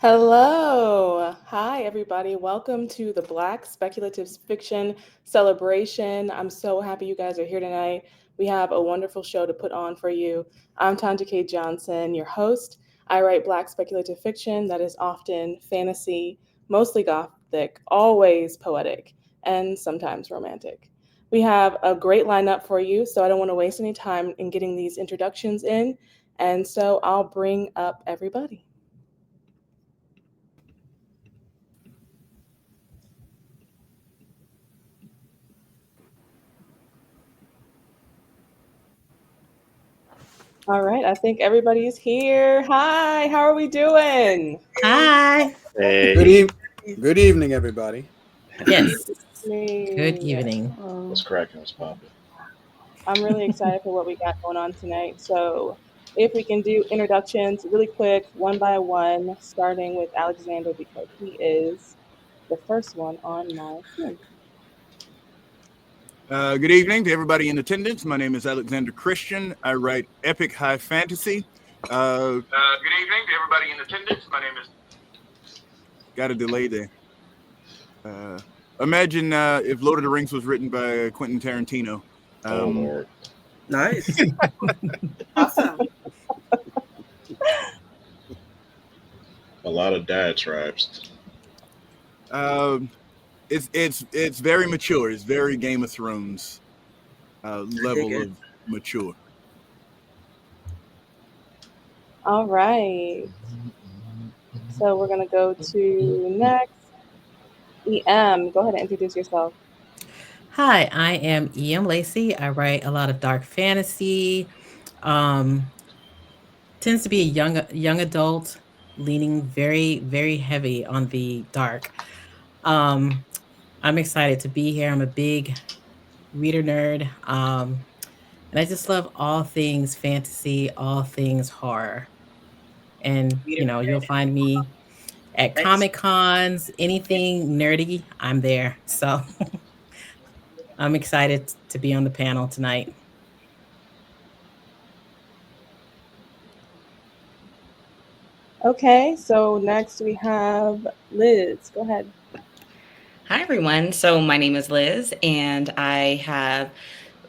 Hello. Hi, everybody. Welcome to the Black Speculative Fiction Celebration. I'm so happy you guys are here tonight. We have a wonderful show to put on for you. I'm Tonja K. Johnson, your host. I write Black speculative fiction that is often fantasy, mostly gothic, always poetic, and sometimes romantic. We have a great lineup for you, so I don't want to waste any time in getting these introductions in. And so I'll bring up everybody. All right, I think everybody's here. Hi, how are we doing? Hi. Hey, Good evening, everybody. Yes. Good Me. evening. what's cracking? What's popping? I'm really excited for what we got going on tonight. So, if we can do introductions really quick, one by one, starting with Alexander because he is the first one on my screen. Good evening to everybody in attendance. My name is Alexzander Christion. I write epic high fantasy. Good evening to everybody in attendance. My name is. Got a delay there. Imagine if Lord of the Rings was written by Quentin Tarantino. Oh Lord, Nice. Awesome. a lot of diatribes. It's very mature. It's very Game of Thrones level it. of mature. All right. So, we're going to go to next. EM, go ahead and introduce yourself. Hi, I am Lacey. I write a lot of dark fantasy. Um, Tends to be a young adult, leaning very heavy on the dark. Um, I'm excited to be here. I'm a big reader nerd. And I just love all things fantasy, all things horror. And you'll find me at Nice. Comic Cons, anything nerdy, I'm there. So I'm excited to be on the panel tonight. Okay, so next we have Liz. Go ahead. Hi everyone. So my name is Liz, and I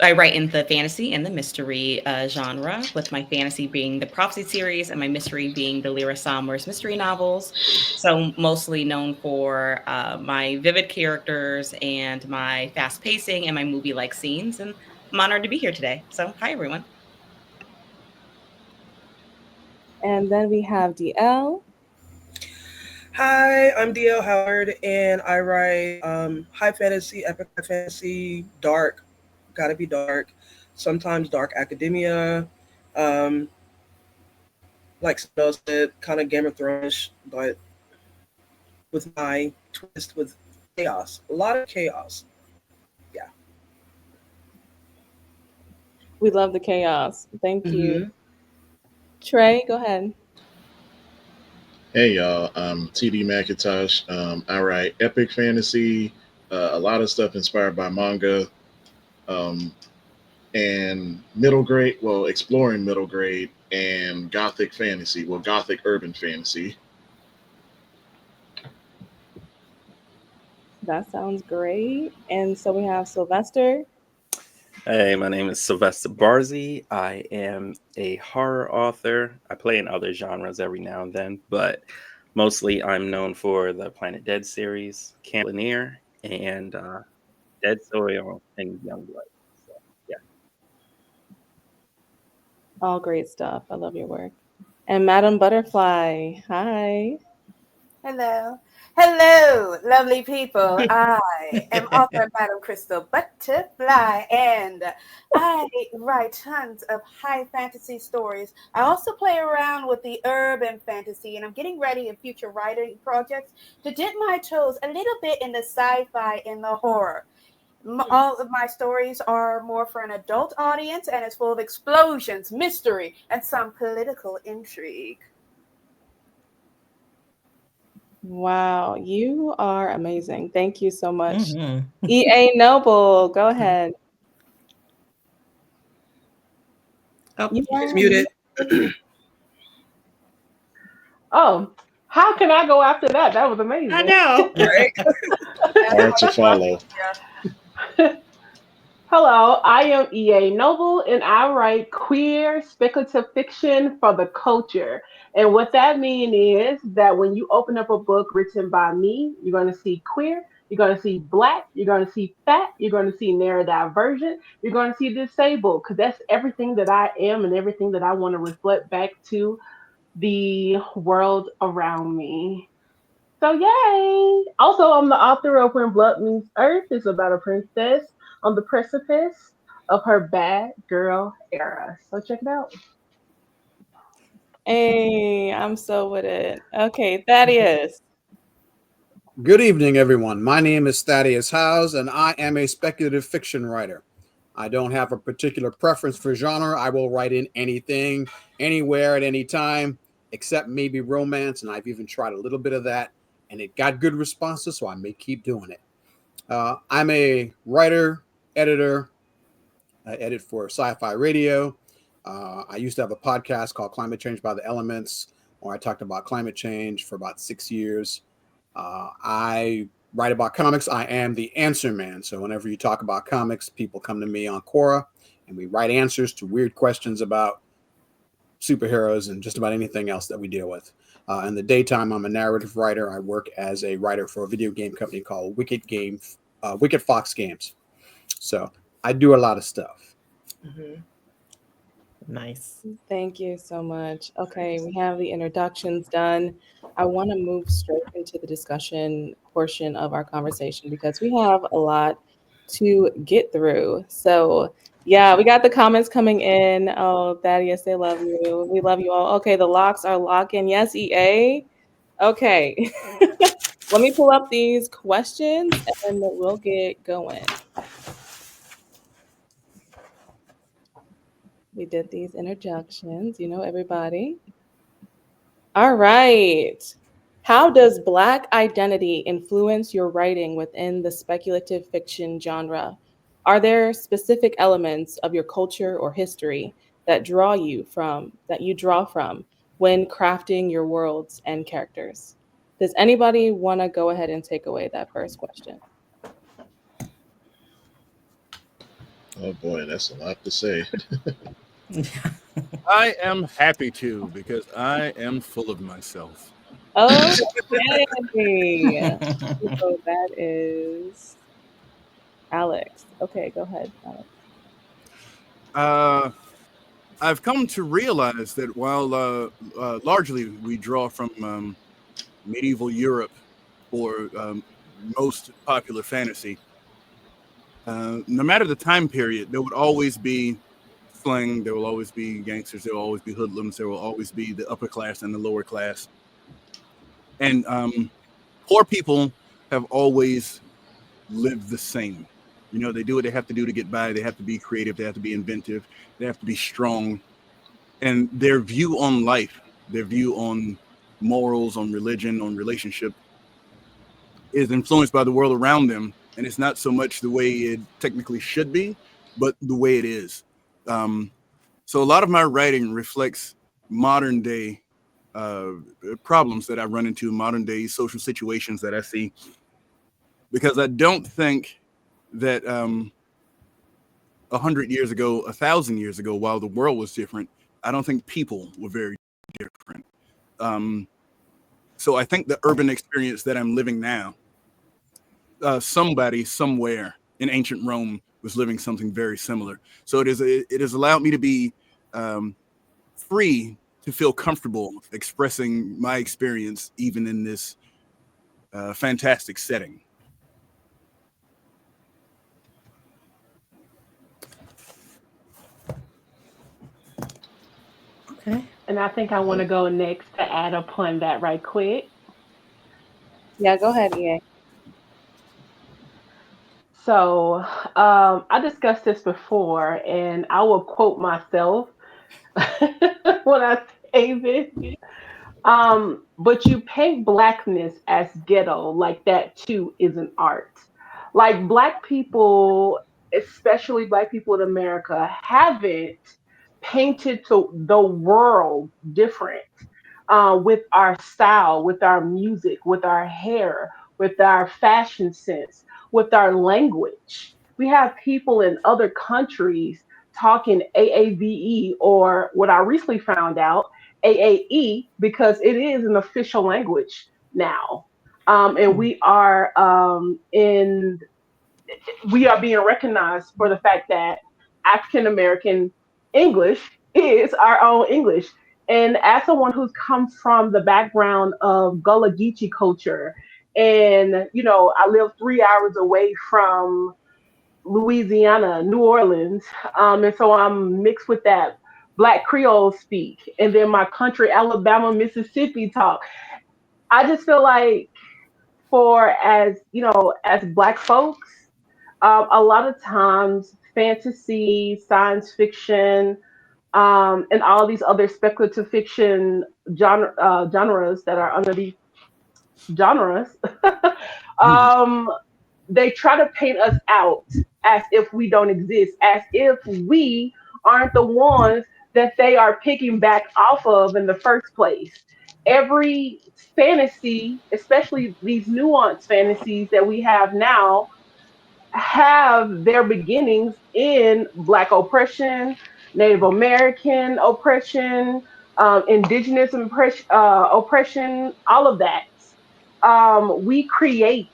write in the fantasy and the mystery genre, with my fantasy being the Prophecy series and my mystery being the Lyra Sommers mystery novels. So mostly known for my vivid characters and my fast pacing and my movie-like scenes. And I'm honored to be here today. So hi everyone. And then we have DL. Hi, I'm DL Howard, and I write high fantasy, epic high fantasy, dark, gotta be dark, sometimes dark academia, um, like Snow said, kind of Game of Thrones, but with my twist with chaos. A lot of chaos. Yeah. We love the chaos. Thank you. Mm-hmm. Trey, go ahead. Hey y'all, I'm TD McIntosh. I write epic fantasy, a lot of stuff inspired by manga, um, and middle grade. Well, exploring middle grade and gothic fantasy. Well, gothic urban fantasy. That sounds great. And so we have Sylvester. Hey, my name is Sylvester Barzey. I am a horror author. I play in other genres every now and then, but mostly I'm known for the Planet Dead series, Camp Lanier, and Dead Soil and Youngblood. So, yeah. All great stuff. I love your work. And Madam Butterfly. Hi. Hello. Hello, lovely people. I am author Madam Crystal Butterfly, and I write tons of high fantasy stories. I also play around with the urban fantasy, and I'm getting ready in future writing projects to dip my toes a little bit in the sci-fi and the horror. All of my stories are more for an adult audience, and it's full of explosions, mystery, and some political intrigue. Wow, you are amazing. Thank you so much. Mhm. EA Noble, go ahead. Oh, You He's are muted. Oh, How can I go after that? That was amazing. I know. Right? Hard to follow. Hello, I am EA Noble and I write queer speculative fiction for the culture. And what that means is that when you open up a book written by me, you're going to see queer, you're going to see black, you're going to see fat, you're going to see neurodivergent, you're going to see disabled, because that's everything that I am and everything that I want to reflect back to the world around me. So yay! Also, I'm the author of When Blood Meets Earth. It's about a princess on the precipice of her bad girl era. So check it out. Hey, I'm so with it. Okay, Thaddeus. Good evening, everyone. My name is Thaddeus Howze, and I am a speculative fiction writer. I don't have a particular preference for genre. I will write in anything, anywhere, at any time, except maybe romance, and I've even tried a little bit of that, and it got good responses, so I may keep doing it. I'm a writer, editor. I edit for Sci-Fi Radio. I used to have a podcast called Climate Change by the Elements, where I talked about climate change for about 6 years. I write about comics. I am the answer man. So whenever you talk about comics, people come to me on Quora, and we write answers to weird questions about superheroes and just about anything else that we deal with. In the daytime, I'm a narrative writer. I work as a writer for a video game company called Wicked Fox Games. So I do a lot of stuff. Nice. Thank you so much. Okay, we have the introductions done. I want to move straight into the discussion portion of our conversation because we have a lot to get through. So, yeah, we got the comments coming in. Oh, Thaddeus, they love you. We love you all. Okay, the locks are locking. Yes, EA. Okay. Let me pull up these questions and we'll get going. We did these introductions, everybody. All right. How does Black identity influence your writing within the speculative fiction genre? Are there specific elements of your culture or history that you draw from when crafting your worlds and characters? Does anybody want to go ahead and take away that first question? Oh boy, that's a lot to say. I am happy to because I am full of myself. Okay. So that is Alex. Okay, go ahead, Alex. I've come to realize that while largely we draw from medieval Europe for most popular fantasy, no matter the time period, there would always be slang, there will always be gangsters, there will always be hoodlums, there will always be the upper class and the lower class. And poor people have always lived the same. They do what they have to do to get by. They have to be creative. They have to be inventive. They have to be strong. And their view on life, their view on morals, on religion, on relationship is influenced by the world around them. And it's not so much the way it technically should be, but the way it is. So a lot of my writing reflects modern day problems that I run into, modern day social situations that I see, because I don't think that 100 years ago, 1,000 years ago, while the world was different, I don't think people were very different. So I think the urban experience that I'm living now, somebody somewhere in ancient Rome was living something very similar. So it has allowed me to be free to feel comfortable expressing my experience, even in this fantastic setting. Okay. And I think I want to go next to add upon that right quick. Yeah, go ahead, EA. So I discussed this before, and I will quote myself when I say this. But you paint blackness as ghetto, like that too is an art. Like black people, especially black people in America, haven't painted to the world different. with our style, with our music, with our hair, with our fashion sense, with our language. We have people in other countries talking AAVE, or what I recently found out, AAE, because it is an official language now. And we are being recognized for the fact that African American English is our own English. And as someone who's come from the background of Gullah Geechee culture, and I live 3 hours away from Louisiana, New Orleans, and so I'm mixed with that Black Creole speak, and then my country, Alabama, Mississippi talk. I just feel like, for as Black folks, a lot of times fantasy, science fiction, and all these other speculative fiction genres that are under these genres, um, they try to paint us out as if we don't exist, as if we aren't the ones that they are picking back off of in the first place. Every fantasy, especially these nuanced fantasies that we have now, have their beginnings in Black oppression, Native American oppression, indigenous oppression, all of that. We create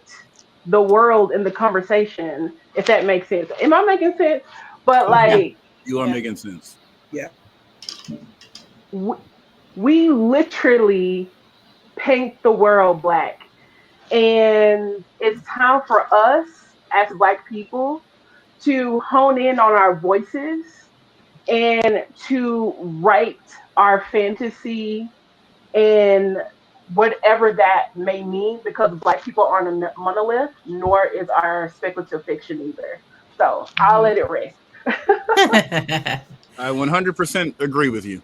the world in the conversation, if that makes sense. Am I making sense? But Yeah. like, You are Yeah. making sense. Yeah. we literally paint the world Black. And it's time for us as Black people to hone in on our voices and to write our fantasy and whatever that may mean, because Black people aren't a monolith, nor is our speculative fiction either. So I'll let it rest. I 100% agree with you.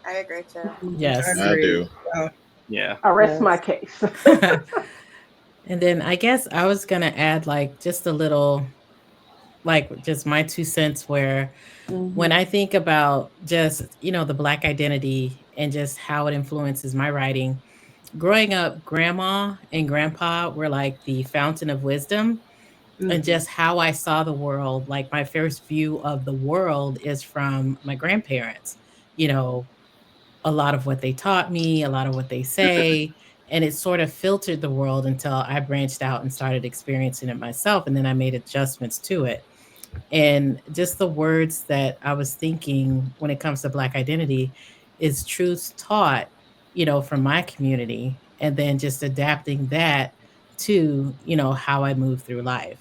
I agree too. I Yes. I agree. do. Yeah. I rest my Yes. case. And then I guess I was gonna add like just a little, like just my 2 cents, where when I think about just, the Black identity and just how it influences my writing, growing up, grandma and grandpa were like the fountain of wisdom, and Mhm. just how I saw the world. Like my first view of the world is from my grandparents. You know, a lot of what they taught me, a lot of what they say, and it sort of filtered the world until I branched out and started experiencing it myself, and then I made adjustments to it. And just the words that I was thinking when it comes to Black identity is truths taught, from my community, and then just adapting that to, how I move through life.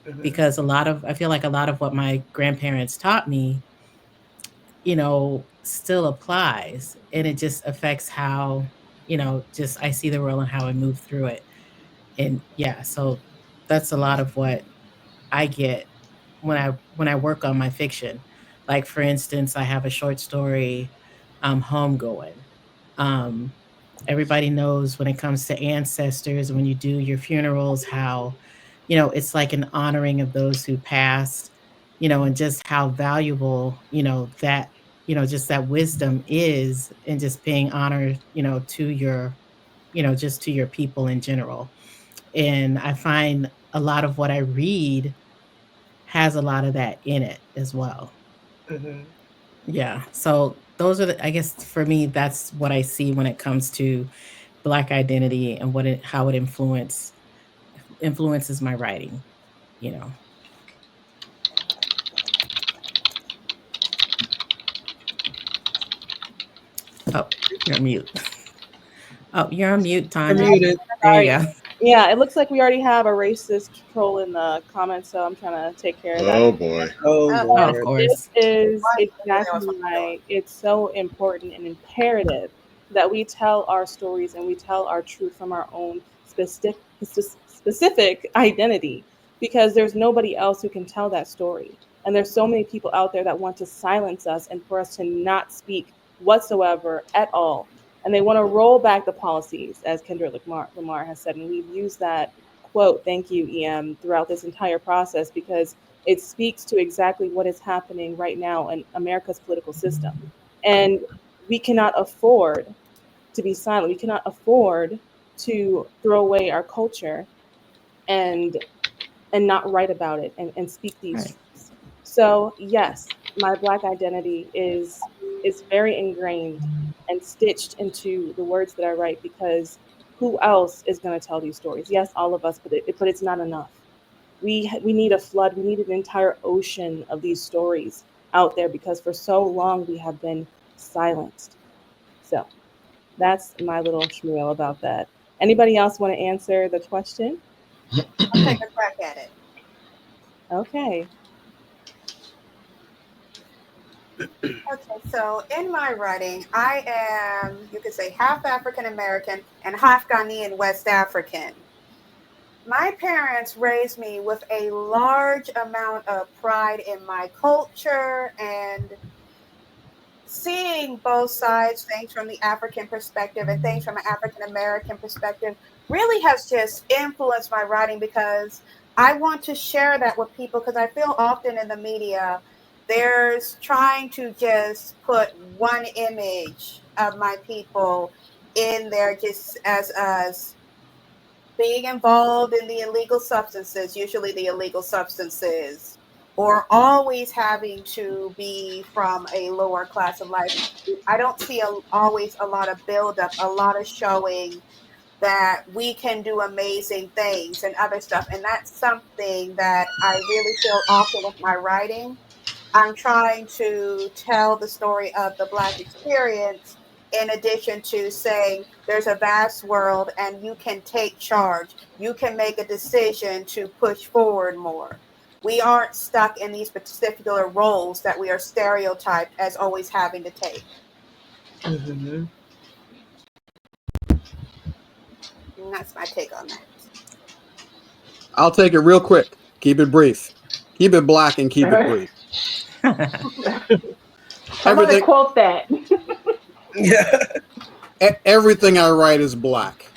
Mhm. Because I feel like a lot of what my grandparents taught me, still applies, and it just affects how, just I see the world and how I move through it. And yeah, so that's a lot of what I get when I work on my fiction. Like for instance, I have a short story, Homegoing. Um, Everybody knows when it comes to ancestors, when you do your funerals, how, it's like an honoring of those who passed, and just how valuable, that, just that wisdom is, and just paying honor, to your, just to your people in general. And I find a lot of what I read has a lot of that in it as well. Mhm. Yeah. So those are I guess for me, that's what I see when it comes to Black identity and how it influences my writing, you know. Oh, you're on mute. Oh, you're on mute, You're Tanja. muted. There you Sorry. go. Yeah, it looks like we already have a racist troll in the comments, so I'm trying to take care of that. Oh boy. Oh Oh, Oh, of Lord. course. This is why exactly was why it's so important and imperative that we tell our stories and we tell our truth from our own specific identity, because there's nobody else who can tell that story. And there's so many people out there that want to silence us and for us to not speak whatsoever at all. And they want to roll back the policies, as Lamar has said. And we've used that quote, thank you, EM, throughout this entire process, because it speaks to exactly what is happening right now in America's political system. And we cannot afford to be silent. We cannot afford to throw away our culture and not write about it and speak these Right. truths. So yes, my Black identity is very ingrained and stitched into the words that I write, because who else is going to tell these stories? Yes, all of us, but it's not enough. We need a flood. We need an entire ocean of these stories out there, because for so long we have been silenced. So that's my little spiel about that. Anybody else want to answer the question? I'll take a crack at it. Okay. Okay, so in my writing, I am, you could say, half African American and half Ghanaian West African. My parents raised me with a large amount of pride in my culture and seeing both sides, things from the African perspective and things from an African American perspective, really has just influenced my writing, because I want to share that with people, because I feel often in the media there's trying to just put one image of my people in there, just as us being involved in the illegal substances, usually the illegal substances, or always having to be from a lower class of life. I don't see always a lot of buildup, a lot of showing that we can do amazing things and other stuff. And that's something that I really feel often with my writing. I'm trying to tell the story of the Black experience, in addition to saying there's a vast world and you can take charge. You can make a decision to push forward more. We aren't stuck in these particular roles that we are stereotyped as always having to take. Mm-hmm. And that's my take on that. I'll take it real quick. Keep it brief. Keep it black and keep it brief. I'm going to quote that. Yeah. Everything I write is black.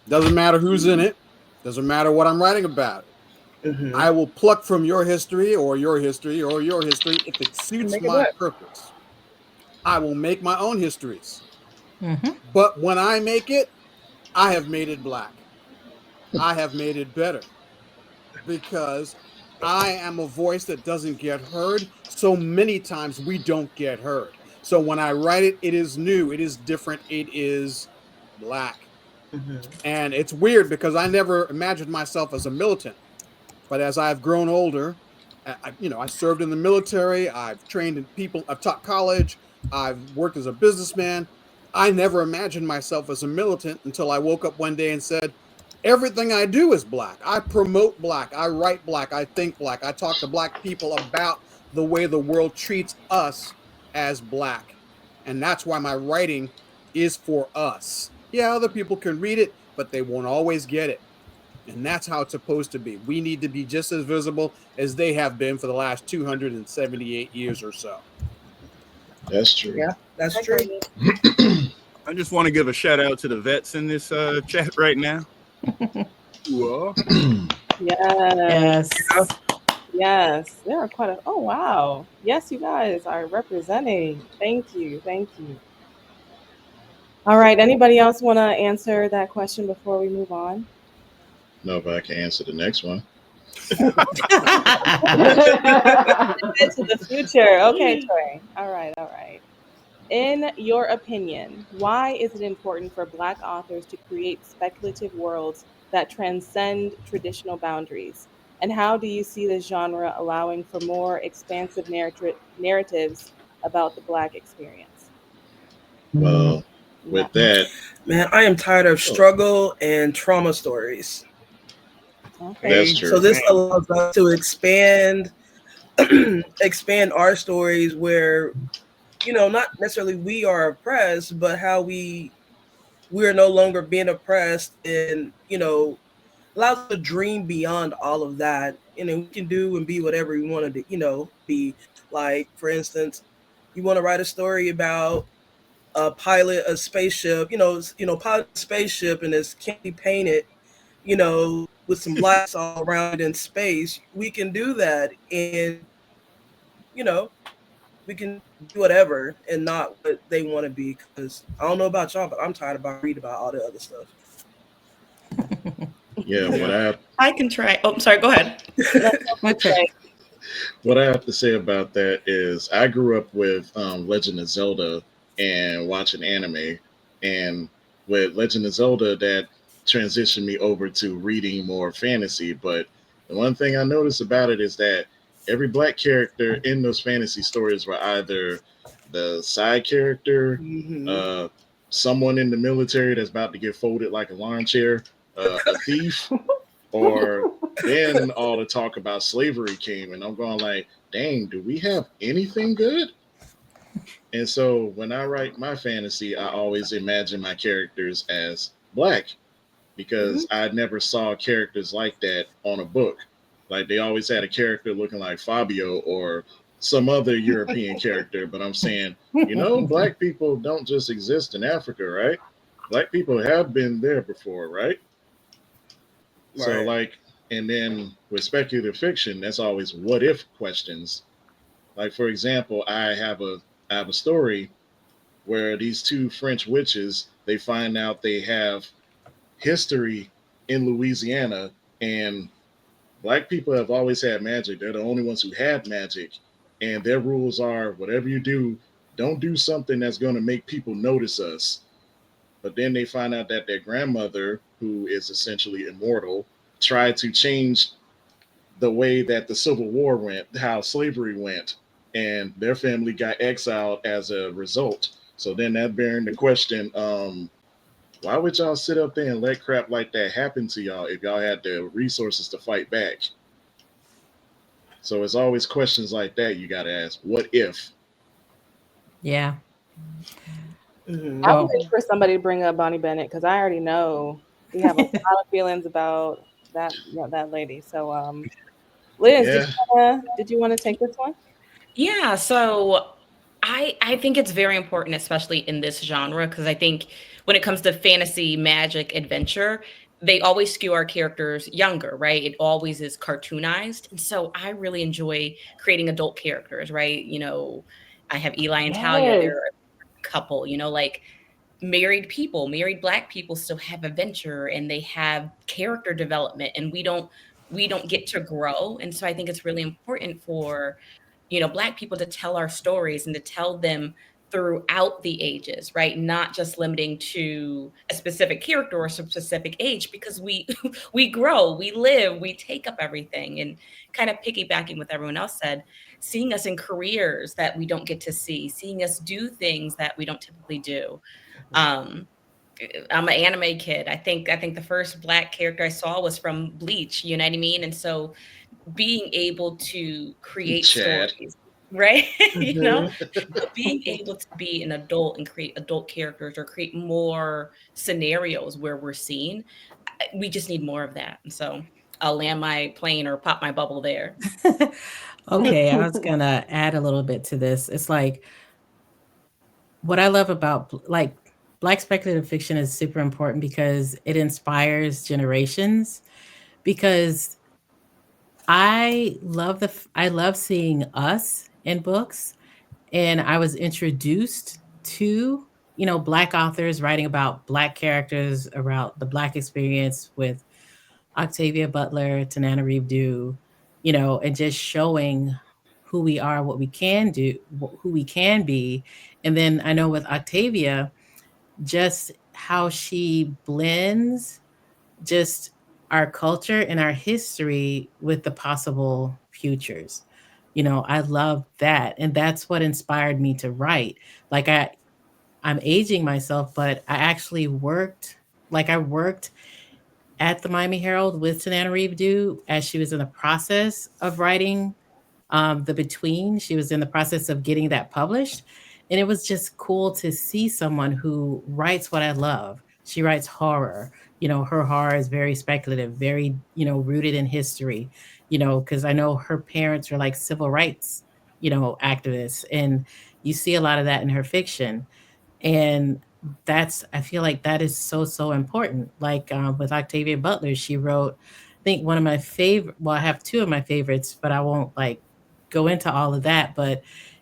Doesn't matter who's in it. Doesn't matter what I'm writing about. Mm-hmm. I will pluck from your history or your history or your history if it suits my purpose. I will make my own histories. Mm-hmm. But when I make it, I have made it black. I have made it better, because I am a voice that doesn't get heard. So many times we don't get heard. So when I write it, it is new, it is different, it is black. Mm-hmm. And it's weird because I never imagined myself as a militant. But as I've grown older, I served in the military, I've trained in people, I've taught college, I've worked as a businessman. I never imagined myself as a militant until I woke up one day and said, everything I do is black. I promote black, I write black, I think black, I talk to black people about the way the world treats us as black. And that's why my writing is for us. Yeah, other people can read it, but they won't always get it. And that's how it's supposed to be. We need to be just as visible as they have been for the last 278 years or so. That's true. Yeah, that's true. I just want to give a shout out to the vets in this chat right now. Whoa. Yes. Yes. Yes. There are quite a, oh, wow. Yes, you guys are representing. Thank you. Thank you. All right. Anybody else want to answer that question before we move on? No, but I can answer the next one. Into the future. Okay, Trey. All right. All right. In your opinion, why is it important for Black authors to create speculative worlds that transcend traditional boundaries? And how do you see the genre allowing for more expansive narratives about the Black experience? Well, with that, man, I am tired of struggle and trauma stories. Okay. That's true. So this allows us to expand our stories where, not necessarily we are oppressed, but how we are no longer being oppressed, and allows us to dream beyond all of that. We can do and be whatever we want to be. Like, for instance, you want to write a story about pilot a spaceship, pilot a spaceship and it's candy painted, with some lights all around in space. We can do that, and we can be whatever and not what they want to be. Because I don't know about y'all, but I'm tired about reading about all the other stuff. Yeah, I can try. Oh, sorry. Go ahead. Okay. what I have to say about that is I grew up with Legend of Zelda and watching anime, and with Legend of Zelda, that transitioned me over to reading more fantasy. But the one thing I noticed about it is that every black character in those fantasy stories were either the side character, Mm-hmm. uh, someone in the military that's about to get folded like a lawn chair, a thief, or then all the talk about slavery came, and I'm going like, dang, do we have anything good? And so when I write my fantasy, I always imagine my characters as black Mm-hmm. because I never saw characters like that on a book. Like they always had a character looking like Fabio or some other European character, but I'm saying, black people don't just exist in Africa, right? Black people have been there before, right? So Right. like, and then with speculative fiction, that's always what if questions. Like for example, I have a story where these two French witches, they find out they have history in Louisiana, and black people have always had magic. They're the only ones who had magic, and their rules are whatever you do, don't do something that's going to make people notice us. But then they find out that their grandmother, who is essentially immortal, tried to change the way that the Civil War went, how slavery went, and their family got exiled as a result. So then that bearing the question, why would y'all sit up there and let crap like that happen to y'all if y'all had the resources to fight back? So it's always questions like that you got to ask. What if? Yeah. Mm-hmm. I was Well, waiting for somebody to bring up Bonnie Bennett because I already know we have a lot of feelings about that lady. So, Liz, Yeah, did you wanna take this one? Yeah, so I think it's very important, especially in this genre, because I think when it comes to fantasy, magic, adventure, they always skew our characters younger, right? It always is cartoonized. And so I really enjoy creating adult characters, right? I have Eli and Talia, Yes. they're a couple, like married people, married black people still have adventure and they have character development, and we don't get to grow. And so I think it's really important for black people to tell our stories and to tell them throughout the ages, right? Not just limiting to a specific character or a specific age, because we we grow, we live, we take up everything. And kind of piggybacking with everyone else said, seeing us in careers that we don't get to see, seeing us do things that we don't typically do. um I'm an anime kid. I think the first black character I saw was from Bleach, you know what I mean? And so being able to create Chad. stories, right? you know, Mm-hmm. being able to be an adult and create adult characters or create more scenarios where we're seen, we just need more of that. And so I'll land my plane or pop my bubble there. okay, I was gonna add a little bit to this. It's like what I love about like black speculative fiction is super important because it inspires generations. Because I love seeing us in books, and I was introduced to black authors writing about black characters, about the black experience with Octavia Butler, Tananarive Due, and just showing who we are, what we can do, who we can be. And then I know with Octavia, just how she blends just our culture and our history with the possible futures. I love that. And that's what inspired me to write. Like I'm aging myself, but I worked at the Miami Herald with Tanana Due as she was in the process of writing the Between. She was in the process of getting that published. And it was just cool to see someone who writes what I love. She writes horror. Her horror is very speculative, very, rooted in history, because I know her parents were like civil rights, activists. And you see a lot of that in her fiction. And I feel like that is so, so important. Like with Octavia Butler, she wrote, I think one of my favorite, well, I have two of my favorites, but I won't like go into all of that. But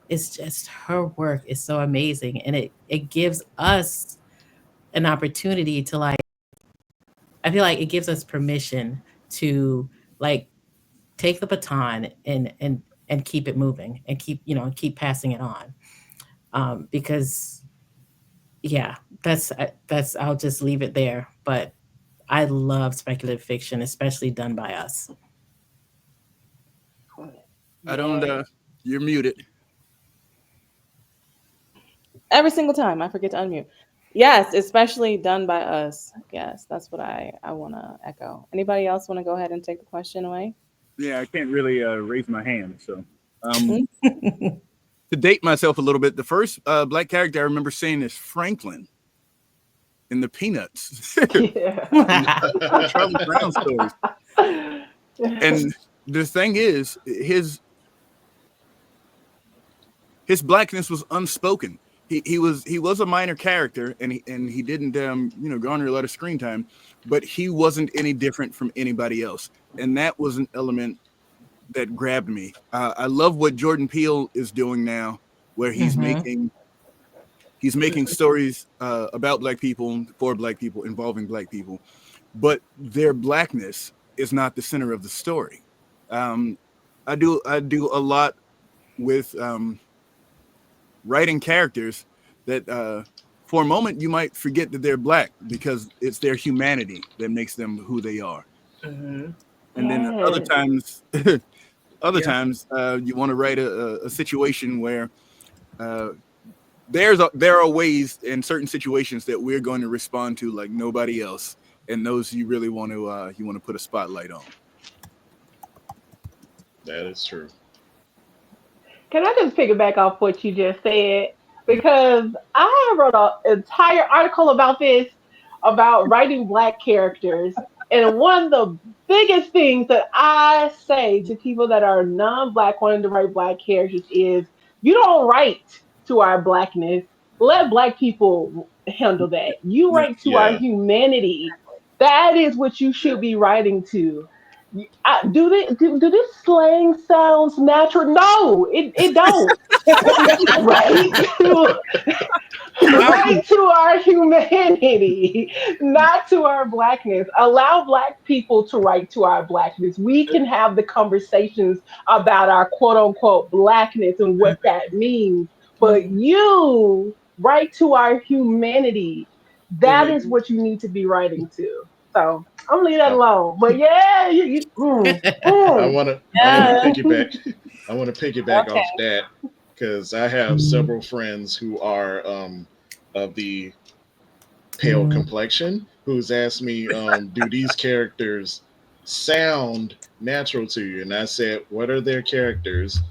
it's just her work is so amazing, and it gives us an opportunity to like. I feel like it gives us permission to like take the baton and keep it moving and keep passing it on. Because yeah, that's I'll just leave it there. But I love speculative fiction, especially done by us. I don't. You're muted. Every single time I forget to unmute. Yes, especially done by us. Yes, that's what I want to echo. Anybody else want to go ahead and take the question away? Yeah, I can't really raise my hand. So, to date myself a little bit, the first black character I remember seeing is Franklin in the Peanuts. Charlie Brown stories. And the thing is, his blackness was unspoken. He was a minor character, and he didn't garner a lot of screen time, but he wasn't any different from anybody else, and that was an element that grabbed me. I love what Jordan Peele is doing now, where he's making stories about Black people, for Black people, involving Black people, but their Blackness is not the center of the story. I do a lot with writing characters that for a moment you might forget that they're Black because it's their humanity that makes them who they are. And then other times you want to write a situation where there are ways in certain situations that we're going to respond to like nobody else, and those you really want to put a spotlight on. That is true. Can I just piggyback off what you just said? Because I wrote an entire article about this, about writing Black characters. And one of the biggest things that I say to people that are non-Black wanting to write Black characters is you don't write to our Blackness. Let Black people handle that. You write to our humanity. That is what you should be writing to. Do this slang sounds natural? No, it don't. Right to our humanity, not to our Blackness. Allow Black people to write to our Blackness. We can have the conversations about our quote unquote Blackness and what that means. But you write to our humanity. That is what you need to be writing to. So I'm gonna leave that alone. But yeah, I want to piggyback. I want to piggyback off that because I have several friends who are of the pale complexion who's asked me, do these characters sound natural to you? And I said, what are their characters?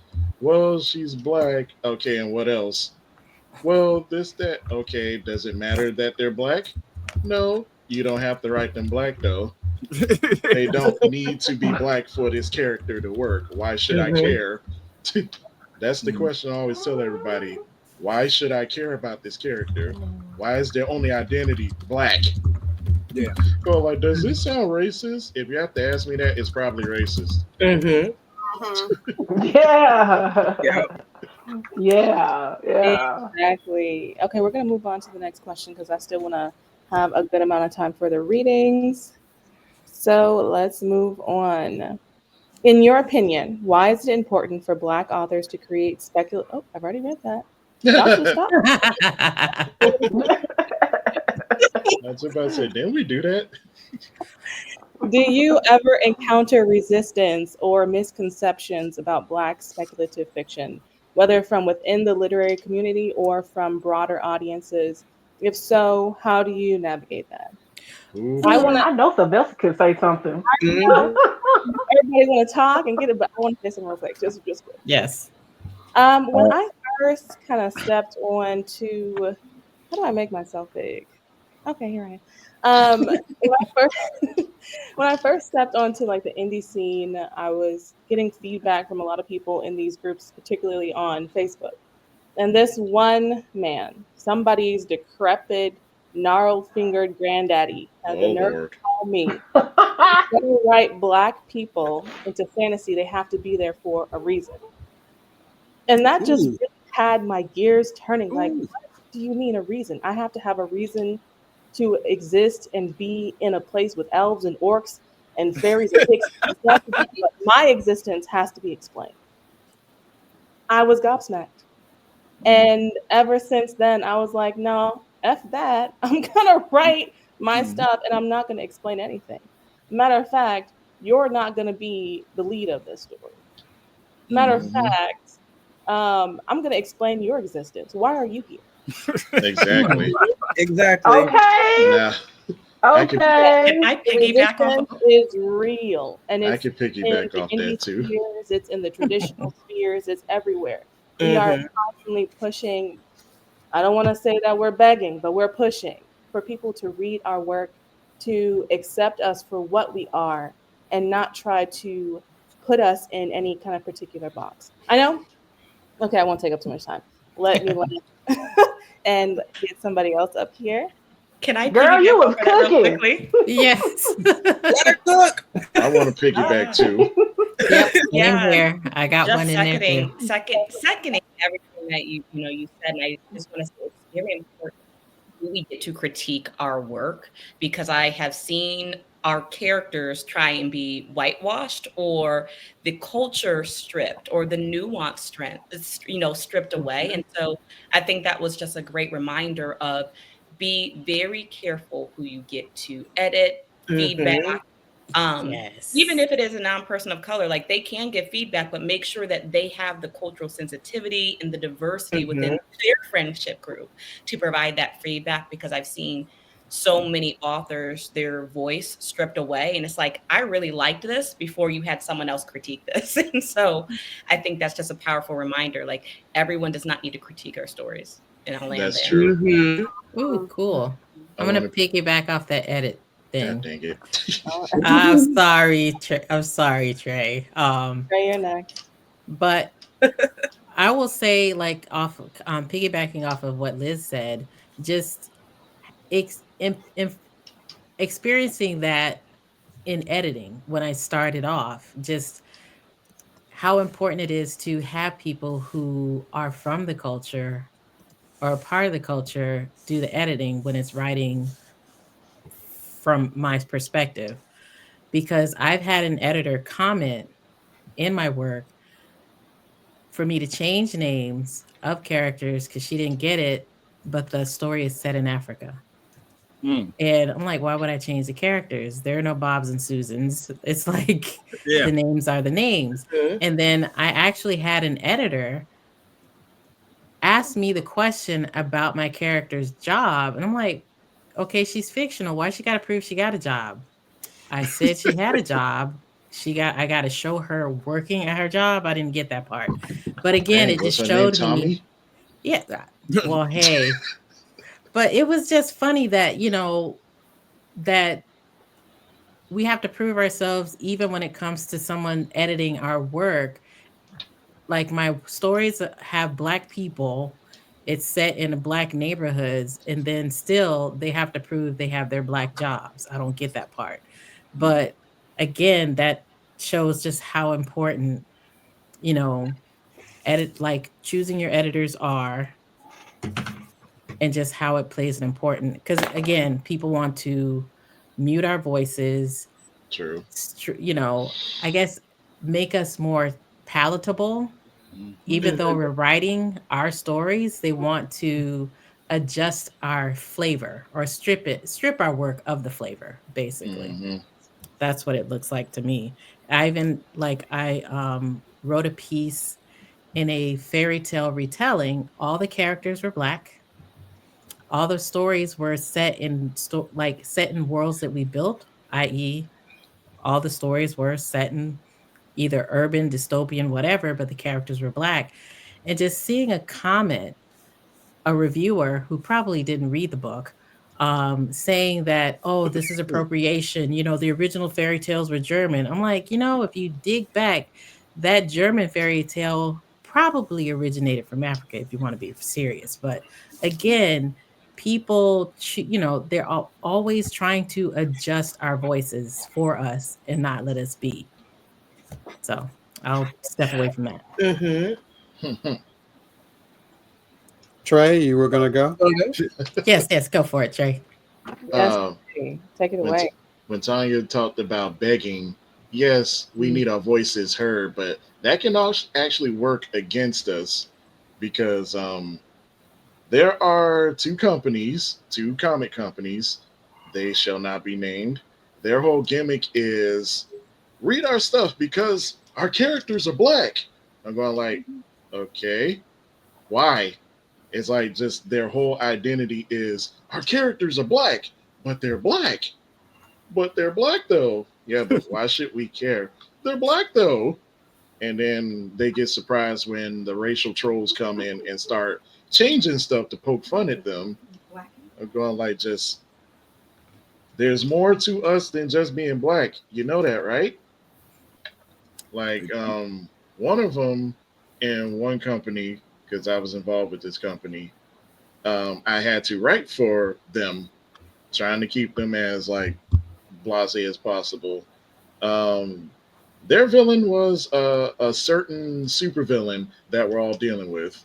Well, she's Black. Okay, and what else? Well, this, that. Okay, does it matter that they're Black? No, you don't have to write them Black, though. They don't need to be Black for this character to work. Why should I care? That's the question I always tell everybody. Why should I care about this character? Why is their only identity Black? Yeah. Well, like, does this sound racist? If you have to ask me that, it's probably racist. Yeah. Exactly. Okay, we're going to move on to the next question because I still want to have a good amount of time for the readings. So let's move on. In your opinion, why is it important for Black authors to create speculative? Oh, I've already read that. I was about to say, didn't we do that? Do you ever encounter resistance or misconceptions about Black speculative fiction, whether from within the literary community or from broader audiences? If so, how do you navigate that? I know Sylvester could say something. Everybody want to talk and get it, but I want to say something real quick, just quick. Yes. When I first kind of stepped on to, how do I make myself big? Okay, here I am. When I first stepped onto like the indie scene, I was getting feedback from a lot of people in these groups, particularly on Facebook. And this one man, somebody's decrepit, gnarled-fingered granddaddy, had the nerve to call me. When you write Black people into fantasy, they have to be there for a reason. And that just really had my gears turning. Like, Ooh. what do you mean a reason? I have to have a reason to exist and be in a place with elves and orcs and fairies and pixies and stuff, but my existence has to be explained. I was gobsmacked. And ever since then, I was like, no, F that. I'm going to write my stuff and I'm not going to explain anything. Matter of fact, you're not going to be the lead of this story. Matter of fact, I'm going to explain your existence. Why are you here? Exactly. Exactly. Okay. Now, I could Okay. I piggyback off Resistance of is real, and I it's could in piggyback the off indie that too. spheres, it's in the traditional spheres, it's everywhere. We are constantly pushing. I don't want to say that we're begging, but we're pushing for people to read our work, to accept us for what we are, and not try to put us in any kind of particular box. I know. Okay, I won't take up too much time. Let me land and get somebody else up here. Can I Girl, you piggyback was off of that real cooking. quickly? Yes. Let her cook. I want to piggyback too. Yep. Same Yeah, here. I got just one in there too. seconding everything that you said, and I just want to say it's very important we get to critique our work because I have seen our characters try and be whitewashed or the culture stripped or the nuance stripped away. And so I think that was just a great reminder of be very careful who you get to edit, feedback. Even Yes. if it is a non-person of color, like they can give feedback, but make sure that they have the cultural sensitivity and the diversity within their friendship group to provide that feedback because I've seen so many authors, their voice stripped away. And it's like, I really liked this before you had someone else critique this. And so I think that's just a powerful reminder. Like everyone does not need to critique our stories. And I'll land That's there. true. Ooh, cool. I I'm gonna want to. piggyback off that edit God thing. dang it. I'm sorry, I'm sorry, Trey. Trey, you're next. But I will say, like, piggybacking off of what Liz said, just ex- in experiencing that in editing when I started off, just how important it is to have people who are from the culture or a part of the culture do the editing when it's writing from my perspective. Because I've had an editor comment in my work for me to change names of characters because she didn't get it, but the story is set in Africa. And I'm like, why would I change the characters? There are no Bobs and Susans. It's like Yeah. the names are the names. And then I actually had an editor ask me the question about my character's job. And I'm like, okay, she's fictional. Why she got to prove she got a job? I said she had a job. I got to show her working at her job. I didn't get that part. But again, Dang, it what's just her name? showed me. Tommy? Yeah. Well, hey. But it was just funny that, that we have to prove ourselves even when it comes to someone editing our work. Like my stories have Black people, it's set in Black neighborhoods, and then still they have to prove they have their Black jobs. I don't get that part. But again, that shows just how important, you know, like choosing your editors are and just how it plays an important because again, people want to mute our voices, True. I guess make us more palatable. Even though we're writing our stories, they want to adjust our flavor or strip our work of the flavor, basically. That's what it looks like to me. I wrote a piece in a fairy tale retelling. All the characters were Black. All the stories were set in set in worlds that we built, i.e., all the stories were set in either urban, dystopian, whatever, but the characters were Black. And just seeing a reviewer who probably didn't read the book, saying that, oh, this is appropriation. The original fairy tales were German. I'm like, if you dig back, that German fairy tale probably originated from Africa, if you want to be serious. But again, people, they're always trying to adjust our voices for us and not let us be. So I'll step away from that. Trey, you were gonna go. Yes, go for it, Trey. Uh, Take it when, away. when Tonja talked about begging, yes, we need our voices heard, but that can actually work against us because there are two comic companies, they shall not be named. Their whole gimmick is read our stuff because our characters are black. I'm going like, okay, why? It's like just their whole identity is our characters are black, but they're black. But they're black though. Yeah, but why should we care? They're black though. And then they get surprised when the racial trolls come in and start changing stuff to poke fun at them. I'm going like just there's more to us than just being black. You know that, right? Like one of them in one company, because I was involved with this company, I had to write for them, trying to keep them as like blasé as possible. Their villain was a certain supervillain that we're all dealing with.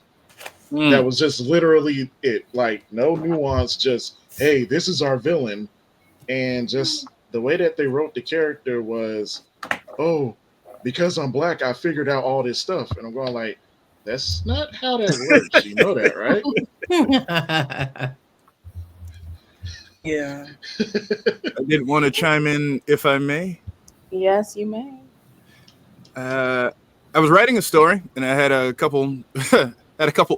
That was just literally it. Like no nuance, just hey, this is our villain, and just the way that they wrote the character was, oh, because I'm black, I figured out all this stuff, and I'm going like, that's not how that works. You know that, right? Yeah. I did want to chime in, if I may. Yes, you may. I was writing a story, and I had a couple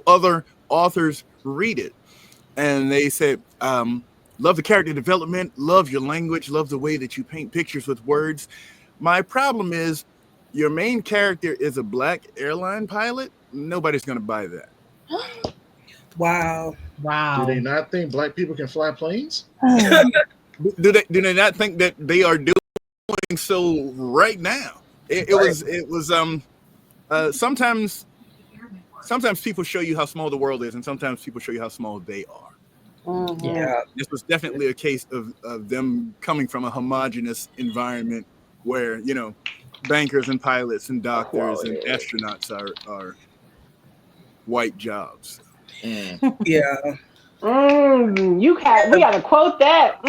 other authors read it, and they said, "Love the character development, love your language, love the way that you paint pictures with words. My problem is, your main character is a black airline pilot. Nobody's going to buy that." Wow. Do they not think black people can fly planes? Do they not think that they are doing so right now? It was sometimes people show you how small the world is, and sometimes people show you how small they are. Yeah. This was definitely a case of them coming from a homogenous environment where, you know, bankers and pilots and doctors and astronauts are white jobs. Yeah. We gotta quote that.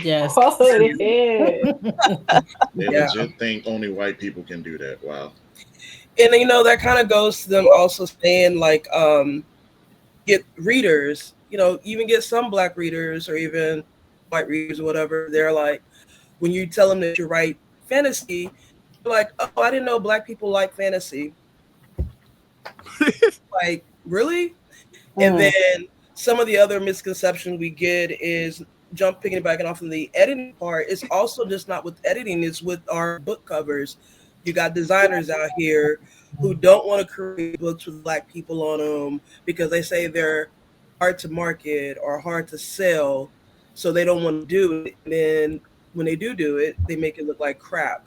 Yes. Quote it. They legit think only white people can do that. Wow. And you know, that kind of goes to them also saying like get readers, you know, even get some black readers or even white readers or whatever. They're like, when you tell them that you write fantasy, they're like, oh, I didn't know black people like fantasy. Like, really? And then some of the other misconceptions we get is piggybacking off of the editing part. It's also just not with editing, it's with our book covers. You got designers out here who don't want to create books with black people on them because they say they're hard to market or hard to sell, so they don't want to do it. And then when they do it, they make it look like crap.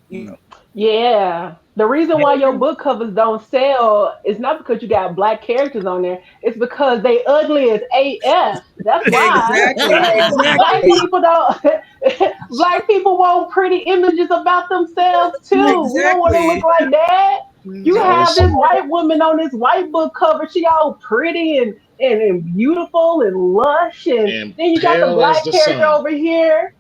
You know. Yeah. The reason why your book covers don't sell is not because you got black characters on there. It's because they ugly as AF. That's why. Exactly. Black people don't. Black people want pretty images about themselves too. Exactly. We don't want to look like that. You have this white woman on this white book cover. She all pretty and beautiful and lush, and then you got the black character over here.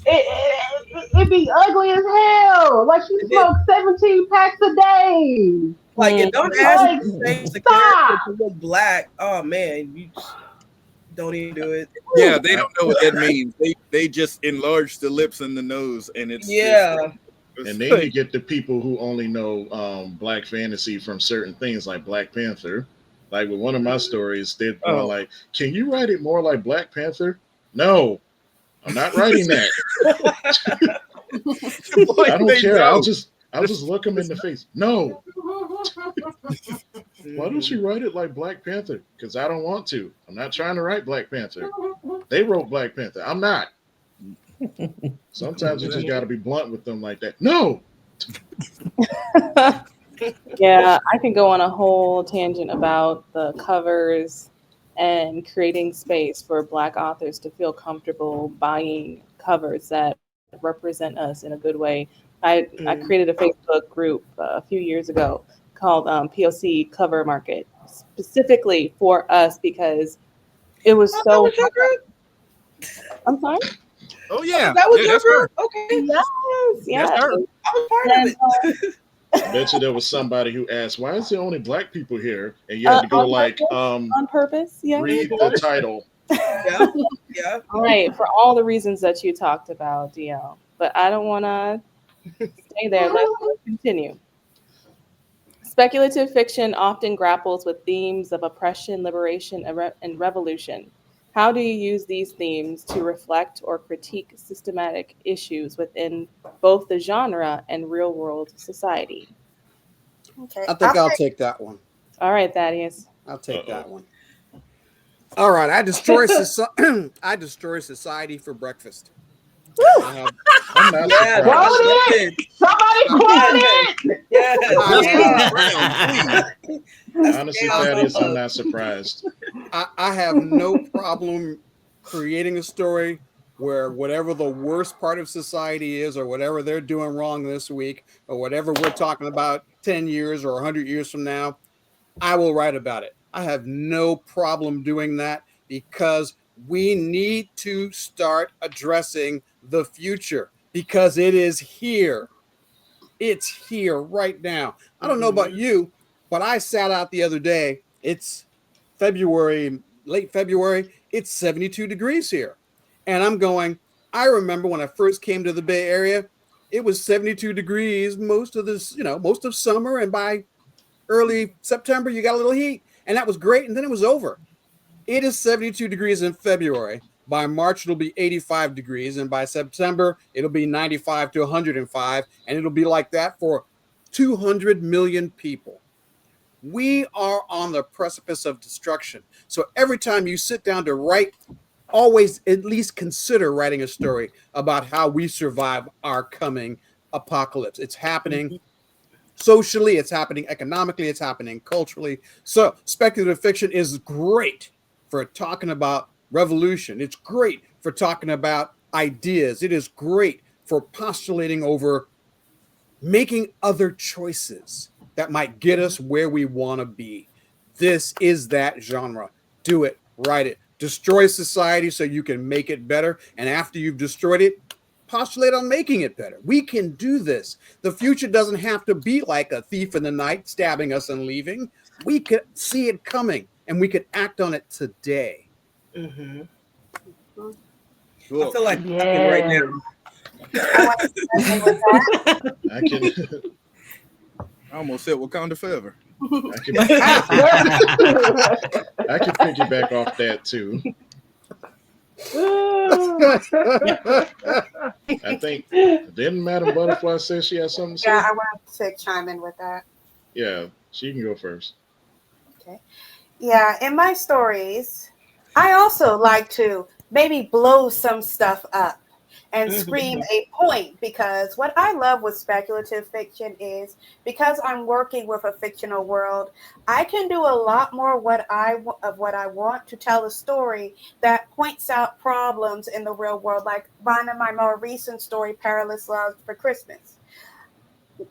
It be ugly as hell. Like she smoked 17 packs a day. Like, it don't ask me to change the character to look black. Oh man, you just don't even do it. Yeah, they don't know what that means. They just enlarge the lips and the nose, and it's and then you get the people who only know black fantasy from certain things like Black Panther. Like with one of my stories, they're like, "Can you write it more like Black Panther?" No. I'm not writing that. I don't care. I'll just look them in the face. No. Why don't you write it like Black Panther? Because I don't want to. I'm not trying to write Black Panther. They wrote Black Panther. I'm not. Sometimes you just got to be blunt with them like that. No. Yeah, I can go on a whole tangent about the covers and creating space for Black authors to feel comfortable buying covers that represent us in a good way. I created a Facebook group a few years ago called POC Cover Market. specifically for us because it was Oh, that so was your group? I'm sorry? Oh yeah, That was yeah, your that's her. group? Okay. Yes, That's yes. her. I was part And, of it. I bet you there was somebody who asked, "Why is there only black people here?" And you had to go like, on purpose, yeah. read the title. Yeah. Yeah. Right, for all the reasons that you talked about, DL. But I don't want to stay there. Let's continue. Speculative fiction often grapples with themes of oppression, liberation, and revolution. How do you use these themes to reflect or critique systematic issues within both the genre and real world society? Okay. I think I'll take that one. All right, Thaddeus. I'll take that one. All right, I destroy society for breakfast. I'm not Yeah. surprised. Listen. Somebody quote it. Yeah. Honestly, Thaddeus, I'm not surprised. I have no problem creating a story where whatever the worst part of society is, or whatever they're doing wrong this week, or whatever we're talking about 10 years or 100 years from now, I will write about it. I have no problem doing that because we need to start addressing the future because it is here. It's here right now. I don't know about you, but I sat out the other day. It's February, late February. It's 72 degrees here. And I'm going, I remember when I first came to the Bay Area, it was 72 degrees most of this, most of summer. And by early September, you got a little heat. And that was great. And then it was over. It is 72 degrees in February. By March, it'll be 85 degrees. And by September, it'll be 95 to 105. And it'll be like that for 200 million people. We are on the precipice of destruction. So every time you sit down to write, always at least consider writing a story about how we survive our coming apocalypse. It's happening. Socially, it's happening economically, it's happening culturally. So speculative fiction is great for talking about revolution. It's great for talking about ideas. It is great for postulating over making other choices that might get us where we want to be. This is that genre. Do it, write it, destroy society so you can make it better. And after you've destroyed it, postulate on making it better. We can do this. The future doesn't have to be like a thief in the night stabbing us and leaving. We could see it coming and we could act on it today. Mm-hmm. Cool. I feel like talking right now. I can. I almost said Wakanda forever. I can piggyback off that too. I think didn't Madam Butterfly say she had something to say? Yeah, I want to chime in with that. Yeah, she can go first. Okay. Yeah, in my stories, I also like to maybe blow some stuff up and scream a point, because what I love with speculative fiction is because I'm working with a fictional world, I can do a lot more of what I want to tell a story that points out problems in the real world, like one of my more recent story, Perilous Love for Christmas.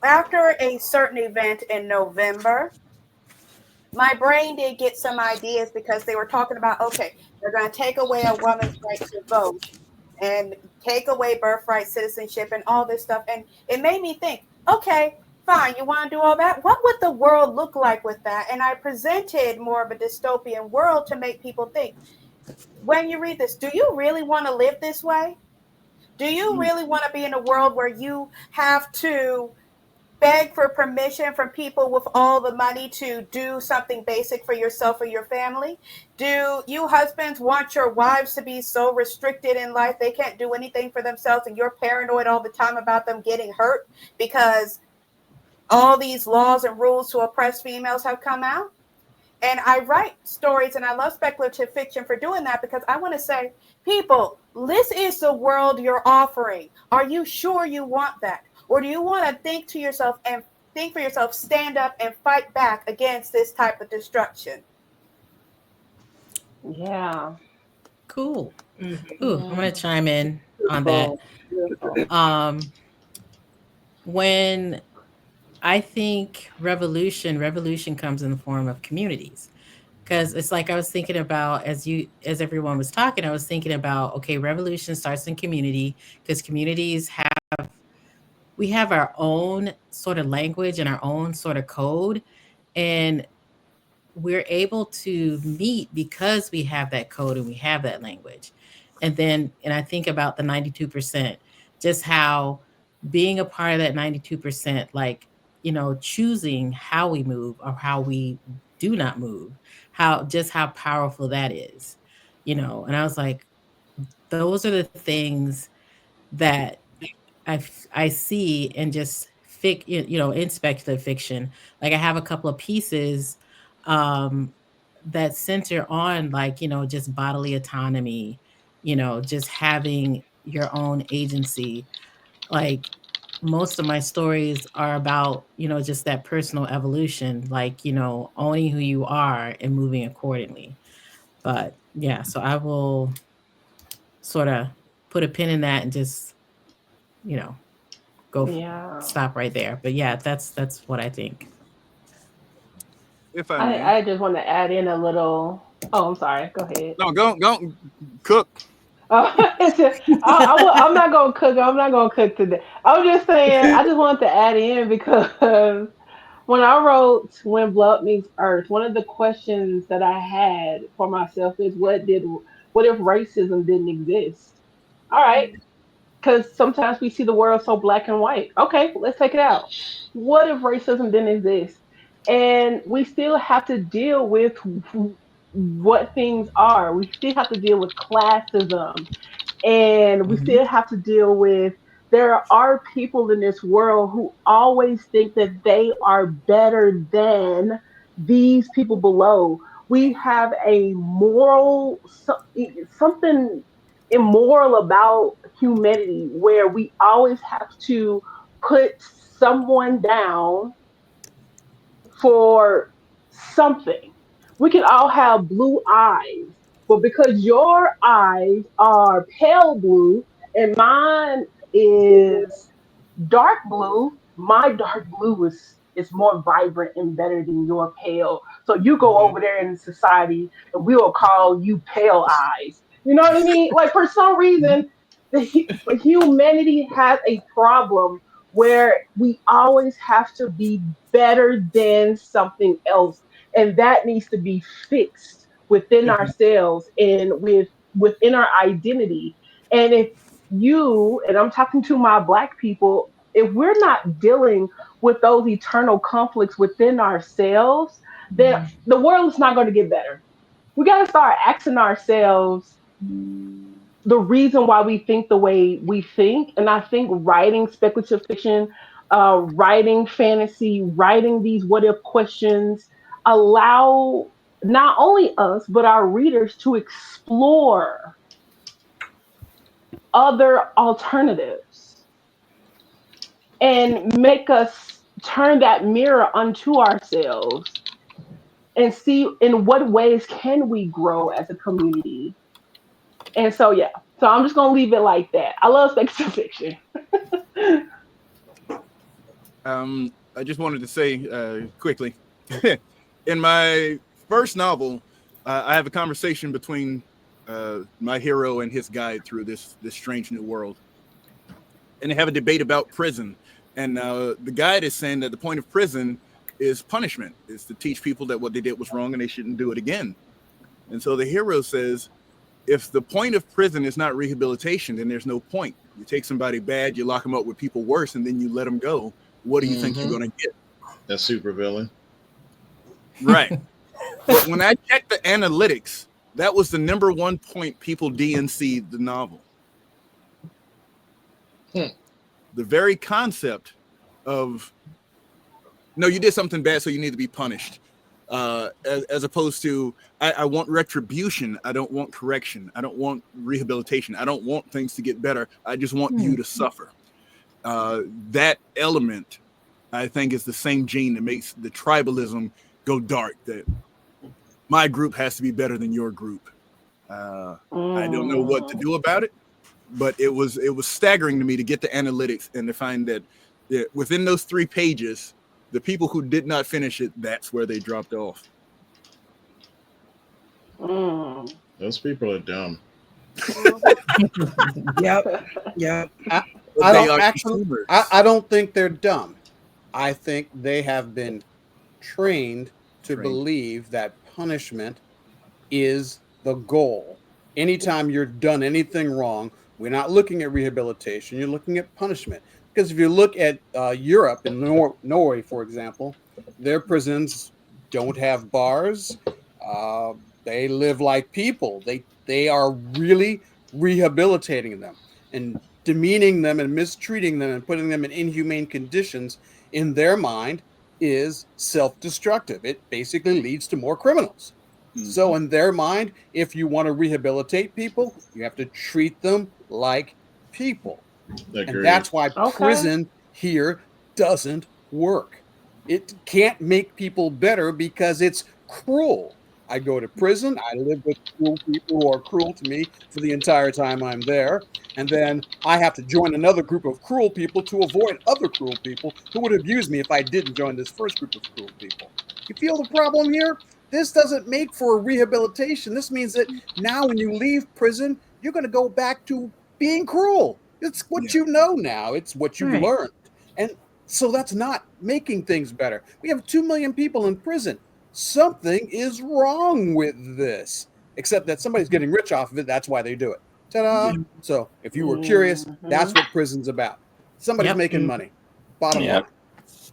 After a certain event in November, my brain did get some ideas because they were talking about, okay, they're going to take away a woman's right to vote and take away birthright citizenship and all this stuff. And it made me think, okay, fine, you want to do all that? What would the world look like with that? And I presented more of a dystopian world to make people think, when you read this, do you really want to live this way? Do you really want to be in a world where you have to beg for permission from people with all the money to do something basic for yourself or your family? Do you husbands want your wives to be so restricted in life they can't do anything for themselves, and you're paranoid all the time about them getting hurt because all these laws and rules to oppress females have come out? And I write stories, and I love speculative fiction for doing that, because I want to say, people, this is the world you're offering. Are you sure you want that? Or do you want to think for yourself, stand up and fight back against this type of destruction? Yeah. Cool. Ooh, I'm gonna chime in on that. When I think revolution comes in the form of communities. Because it's like I was thinking about as everyone was talking, I was thinking about, okay, revolution starts in community because communities we have our own sort of language and our own sort of code. And we're able to meet because we have that code and we have that language. And I think about the 92%, just how being a part of that 92%, like, choosing how we move or how we do not move, how powerful that is, and I was like, those are the things that I see in just in speculative fiction. Like I have a couple of pieces um, that center on, like, just bodily autonomy, just having your own agency. Like most of my stories are about, just that personal evolution, like, owning who you are and moving accordingly. But yeah, so I will sort of put a pin in that and just, you know, Yeah. stop right there. But yeah, that's what I think. If I may. I just want to add in a little. Oh, I'm sorry. Go ahead. No, go cook. I'm not gonna cook. I'm not gonna cook today. I'm just saying. I just wanted to add in because when I wrote "When Blood Meets Earth," one of the questions that I had for myself is, what if racism didn't exist? All right, because sometimes we see the world so black and white. Okay, let's take it out. What if racism didn't exist? And we still have to deal with what things are. We still have to deal with classism, and we Mhm. still have to deal with there are people in this world who always think that they are better than these people below. We have a something immoral about humanity where we always have to put someone down for something. We can all have blue eyes, but because your eyes are pale blue and mine is dark blue, my dark blue is more vibrant and better than your pale. So you go over there in society and we will call you pale eyes. You know what I mean? Like for some reason, humanity has a problem where we always have to be better than something else, and that needs to be fixed within ourselves and within our identity. And if you and I'm talking to my black people, if we're not dealing with those eternal conflicts within ourselves, then the world is not going to get better. We got to start asking ourselves the reason why we think the way we think. And I think writing speculative fiction, writing fantasy, writing these what if questions allow not only us, but our readers to explore other alternatives and make us turn that mirror unto ourselves and see in what ways can we grow as a community. And so yeah, so I'm just gonna leave it like that. I love speculative fiction. I just wanted to say quickly, in my first novel, I have a conversation between my hero and his guide through this strange new world, and they have a debate about prison. And the guide is saying that the point of prison is punishment, is to teach people that what they did was wrong and they shouldn't do it again. And so the hero says, if the point of prison is not rehabilitation, then there's no point. You take somebody bad, you lock them up with people worse, and then you let them go. What do you think you're going to get? That's super villain. Right. But when I checked the analytics, that was the number one point people DNC'd the novel. The very concept of, no, you did something bad, so you need to be punished. As opposed to, I want retribution. I don't want correction. I don't want rehabilitation. I don't want things to get better. I just want you to suffer. That element, I think, is the same gene that makes the tribalism go dark, that my group has to be better than your group. I don't know what to do about it, but it was staggering to me to get the analytics and to find that within those 3 pages, the people who did not finish it, that's where they dropped off. Those people are dumb. Yep. I don't actually. I don't think they're dumb. I think they have been trained to believe that punishment is the goal. Anytime you're done anything wrong, we're not looking at rehabilitation. You're looking at punishment. Because if you look at Europe and Norway, for example, their prisons don't have bars. They live like people. They are really rehabilitating them and demeaning them and mistreating them and putting them in inhumane conditions. In their mind, is self-destructive. It basically leads to more criminals. So in their mind, if you want to rehabilitate people, you have to treat them like people. Agreed. And that's why prison here doesn't work. It can't make people better because it's cruel. I go to prison, I live with cruel people who are cruel to me for the entire time I'm there, and then I have to join another group of cruel people to avoid other cruel people who would abuse me if I didn't join this first group of cruel people. You feel the problem here? This doesn't make for rehabilitation. This means that now when you leave prison, you're going to go back to being cruel. It's what you know now. It's what you've learned. And so that's not making things better. We have 2 million people in prison. Something is wrong with this, except that somebody's getting rich off of it. That's why they do it. Ta-da! So if you were curious, that's what prison's about. Somebody's making money. Bottom line.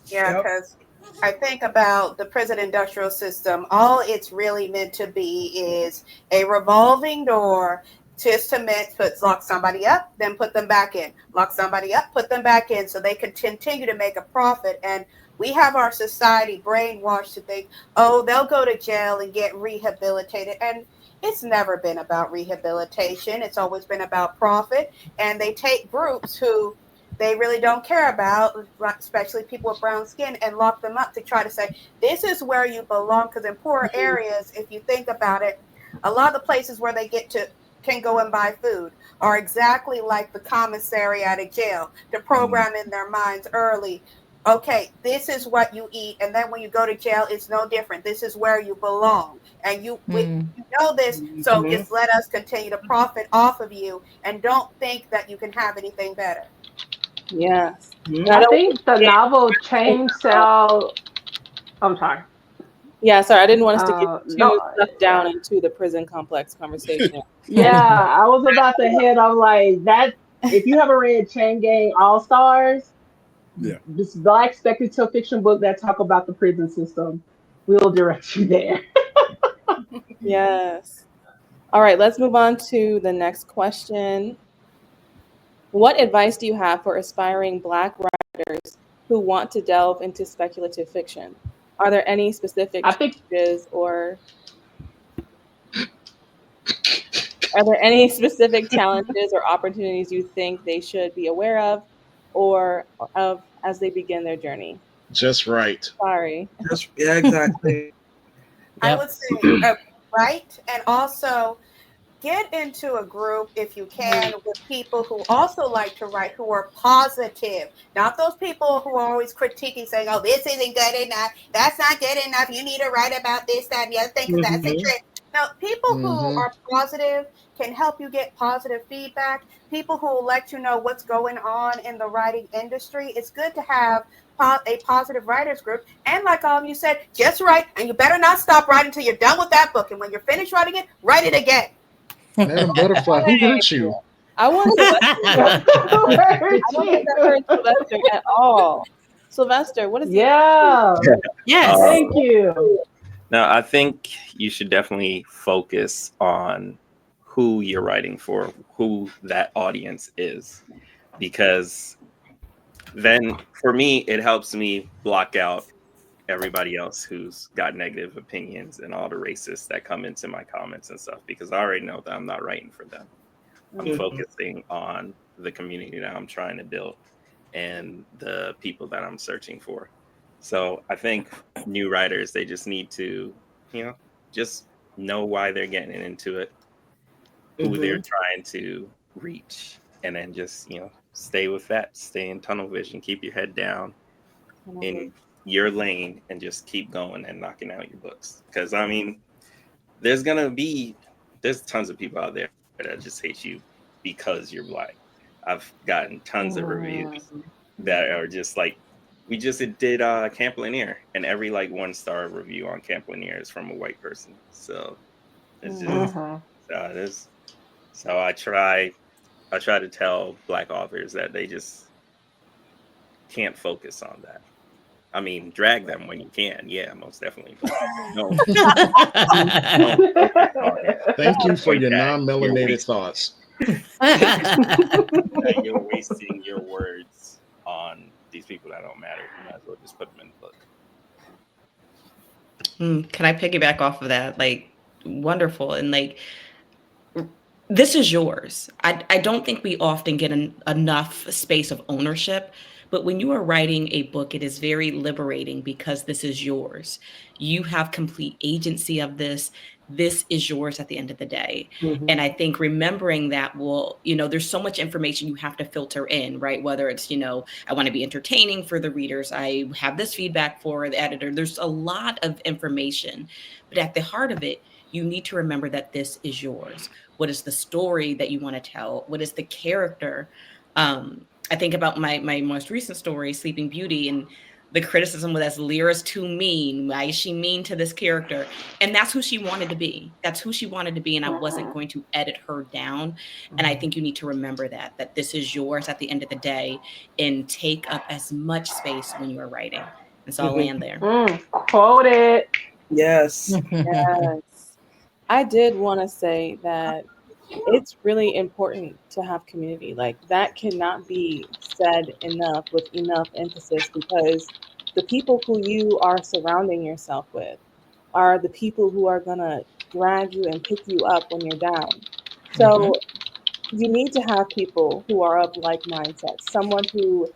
Yeah, because I think about the prison industrial system. All it's really meant to be is a revolving door just to lock somebody up, then put them back in. Lock somebody up, put them back in, so they can continue to make a profit. And we have our society brainwashed to think, oh, they'll go to jail and get rehabilitated. And it's never been about rehabilitation. It's always been about profit. And they take groups who they really don't care about, especially people with brown skin, and lock them up to try to say, this is where you belong. Because in poor areas, if you think about it, a lot of the places where they can go and buy food are exactly like the commissary out of jail, to program in their minds early. Okay, this is what you eat, and then when you go to jail, it's no different. This is where you belong, and you know this. So just let us continue to profit off of you, and don't think that you can have anything better. Yes, I think the novel Chain Cell. I'm sorry. Yeah, sorry, I didn't want us to get too sucked down into the prison complex conversation. Yeah, I was about to head on like that. If you haven't read Chain Gang All Stars, this Black speculative fiction book that talk about the prison system, we'll direct you there. Yes. All right, let's move on to the next question. What advice do you have for aspiring Black writers who want to delve into speculative fiction? Are there any specific challenges or opportunities you think they should be aware of as they begin their journey? Just right. Sorry. Yeah, exactly. I would say write, and also get into a group if you can with people who also like to write, who are positive, not those people who are always critiquing, saying, oh, this isn't good enough, that's not good enough, you need to write about this, that, and the other thing, because that's a trick. Now, people who are positive can help you get positive feedback. People who will let you know what's going on in the writing industry. It's good to have a positive writers group. And like you said, just write, and you better not stop writing until you're done with that book. And when you're finished writing it, write it again. Madam Butterfly, who hurt you? I want Sylvester at all. Sylvester, what is Yes. Thank you. Now, I think you should definitely focus on who you're writing for, who that audience is, because then for me, it helps me block out everybody else who's got negative opinions and all the racists that come into my comments and stuff, because I already know that I'm not writing for them. I'm focusing on the community that I'm trying to build and the people that I'm searching for. So I think new writers, they just need to, just know why they're getting into it, who they're trying to reach, and then just, stay with that, stay in tunnel vision, keep your head down, and your lane and just keep going and knocking out your books. Because I mean, there's tons of people out there that just hate you because you're Black. I've gotten tons of reviews that are just like, we just did Camp Lanier, and every like 1-star review on Camp Lanier is from a white person. So it's just so I try to tell Black authors that they just can't focus on that. I mean, drag them when you can. Yeah, most definitely. No. Thank you for your non-melanated thoughts. You're wasting your words on these people that don't matter. You might as well just put them in the book. Can I piggyback off of that? Like, wonderful. And like, this is yours. I don't think we often get enough space of ownership. But when you are writing a book, it is very liberating because this is yours. You have complete agency of this. This is yours at the end of the day. And I think remembering that will, there's so much information you have to filter in, right? Whether it's, I want to be entertaining for the readers. I have this feedback for the editor. There's a lot of information. But at the heart of it, you need to remember that this is yours. What is the story that you want to tell? What is the character? I think about my most recent story, Sleeping Beauty, and the criticism was that Lyra's too mean. Why is she mean to this character? And that's who she wanted to be. That's who she wanted to be. And I wasn't going to edit her down. And I think you need to remember that this is yours at the end of the day, and take up as much space when you are writing. And so I'll land there. Quote it. Yes. Yes. I did want to say that it's really important to have community. Like, that cannot be said enough with enough emphasis, because the people who you are surrounding yourself with are the people who are going to drag you and pick you up when you're down. So you need to have people who are of like mindset, someone who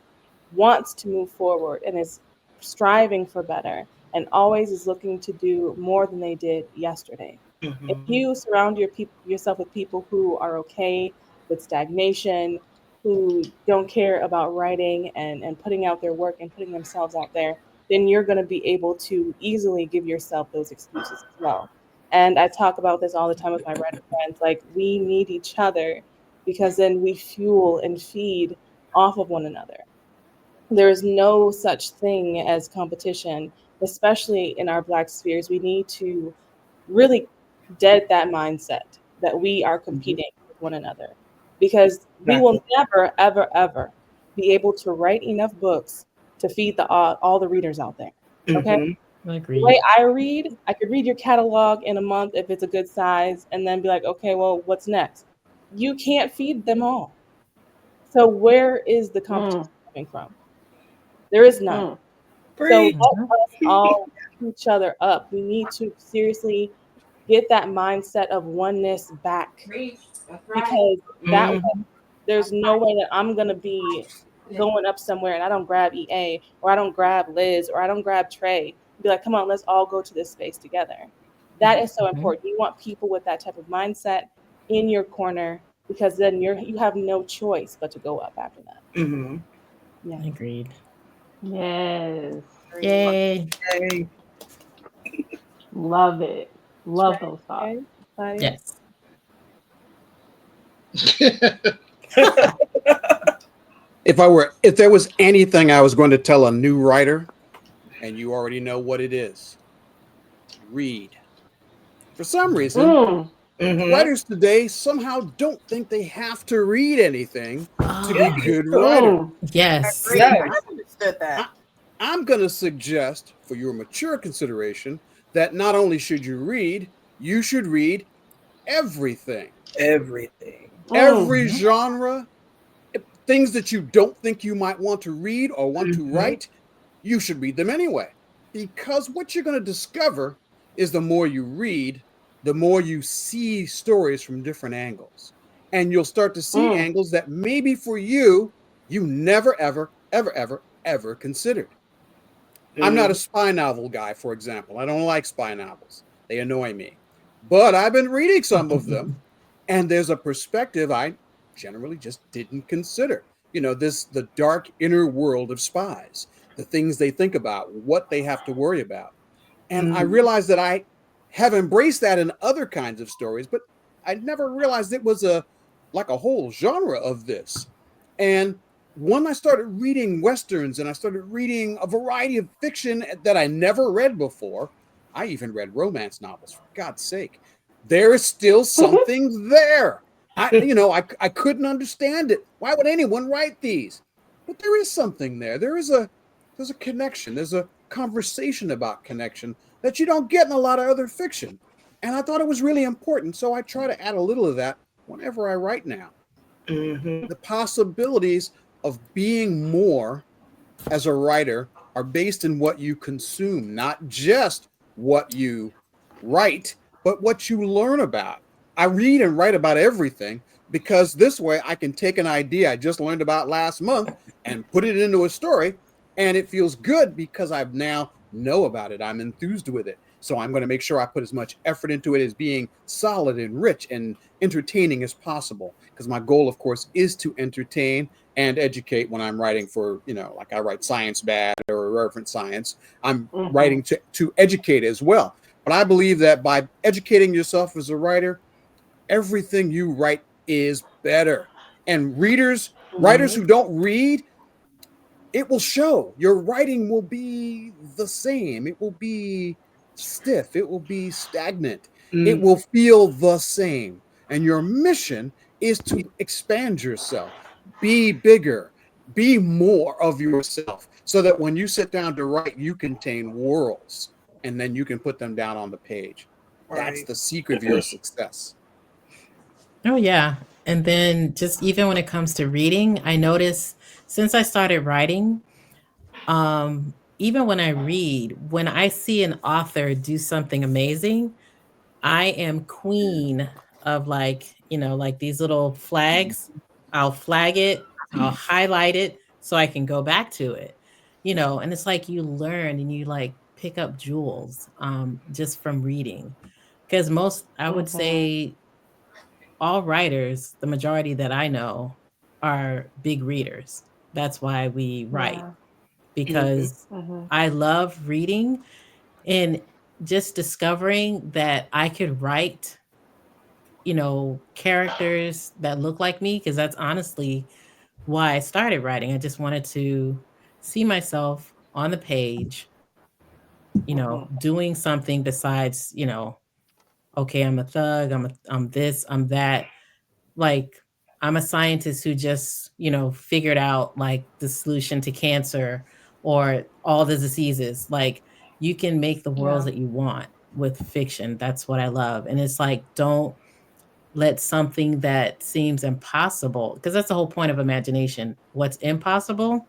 wants to move forward and is striving for better and always is looking to do more than they did yesterday. If you surround yourself with people who are okay with stagnation, who don't care about writing and putting out their work and putting themselves out there, then you're going to be able to easily give yourself those excuses as well. And I talk about this all the time with my writer friends. Like, we need each other, because then we fuel and feed off of one another. There is no such thing as competition, especially in our Black spheres. We need to really dead that mindset that we are competing with one another, because we will never, ever, ever be able to write enough books to feed all the readers out there. Okay. I agree. The way I read, I could read your catalog in a month if it's a good size, and then be like, okay, well, what's next? You can't feed them all. So where is the competition coming from? There is none. So let us all keep each other up. We need to seriously get that mindset of oneness back, because that way, there's no way that I'm going to be going up somewhere and I don't grab EA, or I don't grab Liz, or I don't grab Trey. Be like, come on, let's all go to this space together. That is so important. You want people with that type of mindset in your corner, because then you have no choice but to go up after that. Yeah, agreed. Yes. Yay. Love it. Love those thoughts. Okay. Yes. If there was anything I was going to tell a new writer, and you already know what it is, read. For some reason, writers today somehow don't think they have to read anything to be good writer. Yes. I understood that. I'm going to suggest, for your mature consideration, that not only should you read, you should read everything. Every genre, things that you don't think you might want to read or want to write, you should read them anyway. Because what you're going to discover is, the more you read, the more you see stories from different angles. And you'll start to see angles that maybe for you never, ever, ever, ever, ever considered. I'm not a spy novel guy, for example. I don't like spy novels. They annoy me. But I've been reading some of them, and there's a perspective I generally just didn't consider. The dark inner world of spies, the things they think about, what they have to worry about. And I Mhm. realized that I have embraced that in other kinds of stories, but I never realized it was a whole genre of this. And when I started reading Westerns and I started reading a variety of fiction that I never read before, I even read romance novels, for God's sake. There is still something there. I couldn't understand it. Why would anyone write these? But there is something there. There's a connection. There's a conversation about connection that you don't get in a lot of other fiction. And I thought it was really important. So I try to add a little of that whenever I write now. Mhm. The possibilities of being more as a writer are based in what you consume, not just what you write, but what you learn about. I read and write about everything because this way I can take an idea I just learned about last month and put it into a story, and it feels good because I've now know about it. I'm enthused with it. So I'm going to make sure I put as much effort into it as being solid and rich and entertaining as possible, because my goal, of course, is to entertain and educate when I'm writing for, like I write science bad or irreverent science. I'm writing to educate as well. But I believe that by educating yourself as a writer, everything you write is better. And writers who don't read, it will show. Your writing will be the same. It will be stiff. It will be stagnant. It will feel the same. And your mission is to expand yourself, be bigger, be more of yourself, so that when you sit down to write, you contain worlds and then you can put them down on the page. That's Right. the secret of your success. Oh, yeah. And then just even when it comes to reading, I notice since I started writing, even when I read, when I see an author do something amazing, I am queen of like these little flags. I'll flag it, I'll highlight it so I can go back to it. And it's like you learn and you like pick up jewels just from reading. Because I would say all writers, the majority that I know, are big readers. That's why we write, Yeah. because I love reading and just discovering that I could write, characters that look like me, because that's honestly why I started writing. I just wanted to see myself on the page, doing something besides, okay, I'm a thug, I'm this, I'm that. Like, I'm a scientist who just, figured out like the solution to cancer or all the diseases. Like, you can make the worlds Yeah. that you want with fiction. That's what I love. And it's like, don't let something that seems impossible, because that's the whole point of imagination. What's impossible,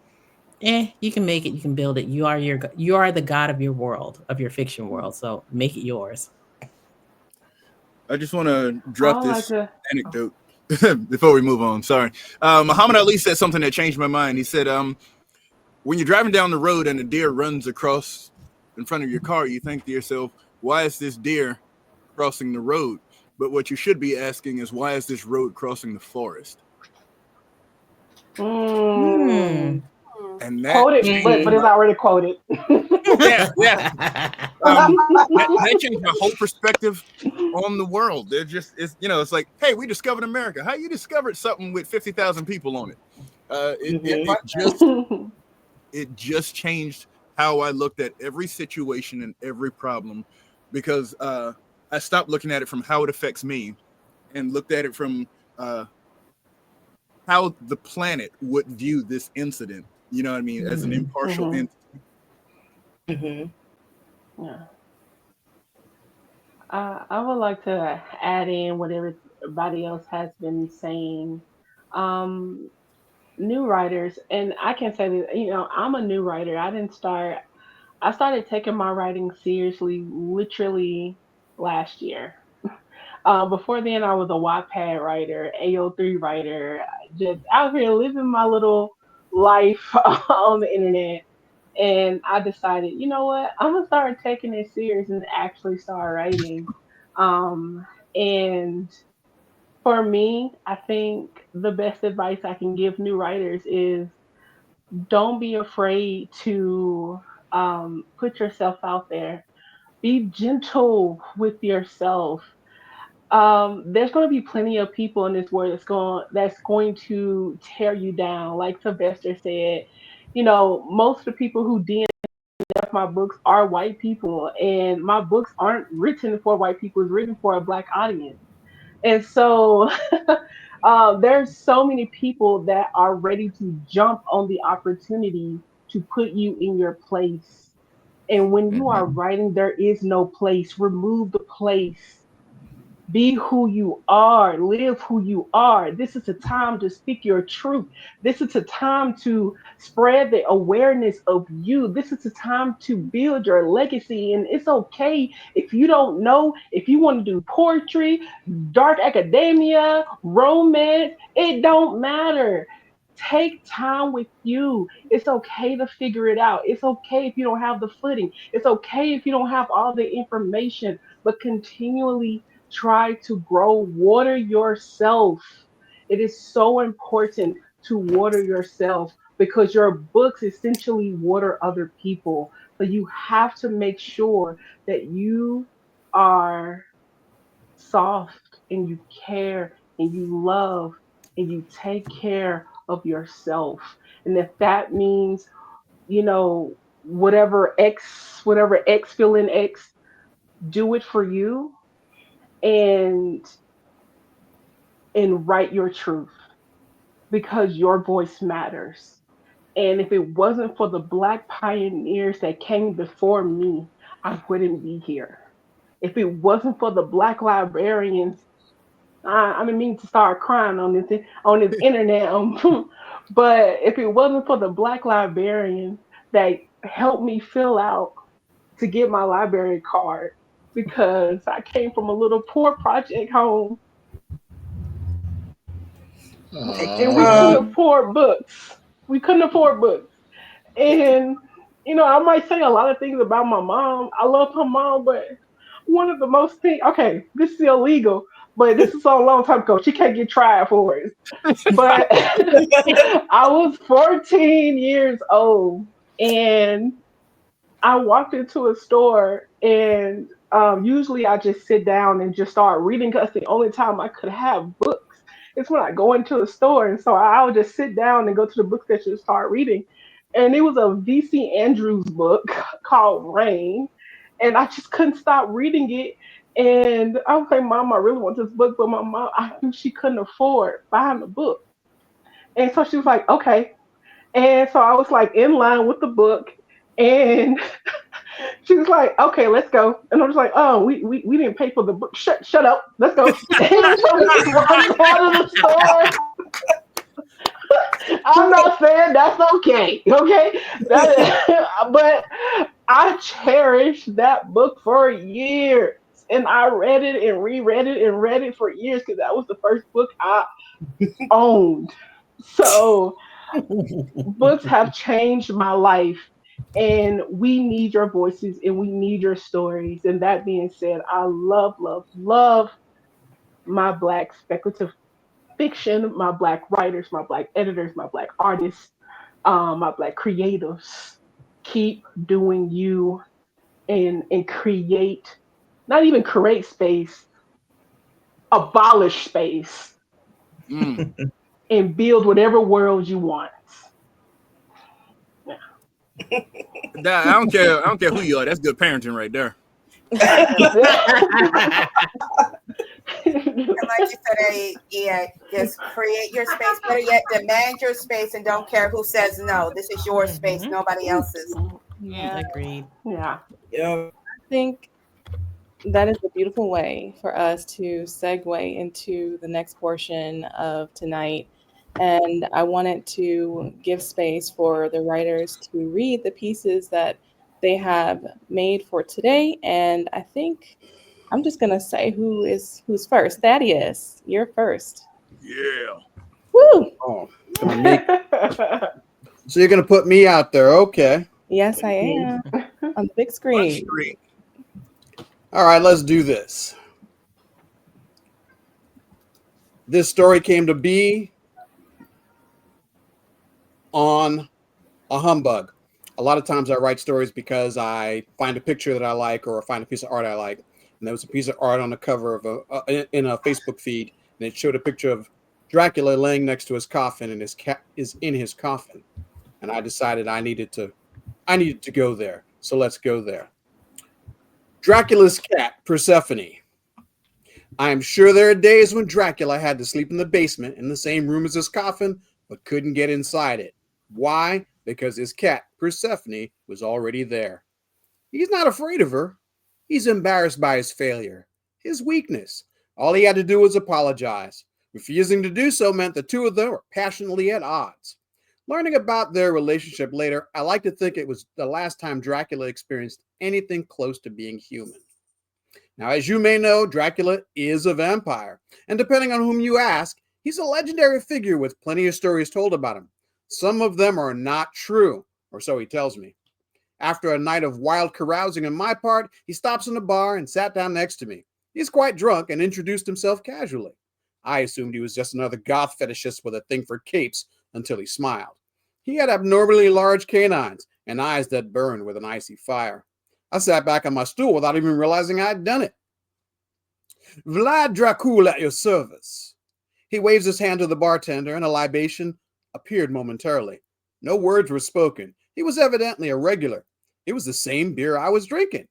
you can make it, you can build it. You are the god of your world, of your fiction world. So make it yours. I just want to I drop would like this to. anecdote before we move on. Sorry. Muhammad Ali said something that changed my mind. He said, when you're driving down the road and a deer runs across in front of your car, you think to yourself, why is this deer crossing the road? But what you should be asking is, why is this road crossing the forest? Hmm. And that Quoted, but changed Mhm. it's already quoted. yeah. That changed my whole perspective on the world. They're just, it's like, hey, we discovered America. How you discovered something with 50,000 people on it? It just changed how I looked at every situation and every problem, because I stopped looking at it from how it affects me and looked at it from how the planet would view this incident. You know what I mean? As an impartial entity. Mhm. Yeah. I would like to add in what everybody else has been saying. Um, New writers, and I can say that, I'm a new writer. I started taking my writing seriously literally last year. Before then, I was a Wattpad writer, AO3 writer, just out here living my little life on the internet. And I decided, you know what, I'm gonna start taking it serious and actually start writing. Um, and for me, I think the best advice I can give new writers is don't be afraid to put yourself out there. Be gentle with yourself. There's going to be plenty of people in this world that's going to tear you down. Like Sylvester said, most of the people who DNF my books are white people, and my books aren't written for white people. It's written for a black audience. And so there's so many people that are ready to jump on the opportunity to put you in your place. And when you are writing, there is no place. Remove the place. Be who you are, live who you are. This is a time to speak your truth. This is a time to spread the awareness of you. This is a time to build your legacy. And it's okay if you don't know, if you want to do poetry, dark academia, romance, it don't matter. Take time with you. It's okay to figure it out. It's okay if you don't have the footing. It's okay if you don't have all the information, but continually try to grow. Water yourself. It is so important to water yourself because your books essentially water other people. So you have to make sure that you are soft and you care and you love and you take care of yourself. And if that means, whatever X fill in X, do it for you and write your truth because your voice matters. And if it wasn't for the Black pioneers that came before me, I wouldn't be here. If it wasn't for the Black librarians, I didn't mean to start crying on this internet, but if it wasn't for the Black librarians that helped me fill out to get my library card, because I came from a little poor project home and we couldn't Aw. afford books. We couldn't afford books. And, I might say a lot of things about my mom. I love her mom, but one of the most things, okay, this is illegal, but this is so a long time ago. She can't get tried for it. But I was 14 years old and I walked into a store and usually I just sit down and just start reading because the only time I could have books is when I go into a store. And so I'll just sit down and go to the book section and start reading. And it was a V.C. Andrews book called Rain. And I just couldn't stop reading it. And I was like, Mom, I really want this book. But my mom, I knew she couldn't afford buying the book. And so she was like, okay. And so I was like in line with the book. And she was like, "Okay, let's go." And I was like, "Oh, we didn't pay for the book. Shut up. Let's go." And so we just walked out of the store. I'm not saying that's okay, okay? But I cherished that book for years, and I read it and reread it and read it for years because that was the first book I owned. So books have changed my life, and we need your voices and we need your stories. And that being said, I love, love, love my Black speculative fiction, my Black writers, my Black editors, my Black artists, my Black creatives. Keep doing you and create, not even create space, abolish space and build whatever world you want. I don't care. I don't care who you are. That's good parenting right there. And like you said, yeah, just create your space. Better yet, demand your space and don't care who says no. This is your space, nobody else's. Yeah. Agreed. Yeah. Yeah. I think that is a beautiful way for us to segue into the next portion of tonight. And I wanted to give space for the writers to read the pieces that they have made for today. And I think I'm just gonna say who's first. Thaddeus, you're first. Yeah. Woo! Oh, gonna make, so you're gonna put me out there, okay? Yes, I am on the big One screen. screen. All right, let's do this. This story came to be on a humbug. A lot of times I write stories because I find a picture that I like or find a piece of art I like. And there was a piece of art on the cover of in a Facebook feed, and it showed a picture of Dracula laying next to his coffin, and his cat is in his coffin. And I decided I needed to go there. So let's go there. Dracula's cat, Persephone. I am sure there are days when Dracula had to sleep in the basement in the same room as his coffin, but couldn't get inside it. Why? Because his cat, Persephone, was already there. He's not afraid of her. He's embarrassed by his failure, his weakness. All he had to do was apologize. Refusing to do so meant the two of them were passionately at odds. Learning about their relationship later, I like to think it was the last time Dracula experienced anything close to being human. Now, as you may know, Dracula is a vampire, and depending on whom you ask, he's a legendary figure with plenty of stories told about him. Some of them are not true, or so he tells me. After a night of wild carousing on my part, he stops in a bar and sat down next to me. He's quite drunk and introduced himself casually. I assumed he was just another goth fetishist with a thing for capes until he smiled. He had abnormally large canines and eyes that burned with an icy fire. I sat back on my stool without even realizing I'd done it. Vlad Dracul at your service. He waves his hand to the bartender, and a libation appeared momentarily. No words were spoken. He was evidently a regular. It was the same beer I was drinking.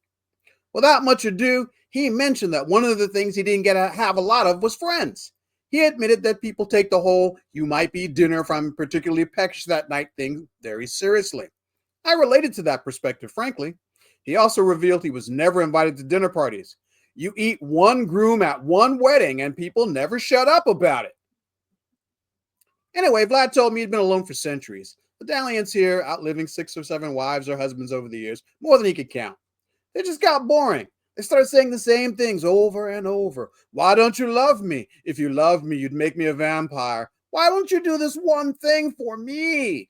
Without much ado, he mentioned that one of the things he didn't get to have a lot of was friends. He admitted that people take the whole "you might be dinner if I'm particularly peckish that night" thing very seriously. I related to that perspective, frankly. He also revealed he was never invited to dinner parties. You eat one groom at one wedding and people never shut up about it. Anyway, Vlad told me he'd been alone for centuries. The dalliance here, outliving 6 or 7 wives or husbands over the years, more than he could count. They just got boring. They started saying the same things over and over. Why don't you love me? If you loved me, you'd make me a vampire. Why don't you do this one thing for me?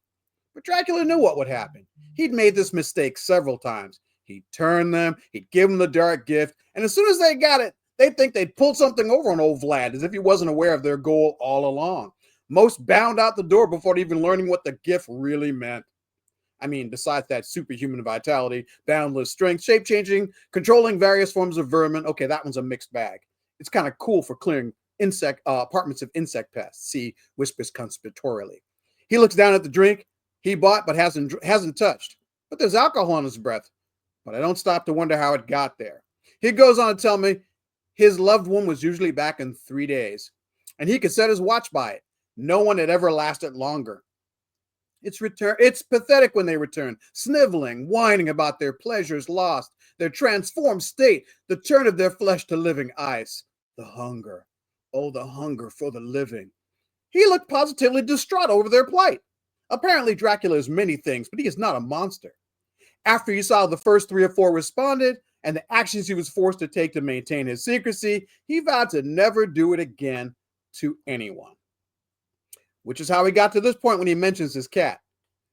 But Dracula knew what would happen. He'd made this mistake several times. He'd turn them, he'd give them the dark gift, and as soon as they got it, they'd think they'd pulled something over on old Vlad, as if he wasn't aware of their goal all along. Most bound out the door before even learning what the gift really meant. I mean, besides that superhuman vitality, boundless strength, shape-changing, controlling various forms of vermin, okay, that one's a mixed bag. It's kind of cool for clearing apartments of insect pests, see, whispers conspiratorially. He looks down at the drink he bought but hasn't touched. But there's alcohol in his breath. But I don't stop to wonder how it got there. He goes on to tell me his loved one was usually back in 3 days, and he could set his watch by it. No one had ever lasted longer. It's pathetic when they return, sniveling, whining about their pleasures lost, their transformed state, the turn of their flesh to living ice. The hunger. Oh, the hunger for the living. He looked positively distraught over their plight. Apparently, Dracula is many things, but he is not a monster. After he saw the first 3 or 4 responded, and the actions he was forced to take to maintain his secrecy, he vowed to never do it again to anyone. Which is how he got to this point when he mentions his cat.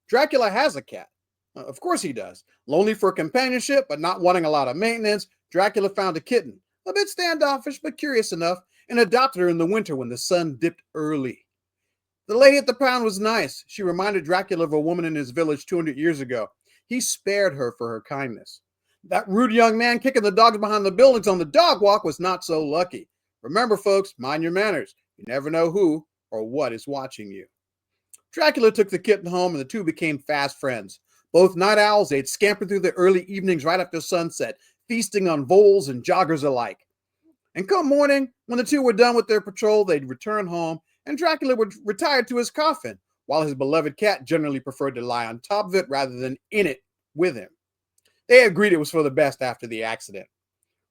Dracula has a cat. Of course he does. Lonely for companionship, but not wanting a lot of maintenance, Dracula found a kitten, a bit standoffish, but curious enough, and adopted her in the winter when the sun dipped early. The lady at the pound was nice. She reminded Dracula of a woman in his village 200 years ago. He spared her for her kindness. That rude young man kicking the dogs behind the buildings on the dog walk was not so lucky. Remember, folks, mind your manners. You never know who or what is watching you. Dracula took the kitten home, and the two became fast friends. Both night owls, they'd scamper through the early evenings right after sunset, feasting on voles and joggers alike. And come morning, when the two were done with their patrol, they'd return home, and Dracula would retire to his coffin, while his beloved cat generally preferred to lie on top of it rather than in it with him. They agreed it was for the best after the accident.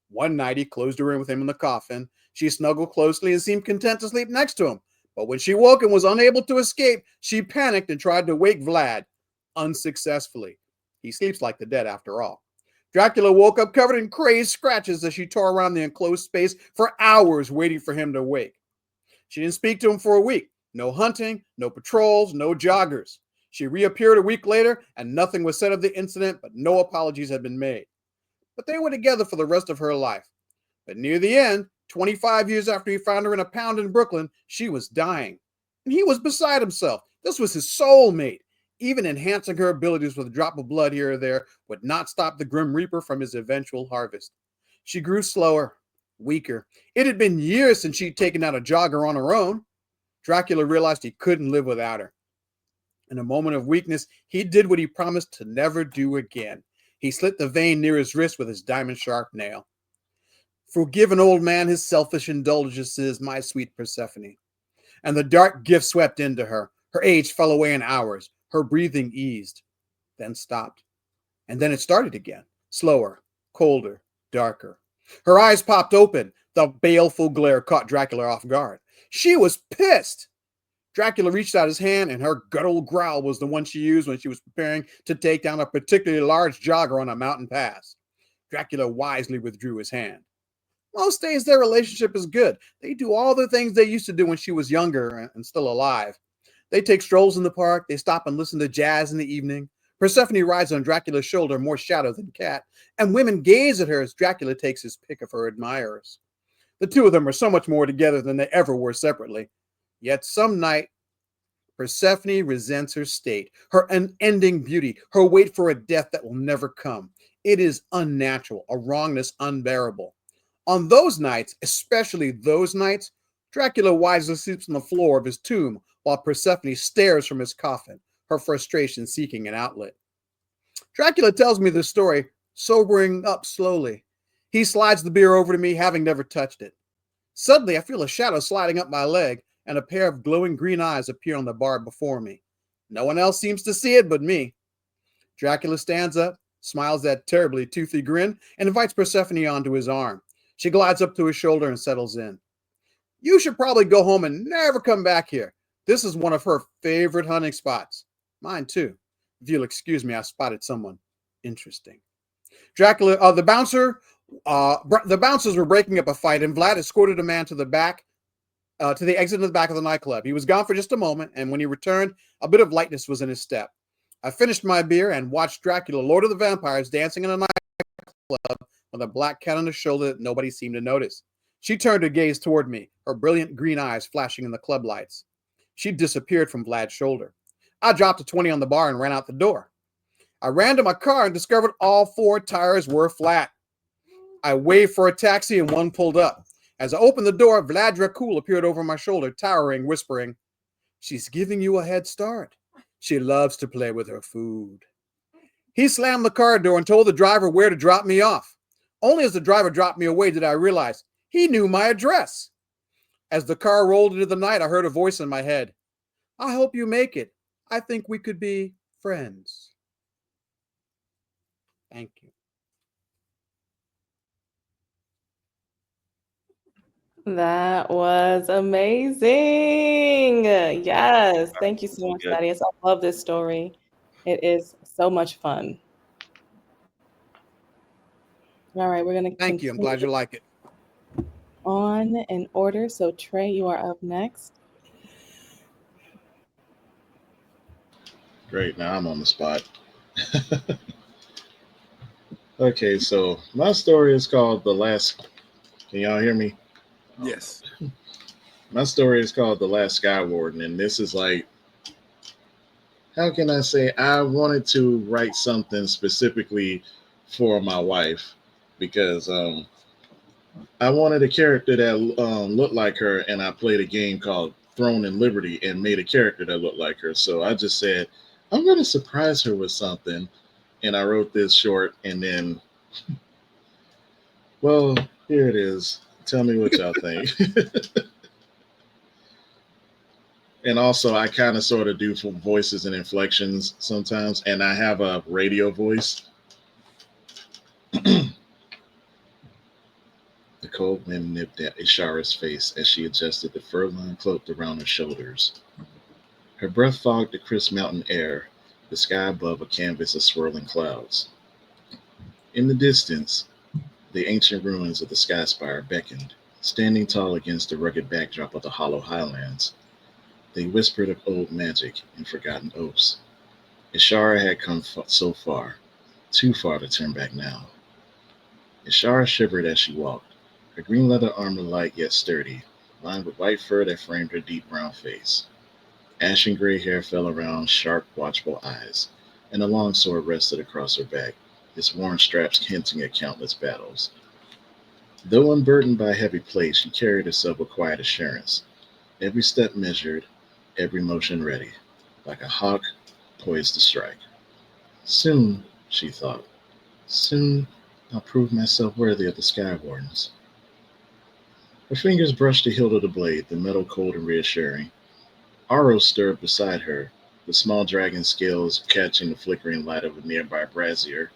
One night, he closed her in with him in the coffin. She snuggled closely and seemed content to sleep next to him. But when she woke and was unable to escape, she panicked and tried to wake Vlad, unsuccessfully. He sleeps like the dead after all. Dracula woke up covered in crazed scratches as she tore around the enclosed space for hours waiting for him to wake. She didn't speak to him for a week. No hunting, no patrols, no joggers. She reappeared a week later, and nothing was said of the incident, but no apologies had been made. But they were together for the rest of her life. But near the end, 25 years after he found her in a pound in Brooklyn, she was dying. And he was beside himself. This was his soulmate. Even enhancing her abilities with a drop of blood here or there would not stop the Grim Reaper from his eventual harvest. She grew slower, weaker. It had been years since she'd taken out a jogger on her own. Dracula realized he couldn't live without her. In a moment of weakness, he did what he promised to never do again. He slit the vein near his wrist with his diamond-sharp nail. Forgive an old man his selfish indulgences, my sweet Persephone. And the dark gift swept into her. Her age fell away in hours. Her breathing eased, then stopped. And then it started again, slower, colder, darker. Her eyes popped open. The baleful glare caught Dracula off guard. She was pissed. Dracula reached out his hand, and her guttural growl was the one she used when she was preparing to take down a particularly large jogger on a mountain pass. Dracula wisely withdrew his hand. Most days their relationship is good. They do all the things they used to do when she was younger and still alive. They take strolls in the park. They stop and listen to jazz in the evening. Persephone rides on Dracula's shoulder, more shadow than cat, and women gaze at her as Dracula takes his pick of her admirers. The two of them are so much more together than they ever were separately. Yet some night, Persephone resents her state, her unending beauty, her wait for a death that will never come. It is unnatural, a wrongness unbearable. On those nights, especially those nights, Dracula wisely sleeps on the floor of his tomb while Persephone stares from his coffin, her frustration seeking an outlet. Dracula tells me this story, sobering up slowly. He slides the beer over to me, having never touched it. Suddenly, I feel a shadow sliding up my leg, and a pair of glowing green eyes appear on the bar before me. No one else seems to see it but me. Dracula stands up, smiles that terribly toothy grin, and invites Persephone onto his arm. She glides up to his shoulder and settles in. You should probably go home and never come back here. This is one of her favorite hunting spots. Mine too. If you'll excuse me, I spotted someone interesting. Dracula, the bouncers were breaking up a fight, and Vlad escorted a man to the back, to the exit of the back of the nightclub. He was gone for just a moment, and when he returned, a bit of lightness was in his step. I finished my beer and watched Dracula, Lord of the Vampires, dancing in a nightclub with a black cat on his shoulder that nobody seemed to notice. She turned her gaze toward me, her brilliant green eyes flashing in the club lights. She disappeared from Vlad's shoulder. I dropped a 20 on the bar and ran out the door. I ran to my car and discovered all 4 tires were flat. I waved for a taxi and one pulled up. As I opened the door, Vlad Dracul appeared over my shoulder, towering, whispering, "She's giving you a head start. She loves to play with her food." He slammed the car door and told the driver where to drop me off. Only as the driver dropped me away did I realize he knew my address. As the car rolled into the night, I heard a voice in my head. "I hope you make it. I think we could be friends." Thank you. That was amazing. Yes. Thank you so much, Good. Thaddeus. I love this story. It is so much fun. All right, we're going to Thank you. I'm glad you like it. on in order. So, Trey, you are up next. Great. Now I'm on the spot. Okay, so my story is called The Last. Can y'all hear me? Yes. My story is called The Last Sky Warden, and this is like, how can I say? I wanted to write something specifically for my wife because I wanted a character that looked like her, and I played a game called Throne and Liberty and made a character that looked like her. So I just said, I'm going to surprise her with something. And I wrote this short, and then, well, here it is. Tell me what y'all think. And also, I kind of sort of do voices and inflections sometimes, and I have a radio voice. The cold wind nipped at Ishara's face as she adjusted the fur-lined cloak around her shoulders. Her breath fogged the crisp mountain air, the sky above a canvas of swirling clouds. In the distance, the ancient ruins of the Sky Spire beckoned, standing tall against the rugged backdrop of the hollow highlands. They whispered of old magic and forgotten oaths. Ishara had come so far, too far to turn back now. Ishara shivered as she walked, her green leather armor light yet sturdy, lined with white fur that framed her deep brown face. Ashen gray hair fell around sharp, watchful eyes, and a long sword rested across her back, its worn straps hinting at countless battles. Though unburdened by a heavy plate, she carried herself with quiet assurance, every step measured, every motion ready, like a hawk poised to strike. Soon, she thought, soon I'll prove myself worthy of the Sky Wardens. Her fingers brushed the hilt of the blade, the metal cold and reassuring. Aro stirred beside her, the small dragon scales catching the flickering light of a nearby brazier.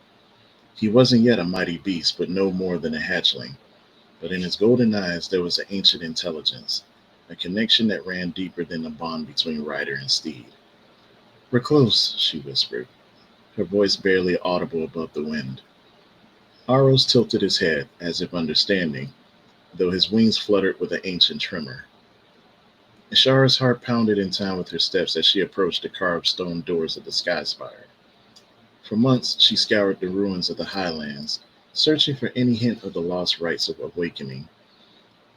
He wasn't yet a mighty beast, but no more than a hatchling. But in his golden eyes there was an ancient intelligence, a connection that ran deeper than the bond between rider and steed. We're close, she whispered, her voice barely audible above the wind. Aros tilted his head, as if understanding, though his wings fluttered with an ancient tremor. Ishara's heart pounded in time with her steps as she approached the carved stone doors of the Sky Spire. For months she scoured the ruins of the highlands, searching for any hint of the lost rites of awakening,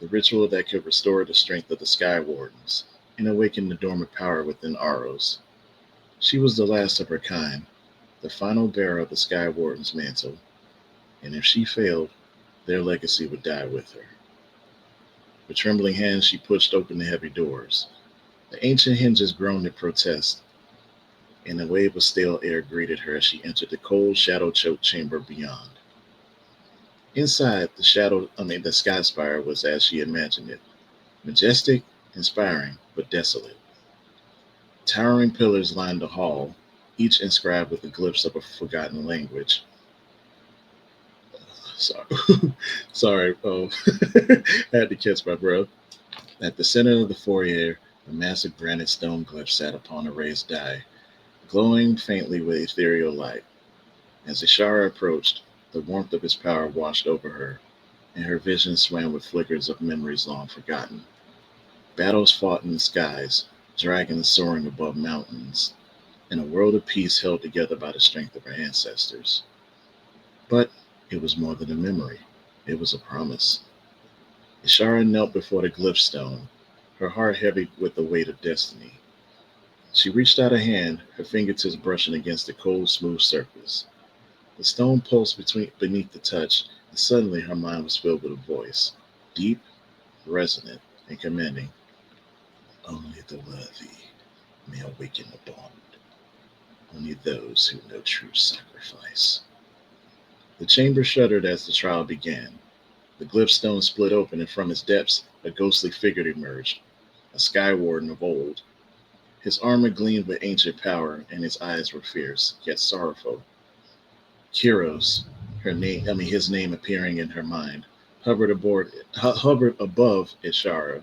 the ritual that could restore the strength of the Sky Wardens and awaken the dormant power within Aros. She was the last of her kind, the final bearer of the Sky Warden's mantle, and if she failed, their legacy would die with her. With trembling hands, she pushed open the heavy doors. The ancient hinges groaned in protest, and a wave of stale air greeted her as she entered the cold, shadow-choked chamber beyond. Inside, the Sky Spire was as she imagined it, majestic, inspiring, but desolate. Towering pillars lined the hall, each inscribed with the glyphs of a forgotten language. Sorry, sorry. Oh, I had to catch my breath. At the center of the foyer, a massive granite stone glyph sat upon a raised die, glowing faintly with ethereal light. As Ishara approached, the warmth of his power washed over her, and her vision swam with flickers of memories long forgotten. Battles fought in the skies, dragons soaring above mountains, and a world of peace held together by the strength of her ancestors. But it was more than a memory. It was a promise. Ishara knelt before the glyph stone, her heart heavy with the weight of destiny. She reached out a hand, her fingertips brushing against the cold, smooth surface. The stone pulsed beneath the touch, and suddenly her mind was filled with a voice, deep, resonant, and commanding. Only the worthy may awaken the bond. Only those who know true sacrifice. The chamber shuddered as the trial began. The glyph stone split open, and from its depths a ghostly figure emerged, a Sky Warden of old. His armor gleamed with ancient power, and his eyes were fierce, yet sorrowful. Kyros, his name appearing in her mind, hovered above Ishara,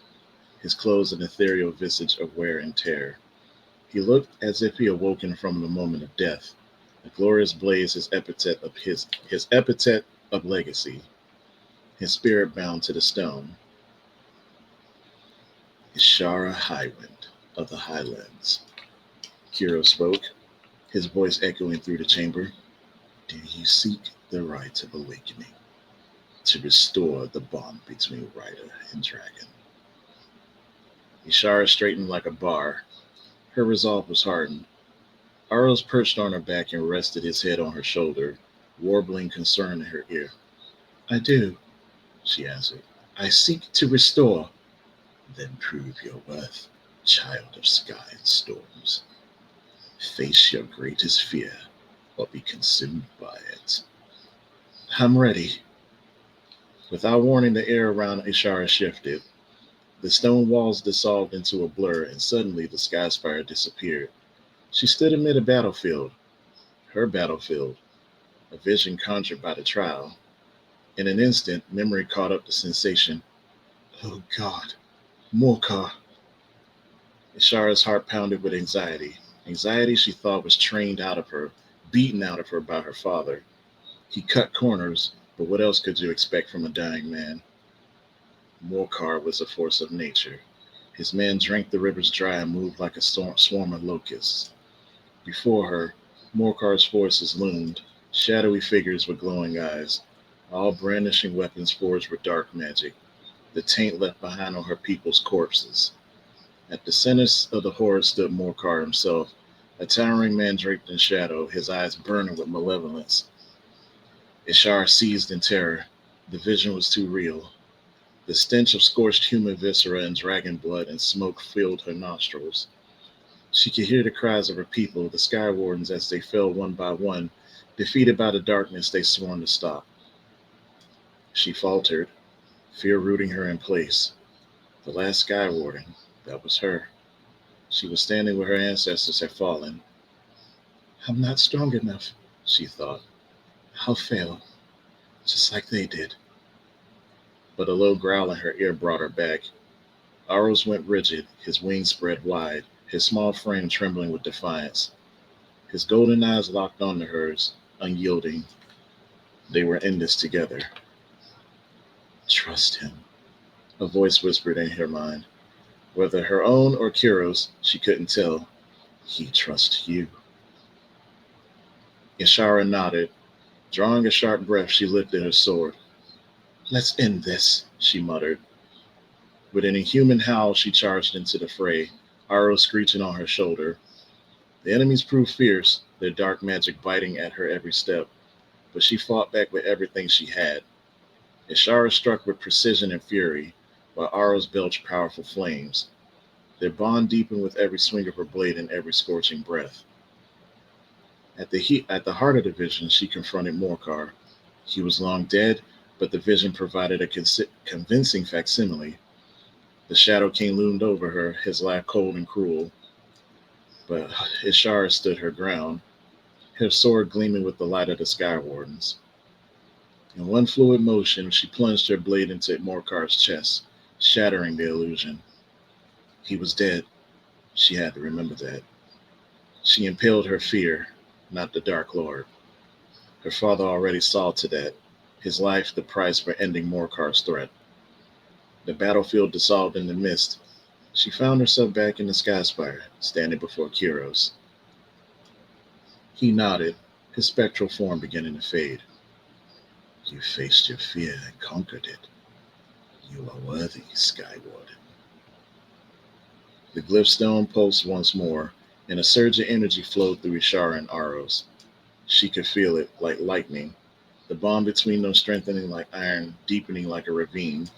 his clothes an ethereal visage of wear and tear. He looked as if he awoken from the moment of death, a glorious blaze, his epithet of legacy, his spirit bound to the stone. Ishara Highwind of the Highlands. Kiro spoke, his voice echoing through the chamber. Do you seek the rite of awakening, to restore the bond between rider and dragon? Ishara straightened like a bar. Her resolve was hardened. Aros perched on her back and rested his head on her shoulder, warbling concern in her ear. I do, she answered. I seek to restore. Then prove your worth, child of sky and storms. Face your greatest fear, or be consumed by it. I'm ready. Without warning, the air around Ishara shifted. The stone walls dissolved into a blur, and suddenly the Sky Spire disappeared. She stood amid a battlefield, her battlefield, a vision conjured by the trial. In an instant, memory caught up the sensation. Oh God, Morcar. Ishara's heart pounded with anxiety. Anxiety she thought was trained out of her, beaten out of her by her father. He cut corners, but what else could you expect from a dying man? Morcar was a force of nature. His men drank the rivers dry and moved like a swarm of locusts. Before her, Morcar's forces loomed, shadowy figures with glowing eyes, all brandishing weapons forged with dark magic, the taint left behind on her people's corpses. At the center of the horde stood Morcar himself, a towering man draped in shadow, his eyes burning with malevolence. Ishar seized in terror. The vision was too real. The stench of scorched human viscera and dragon blood and smoke filled her nostrils. She could hear the cries of her people, the Sky Wardens, as they fell one by one, defeated by the darkness they sworn to stop. She faltered, fear rooting her in place. The last Sky Warden, that was her. She was standing where her ancestors had fallen. I'm not strong enough, she thought. I'll fail, just like they did. But a low growl in her ear brought her back. Aros went rigid, his wings spread wide, his small frame trembling with defiance. His golden eyes locked onto hers, unyielding. They were in this together. Trust him, a voice whispered in her mind. Whether her own or Kiro's, she couldn't tell. He trusts you. Ishara nodded. Drawing a sharp breath, she lifted her sword. Let's end this, she muttered. With an inhuman howl, she charged into the fray, Aro screeching on her shoulder. The enemies proved fierce, their dark magic biting at her every step, but she fought back with everything she had. Ishara struck with precision and fury, while Aros belched powerful flames. Their bond deepened with every swing of her blade and every scorching breath. At the heart of the vision, she confronted Morcar. He was long dead, but the vision provided a convincing facsimile. The Shadow King loomed over her, his laugh cold and cruel. But Ishara stood her ground, her sword gleaming with the light of the Sky Wardens. In one fluid motion, she plunged her blade into Morcar's chest, shattering the illusion. He was dead. She had to remember that. She impaled her fear, not the Dark Lord. Her father already saw to that, his life the price for ending Morcar's threat. The battlefield dissolved in the mist. She found herself back in the Skyspire, standing before Kiros. He nodded, his spectral form beginning to fade. You faced your fear and conquered it. You are worthy, Sky Warden. The glyph stone pulsed once more, and a surge of energy flowed through Ishara and Aros. She could feel it, like lightning, the bond between them strengthening like iron, deepening like a ravine.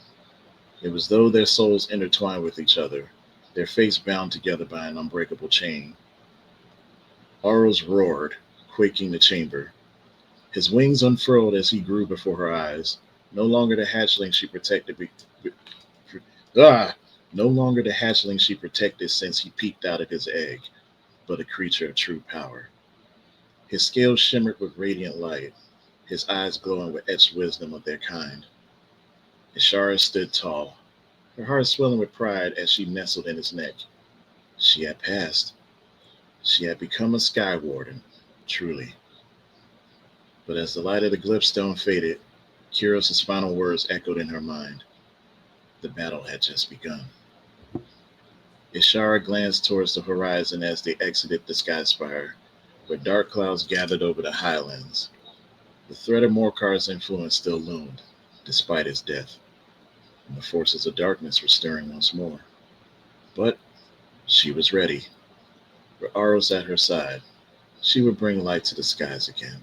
It was as though their souls intertwined with each other, their fates bound together by an unbreakable chain. Aros roared, quaking the chamber. His wings unfurled as he grew before her eyes, no longer the hatchling she protected. No longer the hatchling she protected since he peeked out of his egg, but a creature of true power. His scales shimmered with radiant light, his eyes glowing with etched wisdom of their kind. Ishara stood tall, her heart swelling with pride as she nestled in his neck. She had passed. She had become a Sky Warden, truly. But as the light of the glyph stone faded, Kiros' final words echoed in her mind. The battle had just begun. Ishara glanced towards the horizon as they exited the Skyspire, where dark clouds gathered over the highlands. The threat of Morcar's influence still loomed, despite his death, and the forces of darkness were stirring once more. But she was ready. With Aros at her side, she would bring light to the skies again.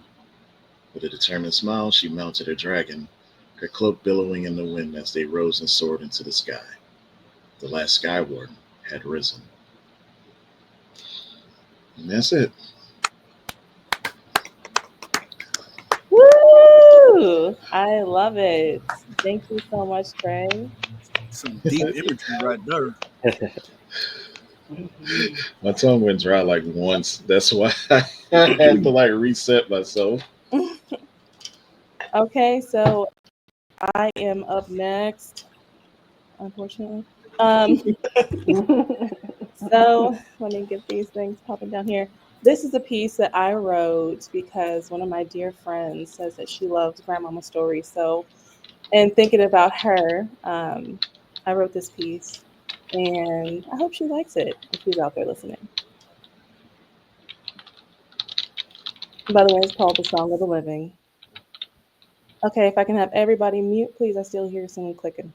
With a determined smile, she mounted her dragon, her cloak billowing in the wind as they rose and soared into the sky. The last Sky Warden had risen. And that's it. Woo! I love it. Thank you so much, Trey. Some deep imagery right there. My tongue went dry like once. That's why I had to like reset myself. Okay, so I am up next, unfortunately. So let me get these things popping down here. This is a piece that I wrote because one of my dear friends says that she loves grandmama stories. So, and thinking about her, I wrote this piece, and I hope she likes it if she's out there listening. By the way, it's called The Song of the Living. Okay, if I can have everybody mute, please. I still hear someone clicking.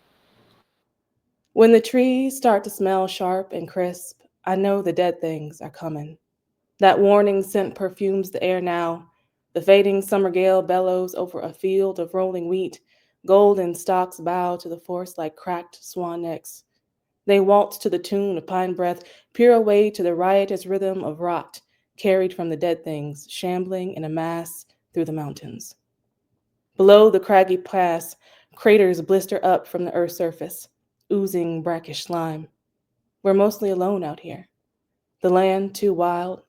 When the trees start to smell sharp and crisp, I know the dead things are coming. That warning scent perfumes the air now. The fading summer gale bellows over a field of rolling wheat. Golden stalks bow to the forest like cracked swan necks. They waltz to the tune of pine breath, peer away to the riotous rhythm of rot, carried from the dead things, shambling in a mass through the mountains. Below the craggy pass, craters blister up from the earth's surface, oozing brackish slime. We're mostly alone out here. The land too wild,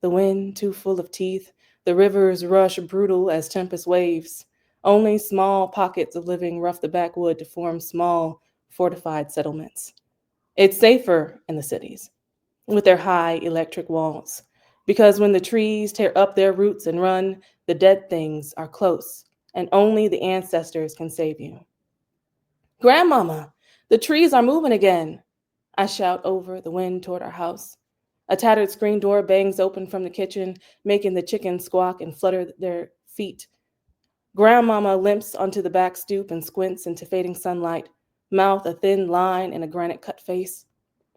the wind too full of teeth, the rivers rush brutal as tempest waves. Only small pockets of living rough the backwood to form small, fortified settlements. It's safer in the cities, with their high electric walls, because when the trees tear up their roots and run, the dead things are close, and only the ancestors can save you. Grandmama, the trees are moving again, I shout over the wind toward our house. A tattered screen door bangs open from the kitchen, making the chickens squawk and flutter their feet. Grandmama limps onto the back stoop and squints into fading sunlight, mouth a thin line in a granite-cut face.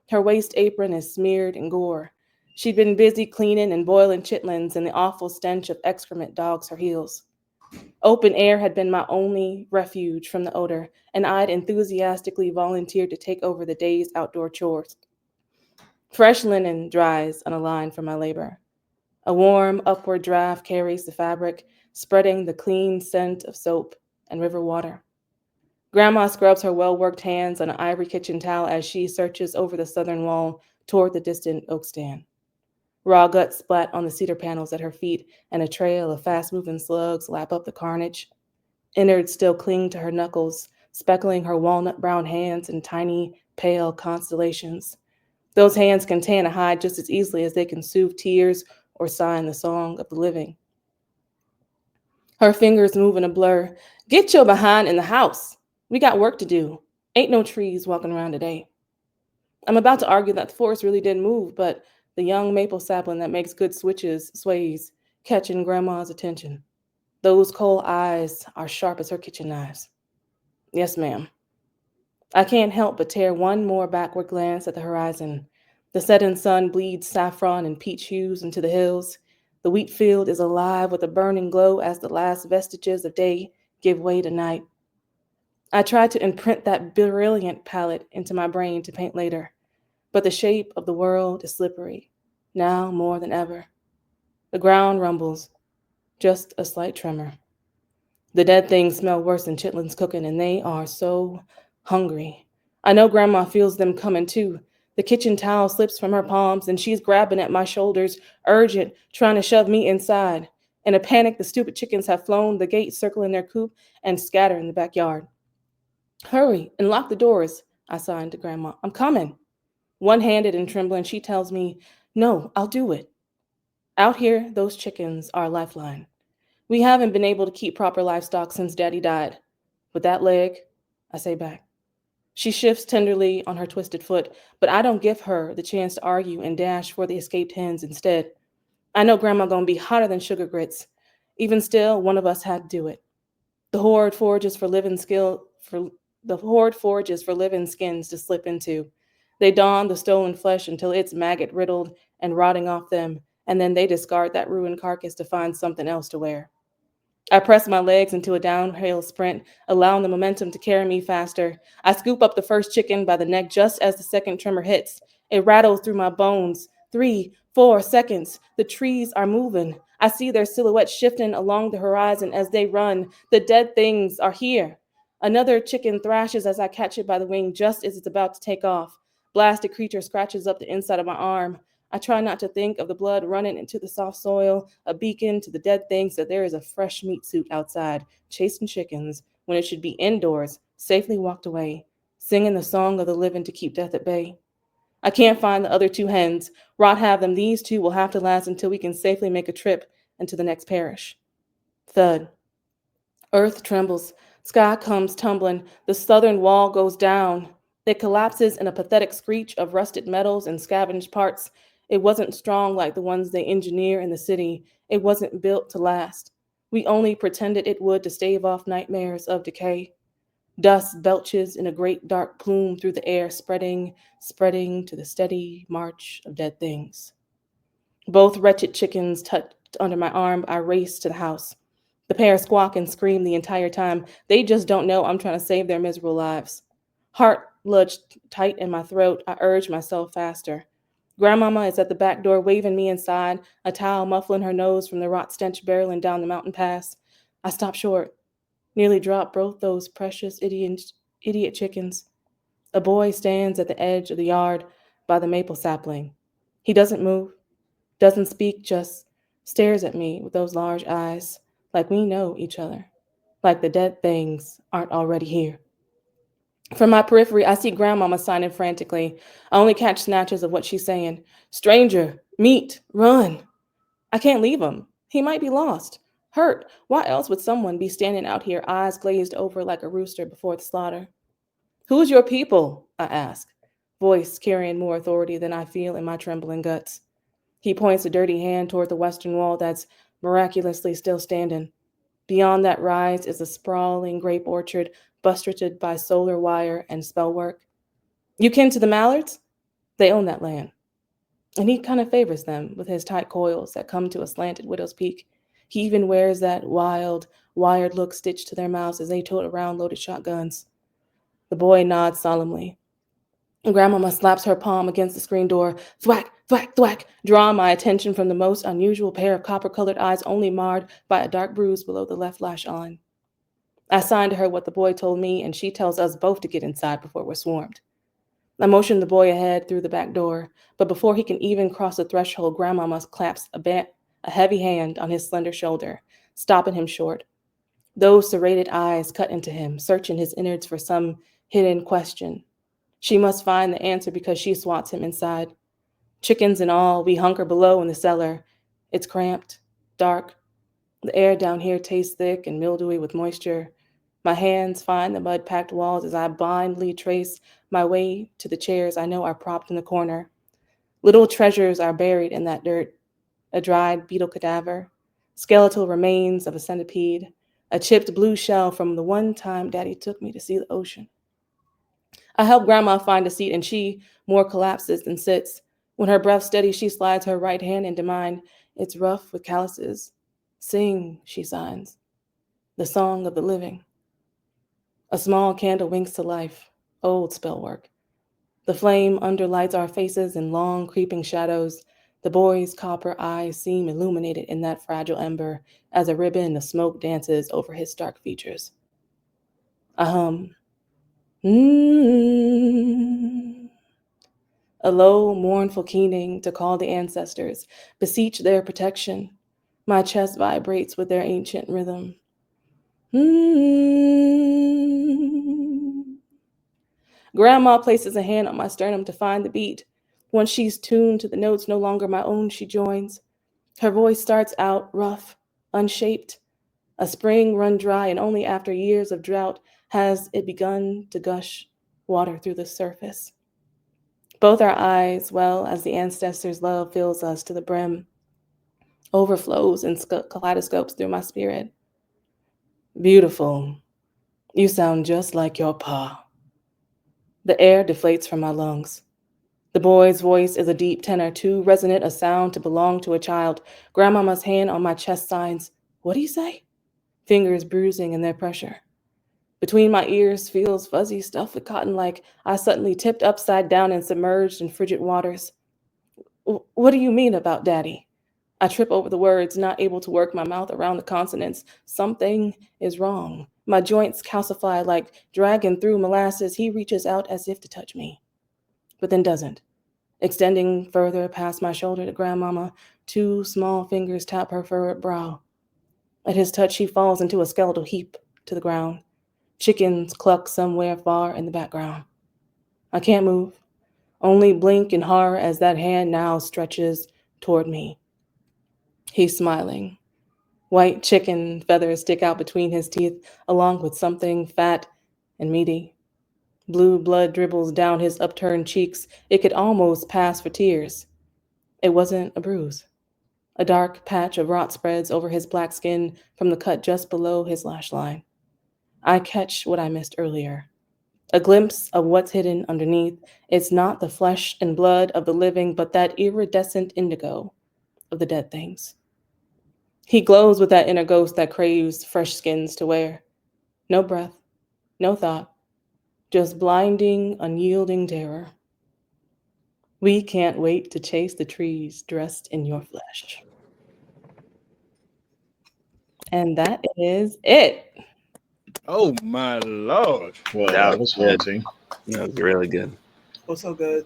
Her waist apron is smeared in gore. She'd been busy cleaning and boiling chitlins, and the awful stench of excrement dogs her heels. Open air had been my only refuge from the odor, and I'd enthusiastically volunteered to take over the day's outdoor chores. Fresh linen dries on a line for my labor. A warm, upward draft carries the fabric, spreading the clean scent of soap and river water. Grandma scrubs her well-worked hands on an ivory kitchen towel as she searches over the southern wall toward the distant oak stand. Raw guts splat on the cedar panels at her feet, and a trail of fast-moving slugs lap up the carnage. Innards still cling to her knuckles, speckling her walnut-brown hands in tiny, pale constellations. Those hands can tan a hide just as easily as they can soothe tears or sign the song of the living. Her fingers move in a blur. Get your behind in the house. We got work to do. Ain't no trees walking around today. I'm about to argue that the forest really did move, but the young maple sapling that makes good switches sways, catching Grandma's attention. Those coal eyes are sharp as her kitchen knives. Yes, ma'am. I can't help but tear one more backward glance at the horizon. The setting sun bleeds saffron and peach hues into the hills. The wheat field is alive with a burning glow as the last vestiges of day give way to night. I tried to imprint that brilliant palette into my brain to paint later, but the shape of the world is slippery, now more than ever. The ground rumbles, just a slight tremor. The dead things smell worse than chitlins cooking, and they are so hungry. I know Grandma feels them coming too. The kitchen towel slips from her palms, and she's grabbing at my shoulders, urgent, trying to shove me inside. In a panic, the stupid chickens have flown the gate, circling their coop, and scatter in the backyard. Hurry and lock the doors, I signed to Grandma. I'm coming. One-handed and trembling, she tells me, no, I'll do it. Out here, those chickens are a lifeline. We haven't been able to keep proper livestock since Daddy died. With that leg, I say back. She shifts tenderly on her twisted foot, but I don't give her the chance to argue and dash for the escaped hens instead. I know Grandma gonna be hotter than sugar grits. Even still, one of us had to do it. The horde forages for living skins to slip into. They don the stolen flesh until it's maggot-riddled and rotting off them, and then they discard that ruined carcass to find something else to wear. I press my legs into a downhill sprint, allowing the momentum to carry me faster. I scoop up the first chicken by the neck just as the second tremor hits. It rattles through my bones. 3, 4 seconds. The trees are moving. I see their silhouettes shifting along the horizon as they run. The dead things are here. Another chicken thrashes as I catch it by the wing just as it's about to take off. Blasted creature scratches up the inside of my arm. I try not to think of the blood running into the soft soil, a beacon to the dead things that there is a fresh meat suit outside, chasing chickens, when it should be indoors, safely walked away, singing the song of the living to keep death at bay. I can't find the other 2 hens. Rot have them. These 2 will have to last until we can safely make a trip into the next parish. Thud. Earth trembles. Sky comes tumbling. The southern wall goes down. It collapses in a pathetic screech of rusted metals and scavenged parts. It wasn't strong like the ones they engineer in the city. It wasn't built to last. We only pretended it would to stave off nightmares of decay. Dust belches in a great dark plume through the air, spreading to the steady march of dead things. Both wretched chickens tucked under my arm, I race to the house. The pair squawk and scream the entire time. They just don't know I'm trying to save their miserable lives. Heart lodged tight in my throat, I urge myself faster. Grandmama is at the back door waving me inside, a towel muffling her nose from the rot stench barreling down the mountain pass. I stop short, nearly drop both those precious idiot chickens. A boy stands at the edge of the yard by the maple sapling. He doesn't move, doesn't speak, just stares at me with those large eyes, like we know each other, like the dead things aren't already here. From my periphery, I see Grandmama signing frantically. I only catch snatches of what she's saying. Stranger, meet, run. I can't leave him. He might be lost, hurt. Why else would someone be standing out here, eyes glazed over like a rooster before the slaughter? Who's your people? I ask, voice carrying more authority than I feel in my trembling guts. He points a dirty hand toward the western wall that's miraculously still standing. Beyond that rise is a sprawling grape orchard buttressed by solar wire and spellwork. You kin to the Mallards? They own that land. And he kind of favors them with his tight coils that come to a slanted widow's peak. He even wears that wild, wired look stitched to their mouths as they tote around loaded shotguns. The boy nods solemnly. Grandmama slaps her palm against the screen door. Thwack, thwack, thwack, drawing my attention from the most unusual pair of copper-colored eyes only marred by a dark bruise below the left lash line. I sign to her what the boy told me, and she tells us both to get inside before we're swarmed. I motion the boy ahead through the back door, but before he can even cross the threshold, Grandmama claps a heavy hand on his slender shoulder, stopping him short. Those serrated eyes cut into him, searching his innards for some hidden question. She must find the answer because she swats him inside. Chickens and all, we hunker below in the cellar. It's cramped, dark. The air down here tastes thick and mildewy with moisture. My hands find the mud-packed walls as I blindly trace my way to the chairs I know are propped in the corner. Little treasures are buried in that dirt. A dried beetle cadaver, skeletal remains of a centipede, a chipped blue shell from the one time Daddy took me to see the ocean. I help Grandma find a seat, and she more collapses than sits. When her breath steadies, she slides her right hand into mine. It's rough with calluses. Sing, she signs, the song of the living. A small candle winks to life, old spellwork. The flame underlights our faces in long, creeping shadows. The boy's copper eyes seem illuminated in that fragile ember as a ribbon of smoke dances over his stark features. I hum. A low, mournful keening to call the ancestors, beseech their protection. My chest vibrates with their ancient rhythm. Grandma places a hand on my sternum to find the beat. Once she's tuned to the notes no longer my own, she joins. Her voice starts out rough, unshaped. A spring run dry, and only after years of drought has it begun to gush water through the surface. Both our eyes, well as the ancestors' love fills us to the brim, overflows in kaleidoscopes through my spirit. Beautiful. You sound just like your pa. The air deflates from my lungs. The boy's voice is a deep tenor, too resonant a sound to belong to a child. Grandmama's hand on my chest signs, "What do you say?" Fingers bruising in their pressure. Between my ears feels fuzzy stuff with cotton, like I suddenly tipped upside down and submerged in frigid waters. What do you mean about Daddy? I trip over the words, not able to work my mouth around the consonants. Something is wrong. My joints calcify like dragging through molasses. He reaches out as if to touch me, but then doesn't. Extending further past my shoulder to Grandmama, two small fingers tap her furrowed brow. At his touch, she falls into a skeletal heap to the ground. Chickens cluck somewhere far in the background. I can't move, only blink in horror as that hand now stretches toward me. He's smiling. White chicken feathers stick out between his teeth, along with something fat and meaty. Blue blood dribbles down his upturned cheeks. It could almost pass for tears. It wasn't a bruise. A dark patch of rot spreads over his black skin from the cut just below his lash line. I catch what I missed earlier. A glimpse of what's hidden underneath. It's not the flesh and blood of the living, but that iridescent indigo of the dead things. He glows with that inner ghost that craves fresh skins to wear. No breath, no thought, just blinding, unyielding terror. We can't wait to chase the trees dressed in your flesh. And that is it. Oh my lord! Well, That that was was good. haunting. That was really good. Oh, so good.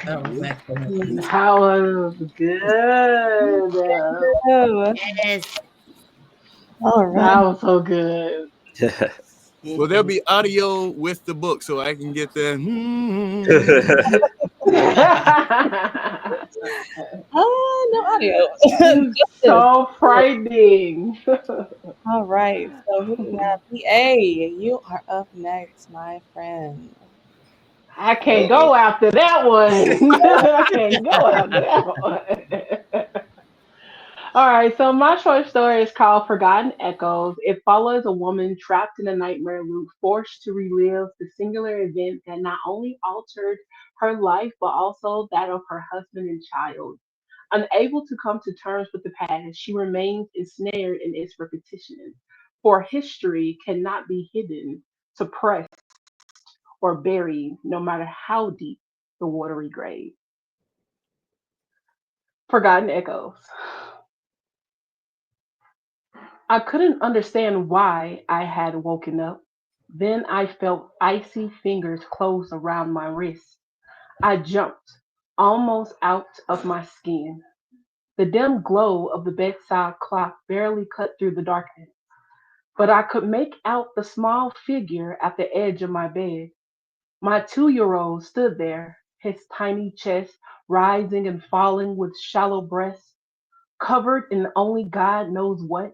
That was excellent. That was good. Oh, Yes. all right. That was so good. Well, there'll be audio with the book, so I can get the. Oh, no audio. Just this. So frightening. All right. So who do we have? EA, you are up next, my friend. I can't Uh-oh. go after that one. I can't go after that one. All right, so my short story is called Forgotten Echoes. It follows a woman trapped in a nightmare loop, forced to relive the singular event that not only altered her life, but also that of her husband and child. Unable to come to terms with the past, she remains ensnared in its repetition. For history cannot be hidden, suppressed, or buried, no matter how deep the watery grave. Forgotten Echoes. I couldn't understand why I had woken up. Then I felt icy fingers close around my wrist. I jumped, almost out of my skin. The dim glow of the bedside clock barely cut through the darkness, but I could make out the small figure at the edge of my bed. My 2-year-old stood there, his tiny chest rising and falling with shallow breaths, covered in only God knows what.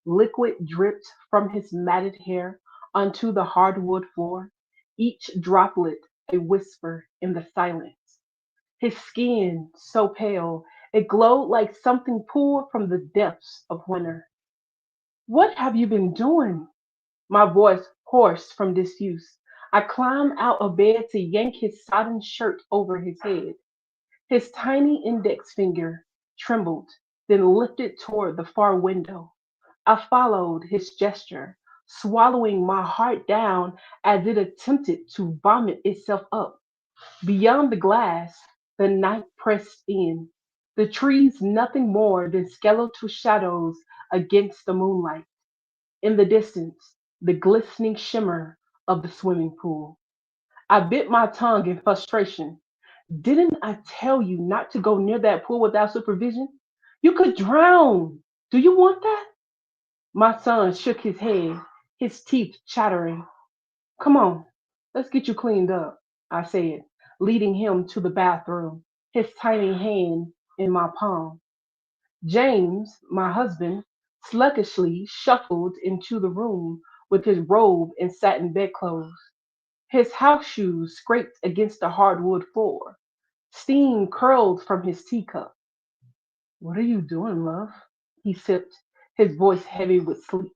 Liquid dripped from his matted hair onto the hardwood floor, each droplet a whisper in the silence. His skin, so pale, it glowed like something pulled from the depths of winter. What have you been doing? My voice hoarse from disuse. I climbed out of bed to yank his sodden shirt over his head. His tiny index finger trembled, then lifted toward the far window. I followed his gesture, swallowing my heart down as it attempted to vomit itself up. Beyond the glass, the night pressed in. The trees nothing more than skeletal shadows against the moonlight. In the distance, the glistening shimmer of the swimming pool. I bit my tongue in frustration. Didn't I tell you not to go near that pool without supervision? You could drown. Do you want that? My son shook his head, his teeth chattering. Come on, let's get you cleaned up, I said, leading him to the bathroom, his tiny hand in my palm. James, my husband, sluggishly shuffled into the room with his robe and satin bedclothes. His house shoes scraped against the hardwood floor. Steam curled from his teacup. What are you doing, love? He sipped, his voice heavy with sleep.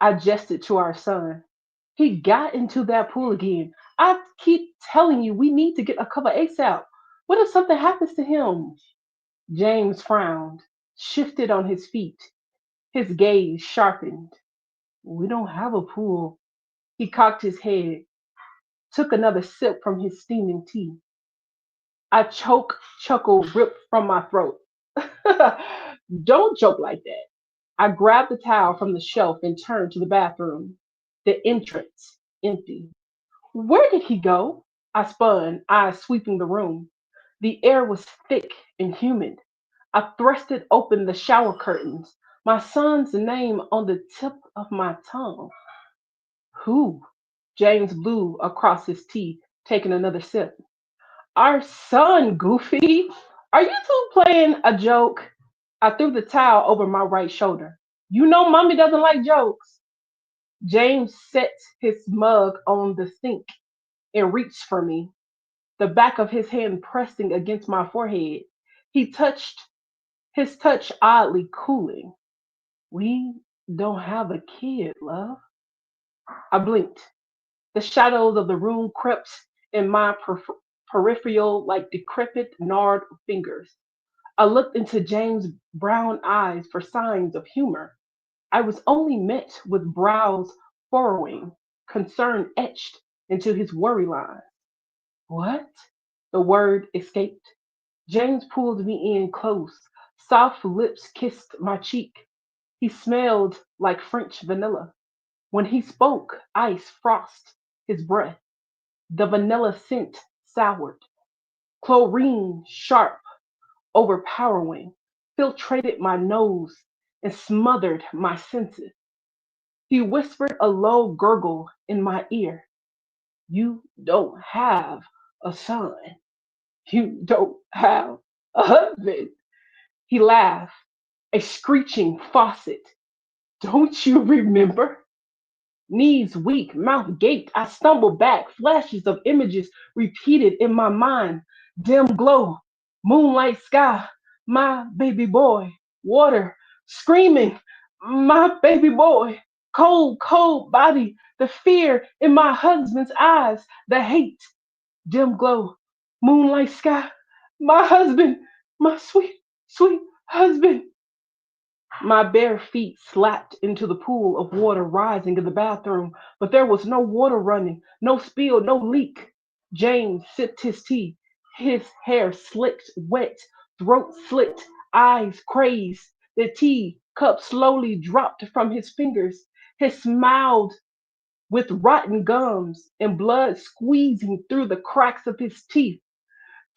I gestured to our son. He got into that pool again. I keep telling you, we need to get a cover ASAP. What if something happens to him? James frowned, shifted on his feet, his gaze sharpened. We don't have a pool. He cocked his head, took another sip from his steaming tea. A choke chuckle ripped from my throat. Don't joke like that. I grabbed the towel from the shelf and turned to the bathroom. The entrance empty. Where did he go? I spun, eyes sweeping the room. The air was thick and humid. I thrusted open the shower curtains, my son's name on the tip of my tongue. Who? James blew across his teeth, taking another sip. Our son, Goofy. Are you two playing a joke? I threw the towel over my right shoulder. You know mommy doesn't like jokes. James set his mug on the sink and reached for me, the back of his hand pressing against my forehead. He touched his touch oddly cooling. We don't have a kid, love. I blinked. The shadows of the room crept in my peripheral like decrepit, gnarled fingers. I looked into James' brown eyes for signs of humor. I was only met with brows furrowing, concern etched into his worry line. What? The word escaped. James pulled me in close. Soft lips kissed my cheek. He smelled like French vanilla. When he spoke, ice frosted his breath. The vanilla scent soured. Chlorine, sharp, overpowering, filtrated my nose and smothered my senses. He whispered a low gurgle in my ear. You don't have a son. You don't have a husband. He laughed, a screeching faucet. Don't you remember? Knees weak, mouth gaped, I stumbled back, flashes of images repeated in my mind. Dim glow, moonlight sky, my baby boy, water, screaming, my baby boy, cold, cold body, the fear in my husband's eyes, the hate, dim glow, moonlight sky, my husband, my sweet, sweet husband. My bare feet slapped into the pool of water rising in the bathroom, but there was no water running, no spill, no leak. James sipped his tea, his hair slicked, wet, throat slit, eyes crazed. The tea cup slowly dropped from his fingers. He smiled with rotten gums and blood squeezing through the cracks of his teeth.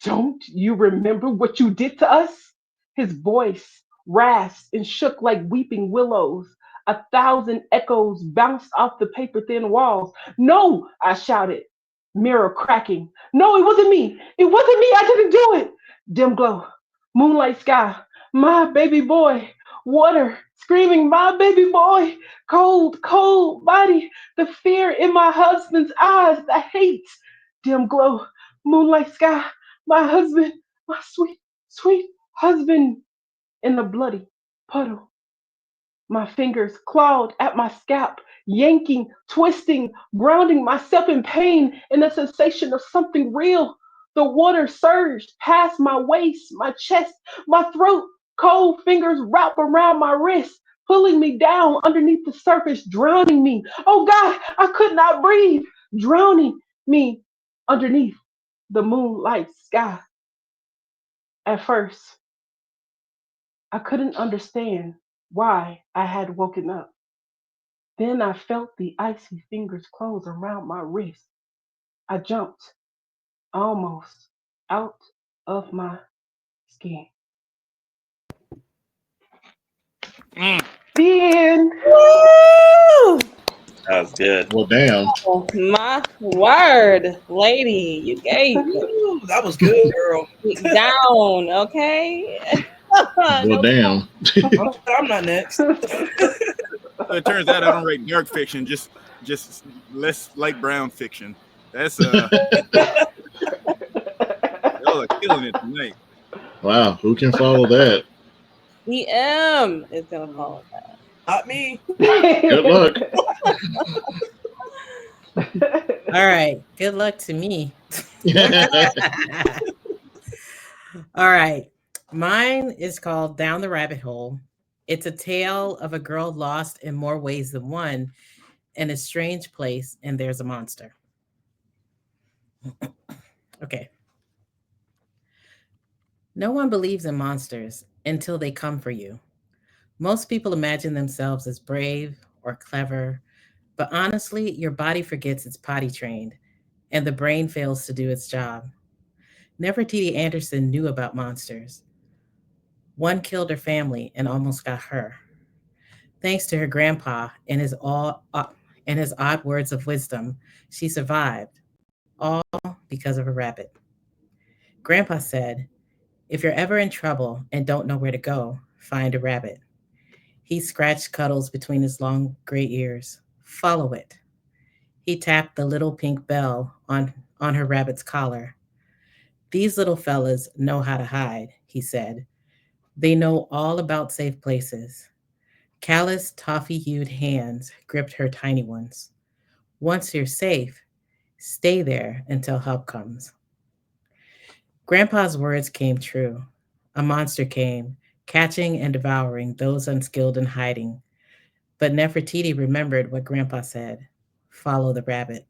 Don't you remember what you did to us? His voice rasped and shook like weeping willows. A thousand echoes bounced off the paper thin walls. No, I shouted, mirror cracking. No, it wasn't me. It wasn't me. I didn't do it. Dim glow, moonlight sky, my baby boy, water, screaming, my baby boy, cold, cold body, the fear in my husband's eyes, the hate. Dim glow, moonlight sky, my husband, my sweet, sweet husband, in the bloody puddle. My fingers clawed at my scalp, yanking, twisting, grounding myself in pain in a sensation of something real. The water surged past my waist, my chest, my throat. Cold fingers wrapped around my wrist, pulling me down underneath the surface, drowning me. Oh God, I could not breathe, drowning me underneath the moonlight sky. At first, I couldn't understand why I had woken up. Then I felt the icy fingers close around my wrist. I jumped almost out of my skin. The end. Woo! That was good. Well, damn. Oh, my word, lady, you gave it. Ooh, that was good, girl. Down, okay? Well, No damn. I'm not next. It turns out I don't write dark fiction, just less light brown fiction. That's y'all are killing it tonight. Wow, who can follow that? EM is gonna follow that. Not me. Good luck. All right. Good luck to me. All right. Mine is called Down the Rabbit Hole. It's a tale of a girl lost in more ways than one in a strange place, and there's a monster. Okay. No one believes in monsters until they come for you. Most people imagine themselves as brave or clever, but honestly, your body forgets it's potty trained and the brain fails to do its job. Nefertiti Anderson knew about monsters. One killed her family and almost got her. Thanks to her grandpa and his odd words of wisdom, she survived, all because of a rabbit. Grandpa said, "If you're ever in trouble and don't know where to go, find a rabbit." He scratched Cuddles between his long gray ears. "Follow it." He tapped the little pink bell on her rabbit's collar. "These little fellas know how to hide," he said. "They know all about safe places." Calloused, toffee-hued hands gripped her tiny ones. Once you're safe, stay there until help comes. Grandpa's words came true. A monster came, catching and devouring those unskilled in hiding. But Nefertiti remembered what Grandpa said: follow the rabbit.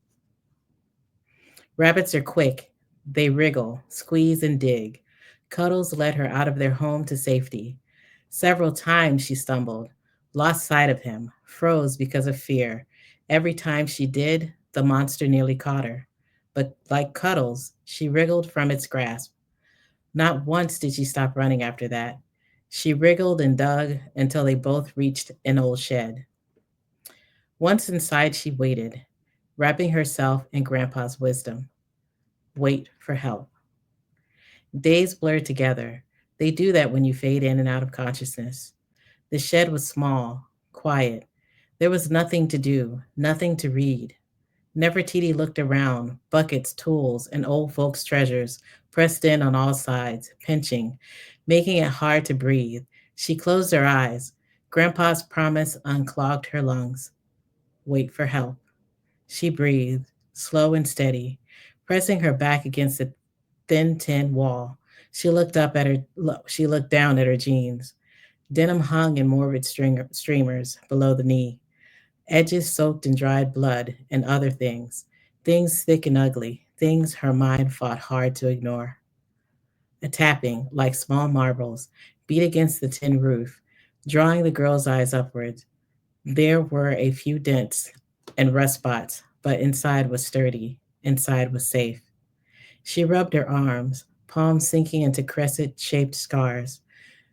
Rabbits are quick. They wriggle, squeeze, and dig. Cuddles led her out of their home to safety. Several times she stumbled, lost sight of him, froze because of fear. Every time she did, the monster nearly caught her. But like Cuddles, she wriggled from its grasp. Not once did she stop running after that. She wriggled and dug until they both reached an old shed. Once inside, she waited, wrapping herself in Grandpa's wisdom. Wait for help. Days blurred together. They do that when you fade in and out of consciousness. The shed was small, quiet. There was nothing to do, nothing to read. Nefertiti looked around, buckets, tools, and old folks' treasures pressed in on all sides, pinching, making it hard to breathe. She closed her eyes. Grandpa's promise unclogged her lungs. Wait for help. She breathed, slow and steady, pressing her back against the thin tin wall. She looked down at her jeans. Denim hung in morbid streamers below the knee, edges soaked in dried blood and other things, things thick and ugly, things her mind fought hard to ignore. A tapping, like small marbles, beat against the tin roof, drawing the girl's eyes upwards. There were a few dents and rust spots, but inside was sturdy, inside was safe. She rubbed her arms, palms sinking into crescent-shaped scars.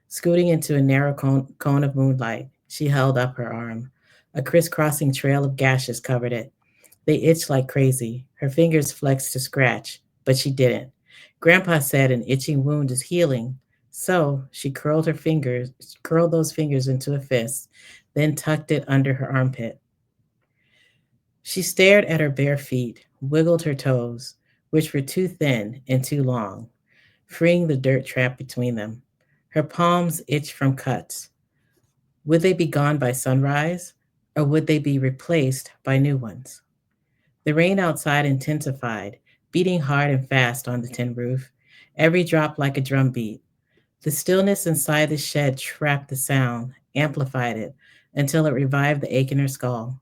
Scooting into a narrow cone of moonlight, she held up her arm. A crisscrossing trail of gashes covered it. They itched like crazy. Her fingers flexed to scratch, but she didn't. Grandpa said an itching wound is healing. So she curled those fingers into a fist, then tucked it under her armpit. She stared at her bare feet, wiggled her toes, which were too thin and too long, freeing the dirt trap between them. Her palms itched from cuts. Would they be gone by sunrise, or would they be replaced by new ones? The rain outside intensified, beating hard and fast on the tin roof, every drop like a drum beat. The stillness inside the shed trapped the sound, amplified it, until it revived the ache in her skull.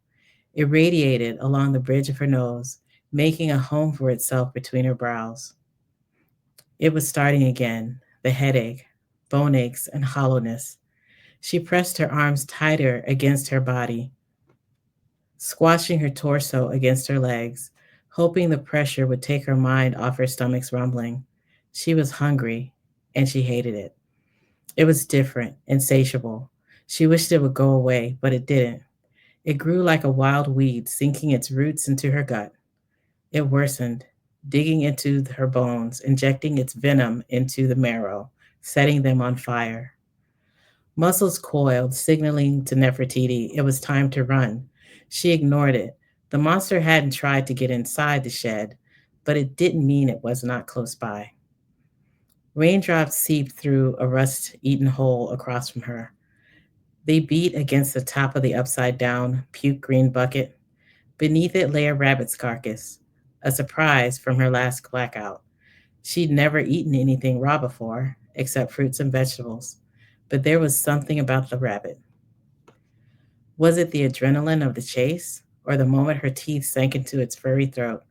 It radiated along the bridge of her nose, making a home for itself between her brows. It was starting again, the headache, bone aches, and hollowness. She pressed her arms tighter against her body, squashing her torso against her legs, hoping the pressure would take her mind off her stomach's rumbling. She was hungry, and she hated it. It was different, insatiable. She wished it would go away, but it didn't. It grew like a wild weed, sinking its roots into her gut. It worsened, digging into her bones, injecting its venom into the marrow, setting them on fire. Muscles coiled, signaling to Nefertiti it was time to run. She ignored it. The monster hadn't tried to get inside the shed, but it didn't mean it was not close by. Raindrops seeped through a rust-eaten hole across from her. They beat against the top of the upside-down, puke-green bucket. Beneath it lay a rabbit's carcass, a surprise from her last blackout. She'd never eaten anything raw before, except fruits and vegetables, but there was something about the rabbit. Was it the adrenaline of the chase, or the moment her teeth sank into its furry throat?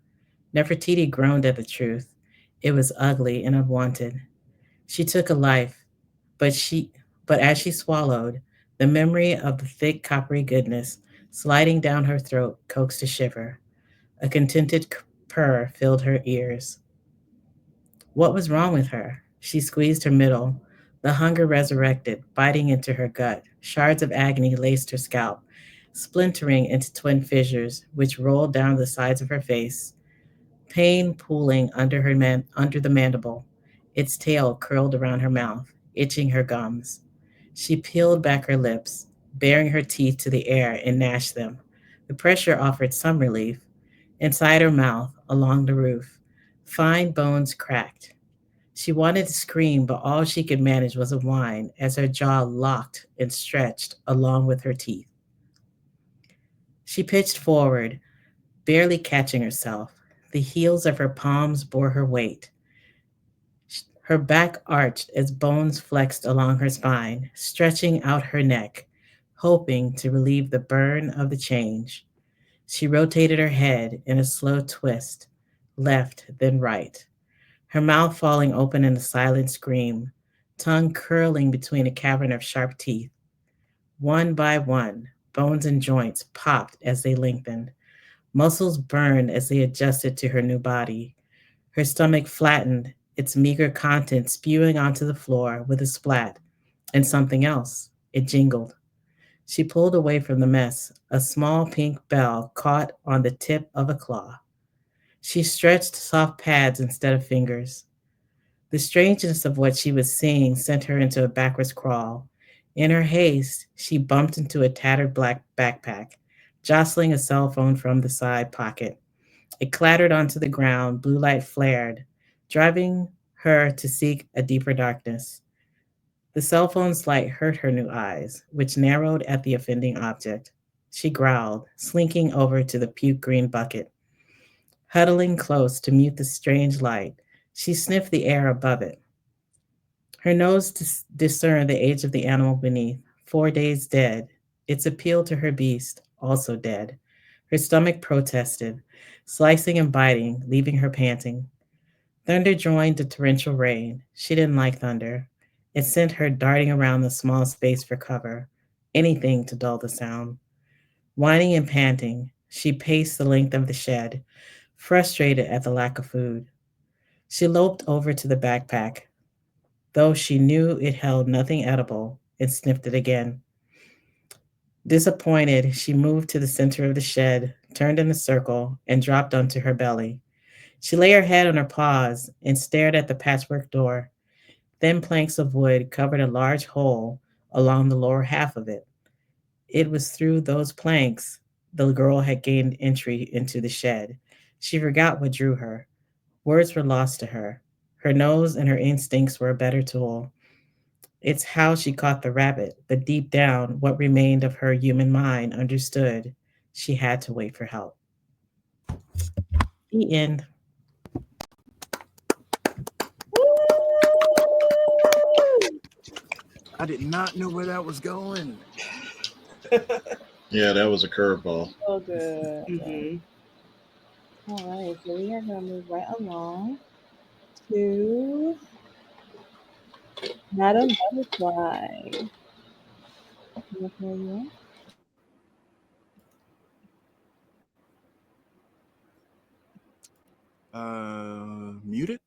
Nefertiti groaned at the truth. It was ugly and unwanted. She took a life, but as she swallowed, the memory of the thick coppery goodness sliding down her throat coaxed a shiver. A contented purr filled her ears. What was wrong with her? She squeezed her middle. The hunger resurrected, biting into her gut. Shards of agony laced her scalp, splintering into twin fissures, which rolled down the sides of her face. Pain pooling under the mandible. Its tail curled around her mouth, itching her gums. She peeled back her lips, baring her teeth to the air and gnashed them. The pressure offered some relief. Inside her mouth, along the roof, fine bones cracked. She wanted to scream, but all she could manage was a whine as her jaw locked and stretched along with her teeth. She pitched forward, barely catching herself. The heels of her palms bore her weight. Her back arched as bones flexed along her spine, stretching out her neck, hoping to relieve the burn of the change. She rotated her head in a slow twist, left, then right, her mouth falling open in a silent scream, tongue curling between a cavern of sharp teeth. One by one, bones and joints popped as they lengthened. Muscles burned as they adjusted to her new body. Her stomach flattened, its meager contents spewing onto the floor with a splat. And something else. It jingled. She pulled away from the mess, a small pink bell caught on the tip of a claw. She stretched soft pads instead of fingers. The strangeness of what she was seeing sent her into a backwards crawl. In her haste, she bumped into a tattered black backpack, jostling a cell phone from the side pocket. It clattered onto the ground, blue light flared, driving her to seek a deeper darkness. The cell phone's light hurt her new eyes, which narrowed at the offending object. She growled, slinking over to the puke green bucket. Huddling close to mute the strange light, she sniffed the air above it. Her nose discerned the age of the animal beneath, 4 days dead. Its appeal to her beast, also dead. Her stomach protested, slicing and biting, leaving her panting. Thunder joined the torrential rain. She didn't like thunder. It sent her darting around the small space for cover, anything to dull the sound. Whining and panting, she paced the length of the shed, frustrated at the lack of food. She loped over to the backpack, though she knew it held nothing edible, and sniffed it again. Disappointed, she moved to the center of the shed, turned in a circle, and dropped onto her belly. She lay her head on her paws and stared at the patchwork door. Thin planks of wood covered a large hole along the lower half of it. It was through those planks the girl had gained entry into the shed. She forgot what drew her. Words were lost to her. Her nose and her instincts were a better tool. It's how she caught the rabbit, but deep down, what remained of her human mind understood she had to wait for help. The end. I did not know where that was going. Yeah, that was a curveball. So good. Mm-hmm. All right, so we are going to move right along to Madam Butterfly. Muted?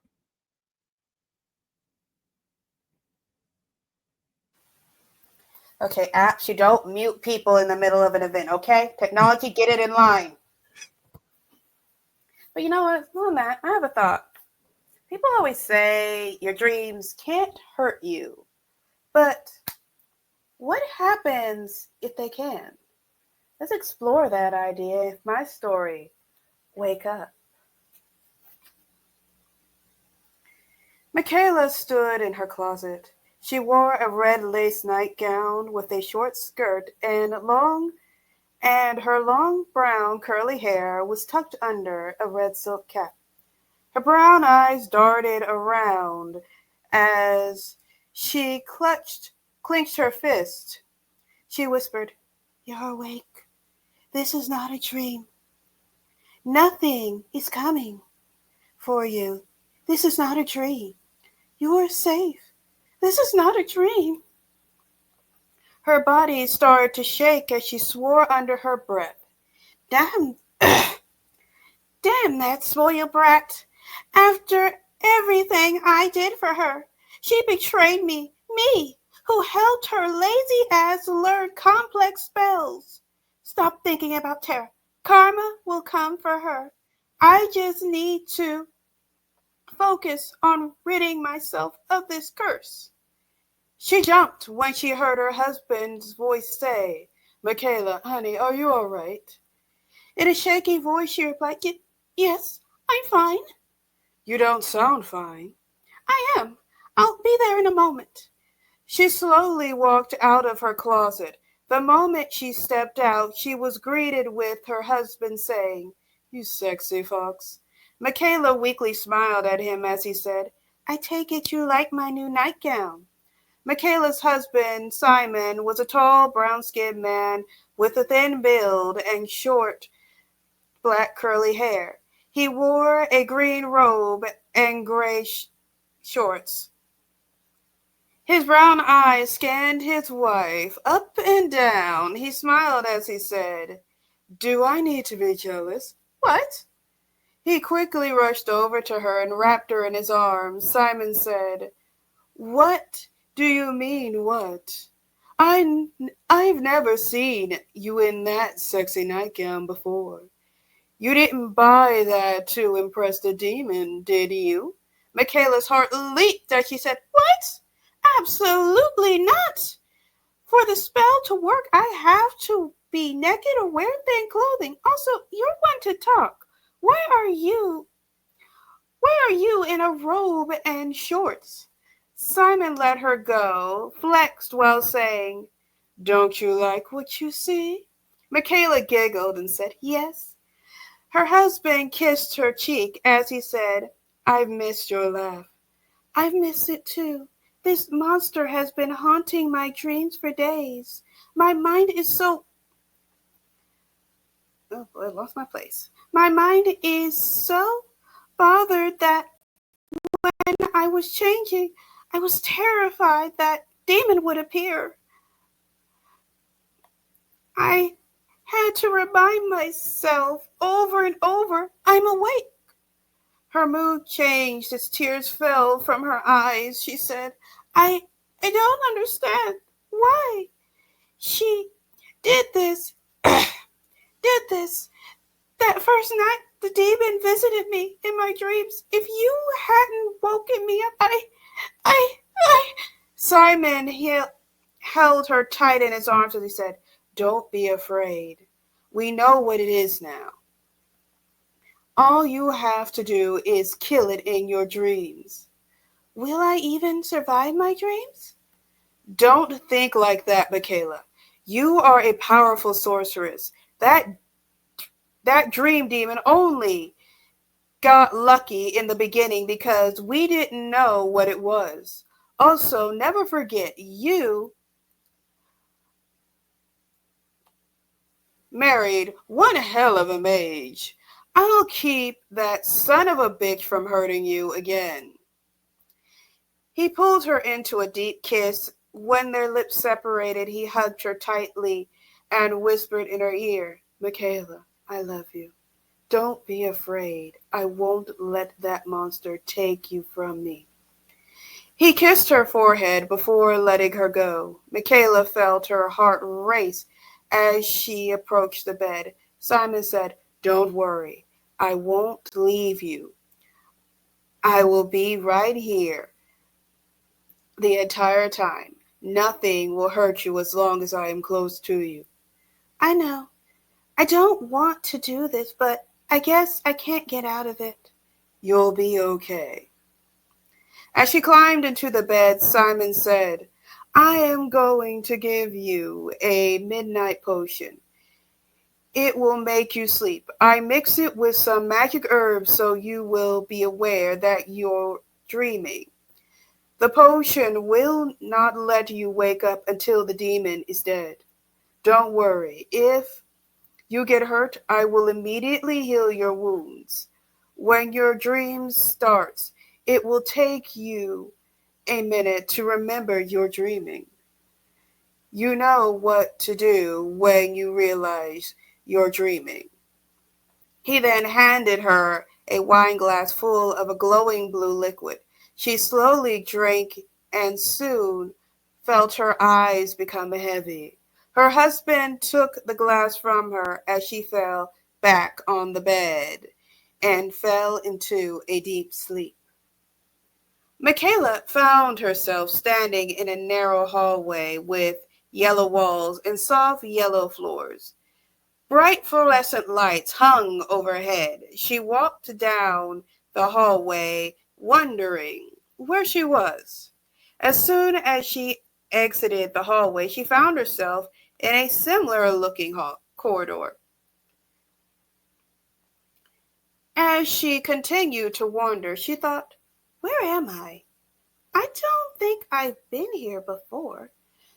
Okay, apps, you don't mute people in the middle of an event, okay? Technology, get it in line. But you know what? On that, I have a thought. People always say your dreams can't hurt you. But what happens if they can? Let's explore that idea with my story, Wake Up. Michaela stood in her closet. She wore a red lace nightgown with a short skirt and her long brown curly hair was tucked under a red silk cap. Her brown eyes darted around as she clenched her fist. She whispered, "You're awake. This is not a dream. Nothing is coming for you. This is not a dream. You are safe. This is not a dream." Her body started to shake as she swore under her breath. Damn that spoiled brat. After everything I did for her, she betrayed me, who helped her lazy ass learn complex spells. Stop thinking about Tara. Karma will come for her. I just need to focus on ridding myself of this curse. She jumped when she heard her husband's voice say, "Michaela, honey, are you all right?" In a shaky voice, she replied, "Yes, I'm fine." "You don't sound fine." "I am. I'll be there in a moment." She slowly walked out of her closet. The moment she stepped out, she was greeted with her husband saying, You sexy fox. Michaela weakly smiled at him as he said, I take it you like my new nightgown. Michaela's husband, Simon, was a tall, brown-skinned man with a thin build and short, black curly hair. He wore a green robe and gray shorts. His brown eyes scanned his wife up and down. He smiled as he said, Do I need to be jealous? What? He quickly rushed over to her and wrapped her in his arms. Simon said, What do you mean, what? I've never seen you in that sexy nightgown before. You didn't buy that to impress the demon, did you? Michaela's heart leaped as she said, What? Absolutely not. For the spell to work, I have to be naked or wear thin clothing. Also, you're one to talk. Why are you in a robe and shorts? Simon let her go, flexed while saying, Don't you like what you see? Michaela giggled and said, Yes. Her husband kissed her cheek as he said, I've missed your laugh. I've missed it too. This monster has been haunting my dreams for days. My mind is so... Oh, boy, I lost my place. My mind is so bothered that when I was changing, I was terrified that demon would appear. I had to remind myself over and over, I'm awake. Her mood changed as tears fell from her eyes. She said, I don't understand why she did this. Did this. That first night, the demon visited me in my dreams. If you hadn't woken me up, I... Simon held her tight in his arms as he said, Don't be afraid. We know what it is now. All you have to do is kill it in your dreams. Will I even survive my dreams? Don't think like that, Michaela. You are a powerful sorceress. That dream demon only got lucky in the beginning because we didn't know what it was. Also, never forget, you married one hell of a mage. I'll keep that son of a bitch from hurting you again. He pulled her into a deep kiss. When their lips separated, he hugged her tightly and whispered in her ear, Michaela, I love you. Don't be afraid. I won't let that monster take you from me. He kissed her forehead before letting her go. Michaela felt her heart race as she approached the bed. Simon said, Don't worry. I won't leave you. I will be right here the entire time. Nothing will hurt you as long as I am close to you. I know. I don't want to do this, but I guess I can't get out of it. You'll be okay. As she climbed into the bed, Simon said, I am going to give you a midnight potion. It will make you sleep. I mix it with some magic herbs so you will be aware that you're dreaming. The potion will not let you wake up until the demon is dead. Don't worry. If you get hurt, I will immediately heal your wounds. When your dream starts, it will take you a minute to remember you're dreaming. You know what to do when you realize you're dreaming. He then handed her a wine glass full of a glowing blue liquid. She slowly drank and soon felt her eyes become heavy. Her husband took the glass from her as she fell back on the bed and fell into a deep sleep. Michaela found herself standing in a narrow hallway with yellow walls and soft yellow floors. Bright fluorescent lights hung overhead. She walked down the hallway, wondering where she was. As soon as she exited the hallway, she found herself in a similar-looking corridor. As she continued to wander, she thought, where am I? I don't think I've been here before.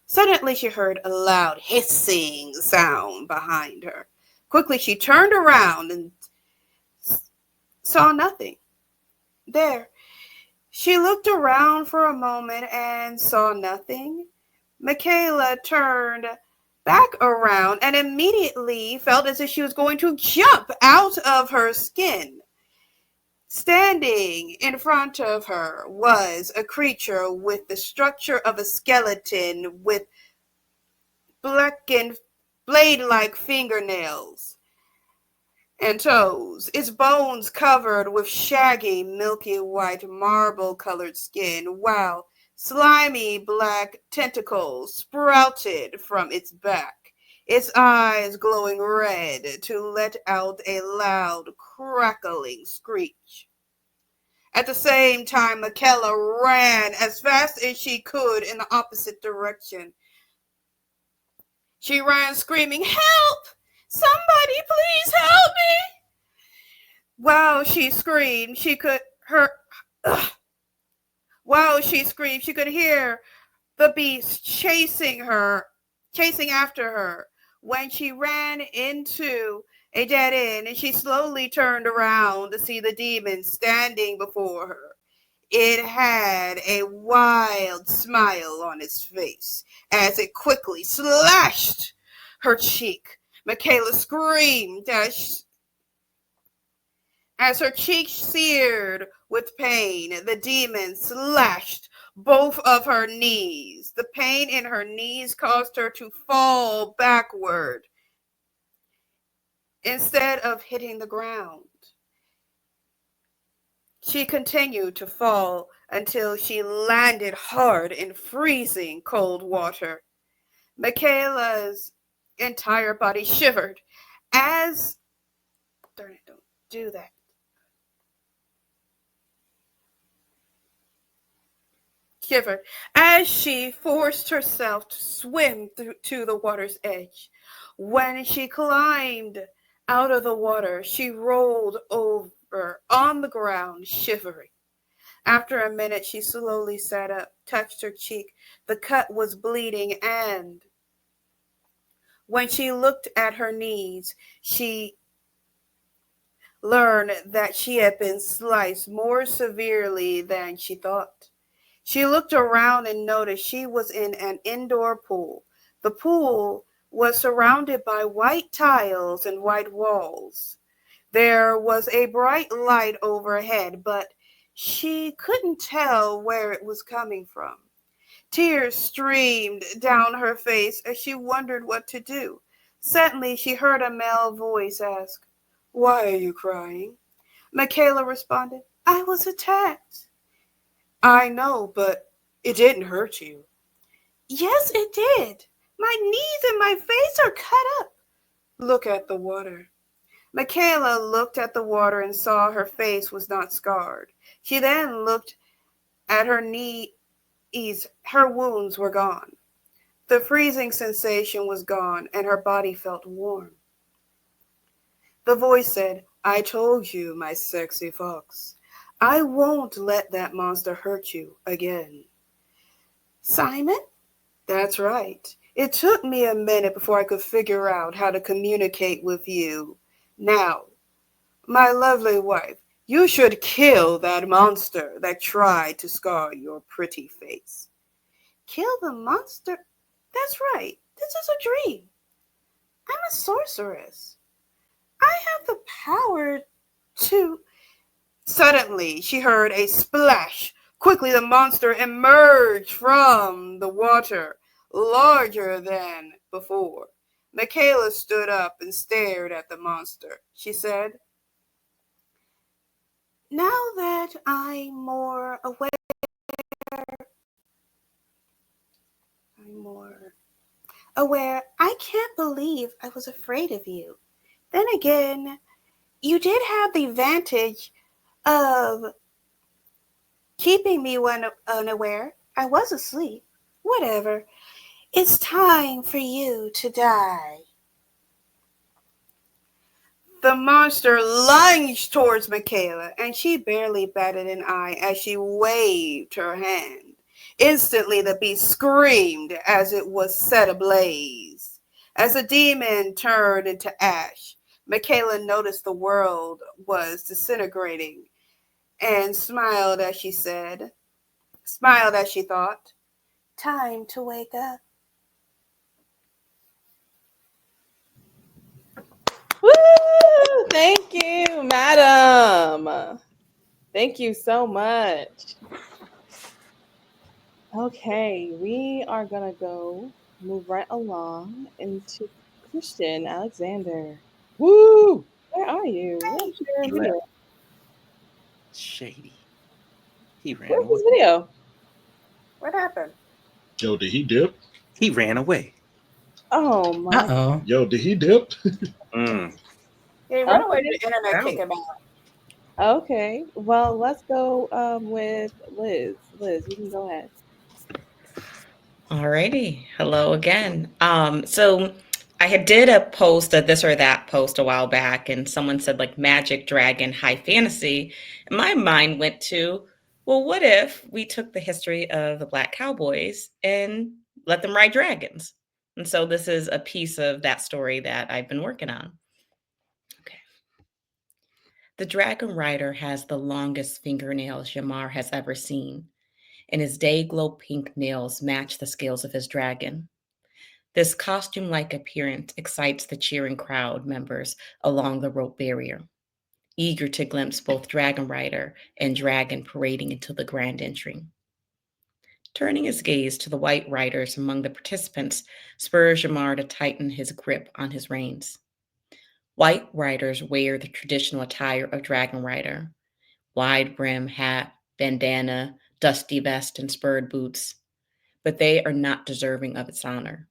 Suddenly she heard a loud hissing sound behind her. Quickly she turned around and saw nothing. There, she looked around for a moment and saw nothing. Michaela turned back around and immediately felt as if she was going to jump out of her skin. Standing in front of her was a creature with the structure of a skeleton with blackened blade-like fingernails and toes, its bones covered with shaggy, milky white, marble-colored skin, while slimy black tentacles sprouted from its back, its eyes glowing red to let out a loud, crackling screech. At the same time, Michaela ran as fast as she could in the opposite direction. She ran screaming, "Help! Somebody please help me!" While she screamed, she could hear the beast chasing after her. When she ran into a dead end, and she slowly turned around to see the demon standing before her. It had a wild smile on its face as it quickly slashed her cheek. Michaela screamed as her cheek seared with pain. The demon slashed both of her knees. The pain in her knees caused her to fall backward instead of hitting the ground. She continued to fall until she landed hard in freezing cold water. Michaela's entire body shivered as... Darn it, don't do that. Shivered as she forced herself to swim to the water's edge. When she climbed out of the water, she rolled over on the ground, shivering. After a minute, she slowly sat up, touched her cheek. The cut was bleeding, and when she looked at her knees, she learned that she had been sliced more severely than she thought. She looked around and noticed she was in an indoor pool. The pool was surrounded by white tiles and white walls. There was a bright light overhead, but she couldn't tell where it was coming from. Tears streamed down her face as she wondered what to do. Suddenly, she heard a male voice ask, "Why are you crying?" Michaela responded, "I was attacked." "I know, but it didn't hurt you." "Yes, it did. My knees and my face are cut up." "Look at the water." Michaela looked at the water and saw her face was not scarred. She then looked at her knees. Her wounds were gone. The freezing sensation was gone, and her body felt warm. The voice said, "I told you, my sexy fox. I won't let that monster hurt you again." "Simon?" "That's right. It took me a minute before I could figure out how to communicate with you. Now, my lovely wife, you should kill that monster that tried to scar your pretty face." "Kill the monster? That's right. This is a dream. I'm a sorceress. I have the power to..." Suddenly, she heard a splash. Quickly, the monster emerged from the water, larger than before. Michaela stood up and stared at the monster. She said, "Now that I'm more aware, I can't believe I was afraid of you. Then again, you did have the advantage of keeping me when unaware. I was asleep. Whatever. It's time for you to die." The monster lunged towards Michaela, and she barely batted an eye as she waved her hand. Instantly, the beast screamed as it was set ablaze. As the demon turned into ash, Michaela noticed the world was disintegrating and smiled as she thought, time to wake up. Woo! Thank you, madam. Thank you so much. Okay, we are gonna move right along into Christian Alexzander. Woo! Where are you? Where's your He video? left. Shady. He ran Where's away. his video? What happened? Yo, did he dip? He ran away. Oh my. Uh-oh. Yo, did he dip? Mm. He ran away Okay. to the internet, Ow. kick him out. Okay. Well, let's go with Liz. Liz, you can go ahead. Alrighty. Hello again. So I did a post, a this or that post a while back, and someone said like magic, dragon, high fantasy. And my mind went to, well, what if we took the history of the Black Cowboys and let them ride dragons? And so this is a piece of that story that I've been working on. Okay. The dragon rider has the longest fingernails Yamar has ever seen, and his day-glow pink nails match the scales of his dragon. This costume-like appearance excites the cheering crowd members along the rope barrier, eager to glimpse both Dragon Rider and Dragon parading into the grand entry. Turning his gaze to the white riders among the participants spurs Yamar to tighten his grip on his reins. White riders wear the traditional attire of Dragon Rider: wide brim hat, bandana, dusty vest, and spurred boots, but they are not deserving of its honor.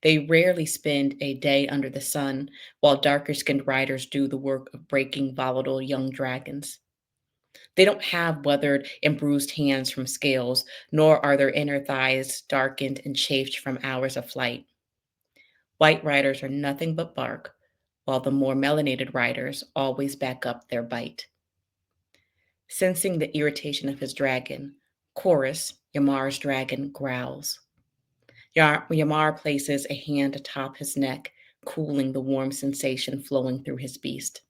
They rarely spend a day under the sun, while darker-skinned riders do the work of breaking volatile young dragons. They don't have weathered and bruised hands from scales, nor are their inner thighs darkened and chafed from hours of flight. White riders are nothing but bark, while the more melanated riders always back up their bite. Sensing the irritation of his dragon, Chorus, Yamar's dragon, growls. Yamar places a hand atop his neck, cooling the warm sensation flowing through his beast.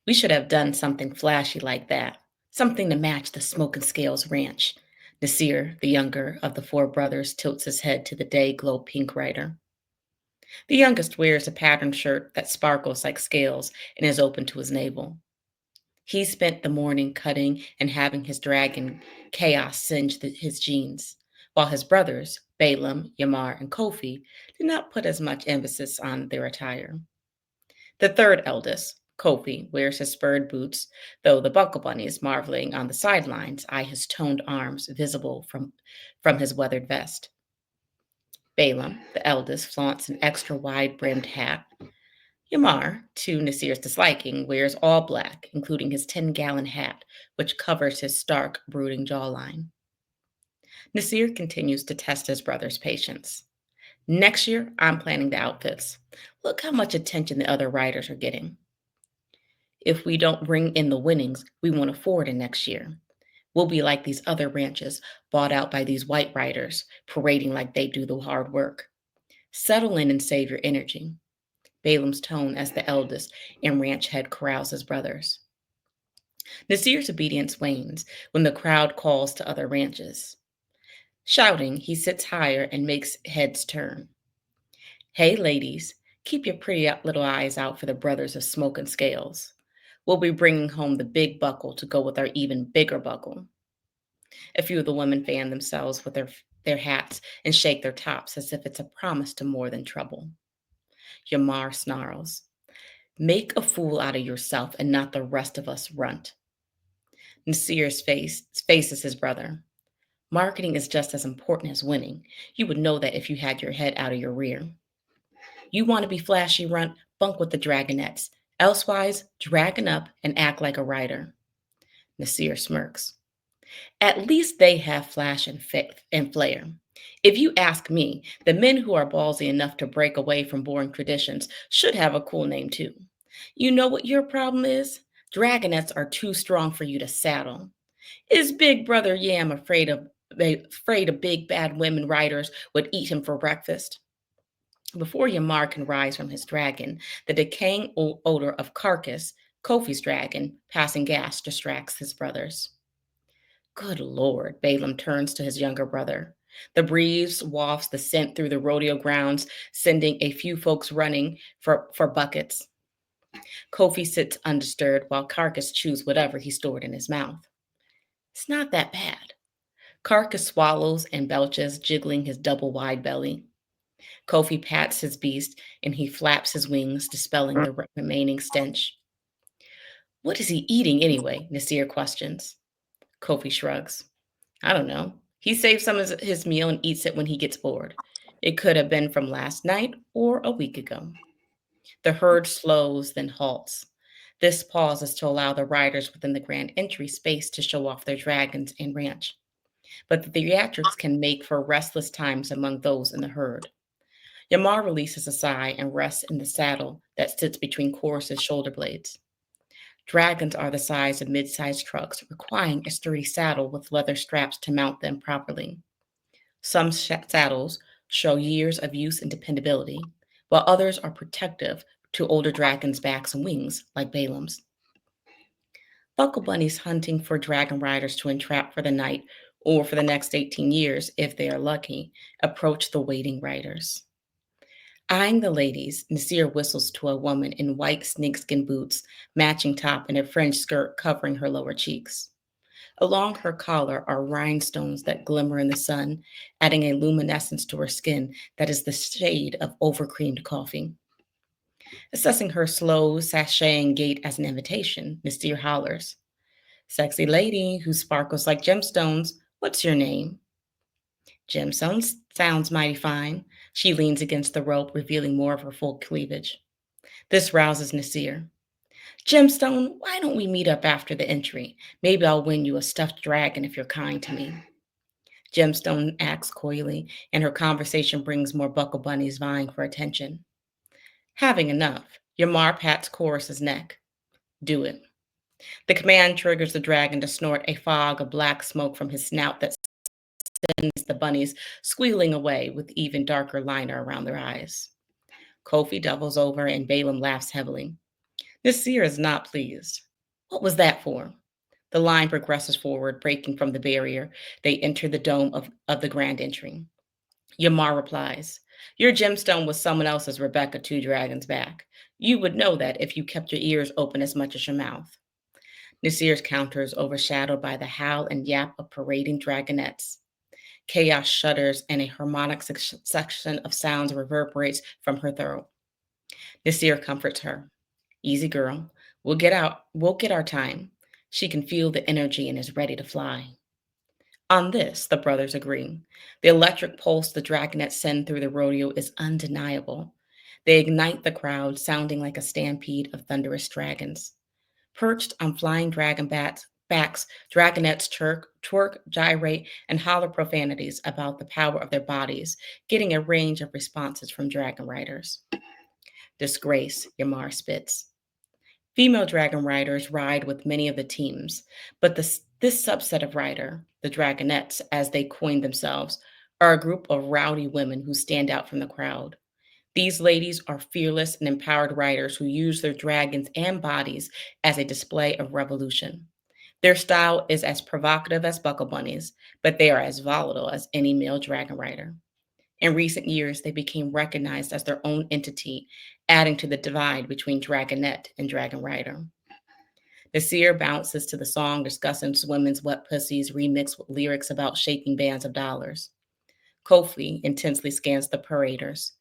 We should have done something flashy like that, something to match the Smoke and Scales ranch. Nasir, the younger of the four brothers, tilts his head to the day-glow pink rider. The youngest wears a patterned shirt that sparkles like scales and is open to his navel. He spent the morning cutting and having his dragon, Chaos, singe his jeans, while his brothers, Balaam, Yamar, and Kofi, did not put as much emphasis on their attire. The third eldest, Kofi, wears his spurred boots, though the Buckle Bunnies, marveling on the sidelines, eye his toned arms visible from his weathered vest. Balaam, the eldest, flaunts an extra wide-brimmed hat. Yamar, to Nasir's disliking, wears all black, including his 10-gallon hat, which covers his stark, brooding jawline. Nasir continues to test his brother's patience. Next year, I'm planning the outfits. Look how much attention the other riders are getting. If we don't bring in the winnings, we won't afford it next year. We'll be like these other ranches, bought out by these white riders, parading like they do the hard work. Settle in and save your energy. Balaam's tone as the eldest and ranch head corrals his brothers. Nasir's obedience wanes when the crowd calls to other ranches. Shouting, he sits higher and makes heads turn. Hey, ladies, keep your pretty little eyes out for the brothers of Smoke and Scales. We'll be bringing home the big buckle to go with our even bigger buckle. A few of the women fan themselves with their hats and shake their tops as if it's a promise to more than trouble. Yamar snarls. Make a fool out of yourself and not the rest of us, runt. Nasir faces his brother. Marketing is just as important as winning. You would know that if you had your head out of your rear. You want to be flashy, runt? Bunk with the dragonettes. Elsewise, dragon up and act like a rider. Nasir smirks. At least they have flash and flair. If you ask me, the men who are ballsy enough to break away from boring traditions should have a cool name too. You know what your problem is? Dragonets are too strong for you to saddle. Is Big Brother Yam afraid of big bad women riders would eat him for breakfast? Before Yamar can rise from his dragon, the decaying odor of carcass, Kofi's dragon, passing gas distracts his brothers. Good Lord, Balaam turns to his younger brother. The breeze wafts the scent through the rodeo grounds, sending a few folks running for buckets. Kofi sits undisturbed while Carcass chews whatever he stored in his mouth. It's not that bad. Carcass swallows and belches, jiggling his double wide belly. Kofi pats his beast and he flaps his wings, dispelling the remaining stench. What is he eating anyway? Nasir questions. Kofi shrugs. I don't know. He saves some of his meal and eats it when he gets bored. It could have been from last night or a week ago. The herd slows, then halts. This pause is to allow the riders within the grand entry space to show off their dragons and ranch. But the theatrics can make for restless times among those in the herd. Yamar releases a sigh and rests in the saddle that sits between Chorus's shoulder blades. Dragons are the size of mid-sized trucks, requiring a sturdy saddle with leather straps to mount them properly. Some saddles show years of use and dependability, while others are protective to older dragons' backs and wings, like Balaam's. Buckle Bunny's hunting for dragon riders to entrap for the night or for the next 18 years, if they are lucky, approach the waiting riders. Eyeing the ladies, Nasir whistles to a woman in white snakeskin boots, matching top, and a fringe skirt covering her lower cheeks. Along her collar are rhinestones that glimmer in the sun, adding a luminescence to her skin that is the shade of overcreamed coffee. Assessing her slow, sashaying gait as an invitation, Nasir hollers, "Sexy lady who sparkles like gemstones, what's your name?" "Gemstones sounds mighty fine." She leans against the rope, revealing more of her full cleavage. This rouses Nasir. "Gemstone, why don't we meet up after the entry? Maybe I'll win you a stuffed dragon if you're kind to me." Gemstone acts coyly, and her conversation brings more Buckle Bunnies vying for attention. Having enough, Yamar pats Chorus's neck. "Do it." The command triggers the dragon to snort a fog of black smoke from his snout that sends the bunnies squealing away with even darker liner around their eyes. Kofi doubles over and Balaam laughs heavily. Nasir is not pleased. What was that for? The line progresses forward, breaking from the barrier. They enter the dome of the grand entry. Yamar replies, "Your gemstone was someone else's Rebecca Two Dragons back. You would know that if you kept your ears open as much as your mouth." Nasir's counter is overshadowed by the howl and yap of parading dragonettes. Chaos shudders and a harmonic section of sounds reverberates from her throat. Nasir comforts her. "Easy, girl. We'll get our time." She can feel the energy and is ready to fly. On this, the brothers agree. The electric pulse the dragonets send through the rodeo is undeniable. They ignite the crowd, sounding like a stampede of thunderous dragons. Perched on flying dragon backs, dragonets twerk, gyrate, and holler profanities about the power of their bodies, getting a range of responses from dragon riders. "Disgrace," Yamar spits. Female dragon riders ride with many of the teams, but this subset of rider, the dragonettes, as they coin themselves, are a group of rowdy women who stand out from the crowd. These ladies are fearless and empowered riders who use their dragons and bodies as a display of revolution. Their style is as provocative as Buckle Bunnies, but they are as volatile as any male dragon rider. In recent years, they became recognized as their own entity, adding to the divide between dragonette and dragon rider. Nasir bounces to the song discussing women's wet pussies remixed with lyrics about shaking bands of dollars. Kofi intensely scans the paraders.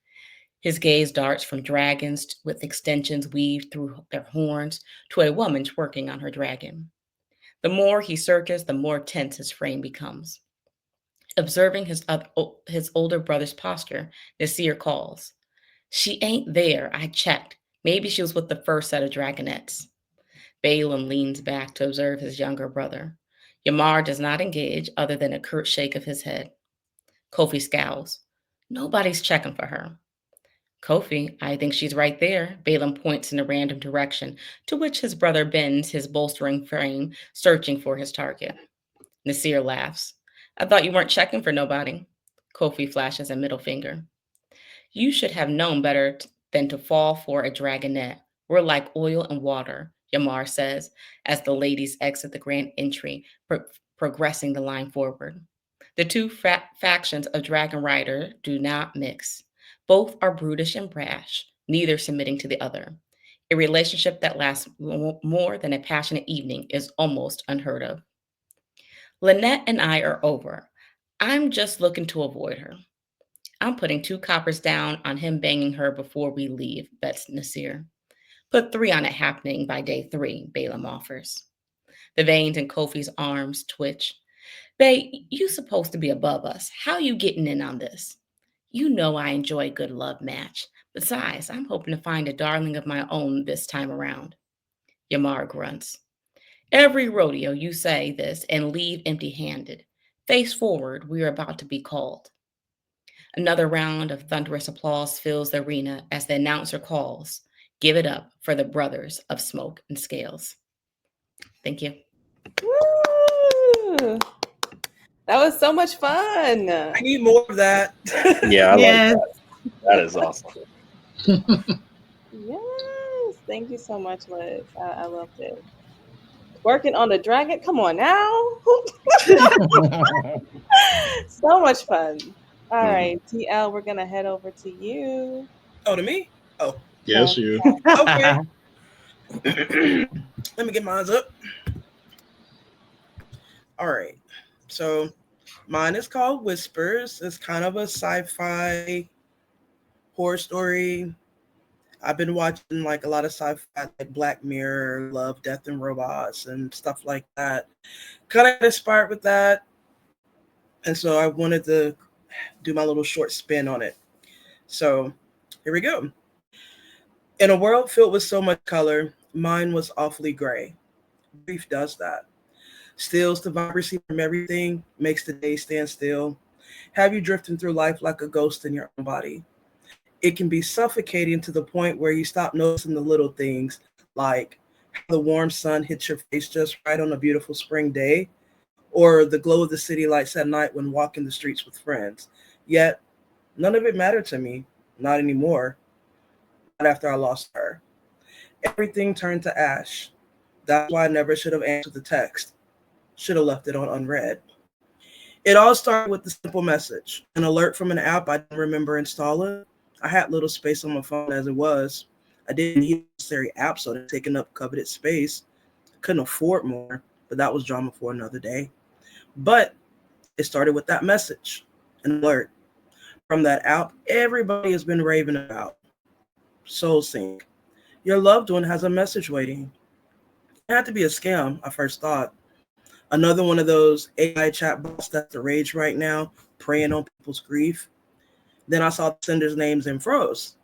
His gaze darts from dragons with extensions weaved through their horns to a woman twerking on her dragon. The more he searches, the more tense his frame becomes. Observing his older brother's posture, Nasir calls, "She ain't there. I checked. Maybe she was with the first set of dragonettes." Balaam leans back to observe his younger brother. Yamar does not engage other than a curt shake of his head. Kofi scowls. "Nobody's checking for her." Kofi, I think she's right there. Balaam points in a random direction, to which his brother bends his bolstering frame, searching for his target. Nasir laughs. I thought you weren't checking for nobody. Kofi flashes a middle finger. You should have known better than to fall for a dragonette. We're like oil and water, Yamar says, as the ladies exit the grand entry, progressing the line forward. The two factions of Dragon Rider do not mix. Both are brutish and brash, neither submitting to the other. A relationship that lasts more than a passionate evening is almost unheard of. Lynette and I are over. I'm just looking to avoid her. I'm putting 2 coppers down on him banging her before we leave, bets Nasir. Put 3 on it happening by day 3, Balaam offers. The veins in Kofi's arms twitch. Bae, you supposed to be above us. How you getting in on this? You know I enjoy a good love match. Besides, I'm hoping to find a darling of my own this time around. Yamar grunts. Every rodeo you say this and leave empty-handed. Face forward, we are about to be called. Another round of thunderous applause fills the arena as the announcer calls, "Give it up for the brothers of Smoke and Scales." Thank you. Woo! That was so much fun. I need more of that. Yeah, I Yes. like that. That is awesome. Yes. Thank you so much, Liz. I loved it. Working on the dragon. Come on now. So much fun. All right, TL, we're gonna head over to you. Oh, to me? Oh, Yes, you. okay. Let me get mine up. All right. So mine is called Whispers. It's kind of a sci-fi horror story. I've been watching like a lot of sci-fi, like Black Mirror, Love, Death, and Robots, and stuff like that. Kind of inspired with that, and so I wanted to do my little short spin on it. So here we go. In a world filled with so much color, mine was awfully gray. Grief does that. Steals the vibrancy from everything, makes the day stand still. Have you drifting through life like a ghost in your own body? It can be suffocating to the point where you stop noticing the little things, like how the warm sun hits your face just right on a beautiful spring day, or the glow of the city lights at night when walking the streets with friends. Yet, none of it mattered to me, not anymore, not after I lost her. Everything turned to ash. That's why I never should have answered the text. Should have left it on unread. It all started with the simple message, an alert from an app I didn't remember installing. I had little space on my phone as it was. I didn't need a necessary app, so it taking up coveted space. Couldn't afford more, but that was drama for another day. But it started with that message, an alert. From that app, everybody has been raving about. Soul Sync. Your loved one has a message waiting. It had to be a scam, I first thought. Another one of those AI chatbots that's the rage right now, preying on people's grief. Then I saw the sender's names and froze.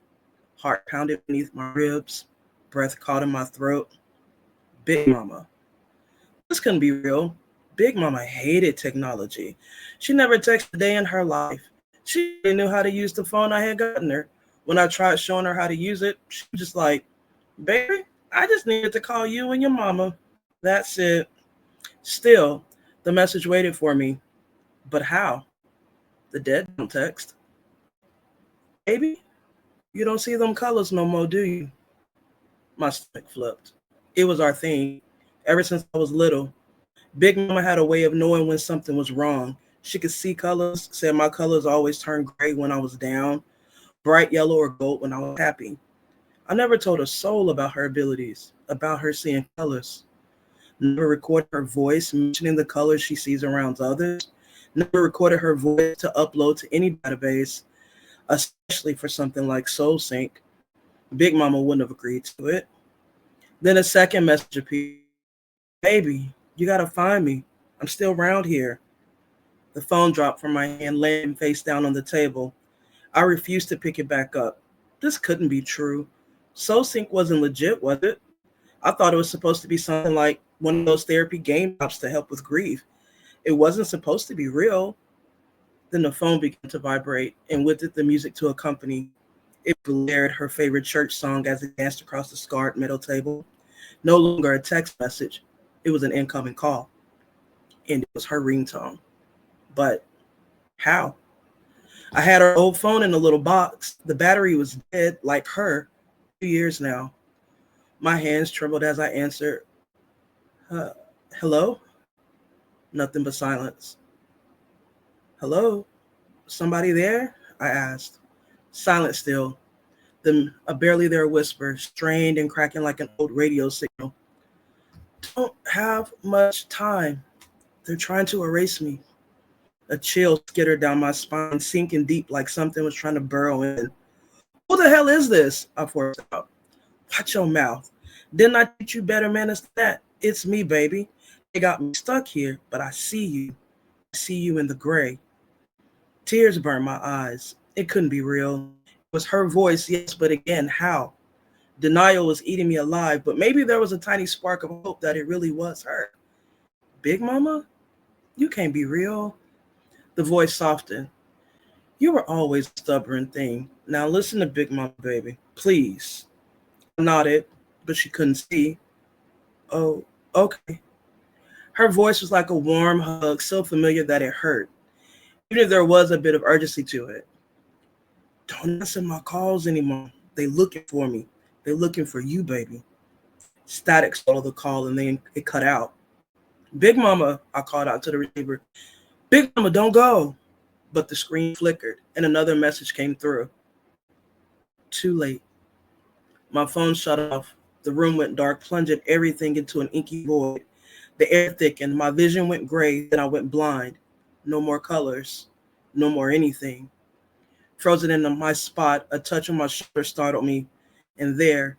Heart pounded beneath my ribs, breath caught in my throat. Big Mama. This couldn't be real. Big Mama hated technology. She never texted a day in her life. She didn't know how to use the phone I had gotten her. When I tried showing her how to use it, she was just like, "Baby, I just needed to call you and your mama. That's it." Still, the message waited for me. But how? The dead don't text. "Baby, you don't see them colors no more, do you?" My stomach flipped. It was our thing. Ever since I was little, Big Mama had a way of knowing when something was wrong. She could see colors, said my colors always turned gray when I was down, bright yellow or gold when I was happy. I never told a soul about her abilities, about her seeing colors. Never recorded her voice mentioning the colors she sees around others. Never recorded her voice to upload to any database, especially for something like Soul Sync. Big Mama wouldn't have agreed to it. Then a second message appeared. "Baby, you gotta find me. I'm still around here." The phone dropped from my hand, laying face down on the table. I refused to pick it back up. This couldn't be true. Soul Sync wasn't legit, was it? I thought it was supposed to be something like one of those therapy game apps to help with grief. It wasn't supposed to be real. Then the phone began to vibrate, and with it the music to accompany. It blared her favorite church song as it danced across the scarred metal table. No longer a text message. It was an incoming call. And it was her ringtone. But how? I had her old phone in a little box. The battery was dead, like her, 2 years now. My hands trembled as I answered, hello? Nothing but silence. Hello? Somebody there? I asked. Silent still. Then a barely there whisper, strained and cracking like an old radio signal. Don't have much time. They're trying to erase me. A chill skittered down my spine, sinking deep like something was trying to burrow in. Who the hell is this? I forced out. Watch your mouth. Didn't I teach you better manners than that? It's me, baby. They got me stuck here, but I see you. I see you in the gray. Tears burned my eyes. It couldn't be real. It was her voice, yes, but again, how? Denial was eating me alive, but maybe there was a tiny spark of hope that it really was her. Big Mama? You can't be real. The voice softened. You were always a stubborn thing. Now listen to Big Mama, baby. Please. I nodded, but she couldn't see. Oh, okay. Her voice was like a warm hug, so familiar that it hurt, even if there was a bit of urgency to it. Don't answer my calls anymore. They looking for me. They looking for you, baby. Static swallowed the call, and then it cut out. Big Mama, I called out to the receiver. Big Mama, don't go. But the screen flickered, and another message came through. Too late. My phone shut off. The room went dark, plunging everything into an inky void. The air thickened. My vision went gray. Then I went blind. No more colors. No more anything. Frozen in my spot, a touch on my shoulder startled me. And there,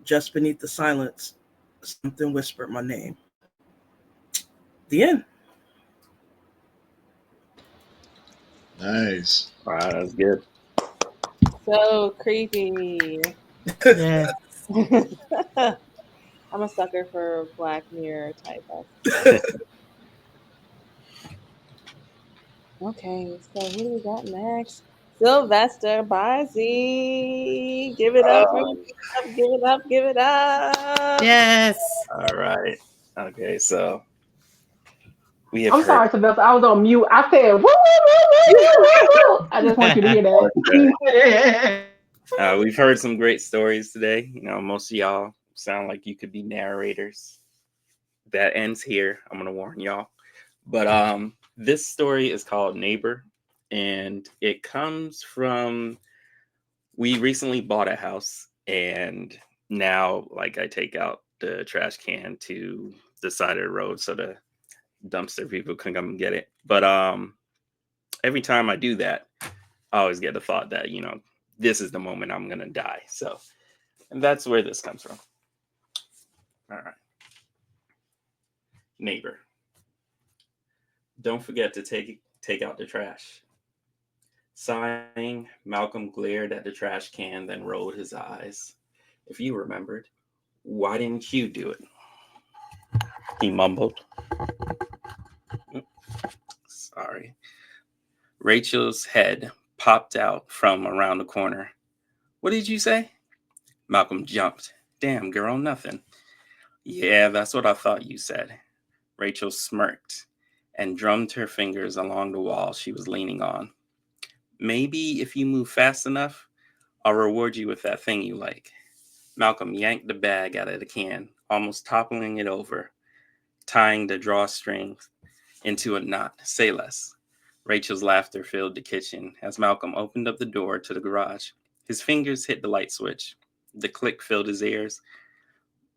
just beneath the silence, something whispered my name. The end. Nice. Wow, that's good. So creepy. Yes. I'm a sucker for Black Mirror type of. Okay, so who do we got next? Sylvester Barzey. Give it up, give it up, give it up. Yes. All right. Okay, so we have I'm heard. sorry, Sylvester. I was on mute. I said, woo, woo, woo, woo, woo, woo. I just want you to hear that. We've heard some great stories today. You know, most of y'all sound like you could be narrators. That ends here. I'm gonna warn y'all. But this story is called Neighbor, and it comes from, we recently bought a house, and now like I take out the trash can to the side of the road so the dumpster people can come and get it. But every time I do that, I always get the thought that, you know, this is the moment I'm gonna die. So, and that's where this comes from. All right. Neighbor. Don't forget to take out the trash. Sighing, Malcolm glared at the trash can, then rolled his eyes. If you remembered, why didn't you do it? He mumbled. Sorry. Rachel's head popped out from around the corner. What did you say? Malcolm jumped. Damn, girl, nothing. Yeah, that's what I thought you said. Rachel smirked and drummed her fingers along the wall she was leaning on. Maybe if you move fast enough, I'll reward you with that thing you like. Malcolm yanked the bag out of the can, almost toppling it over, tying the drawstring into a knot. Say less. Rachel's laughter filled the kitchen as Malcolm opened up the door to the garage. His fingers hit the light switch. The click filled his ears,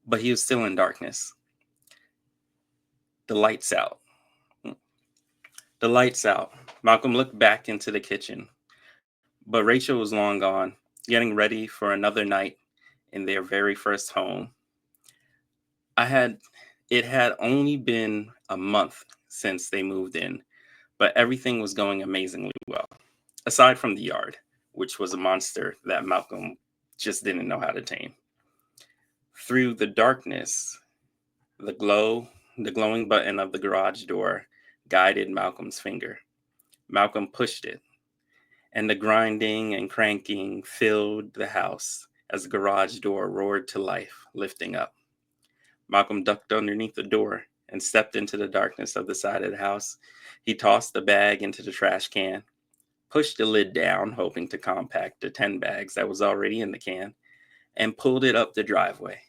but he was still in darkness. The lights out. The lights out. Malcolm looked back into the kitchen, but Rachel was long gone, getting ready for another night in their very first home. It had only been a month since they moved in, but everything was going amazingly well, aside from the yard, which was a monster that Malcolm just didn't know how to tame. Through the darkness, the glowing button of the garage door guided Malcolm's finger. Malcolm pushed it, and the grinding and cranking filled the house as the garage door roared to life, lifting up. Malcolm ducked underneath the door and stepped into the darkness of the side of the house. He tossed the bag into the trash can, pushed the lid down, hoping to compact the 10 bags that was already in the can, and pulled it up the driveway.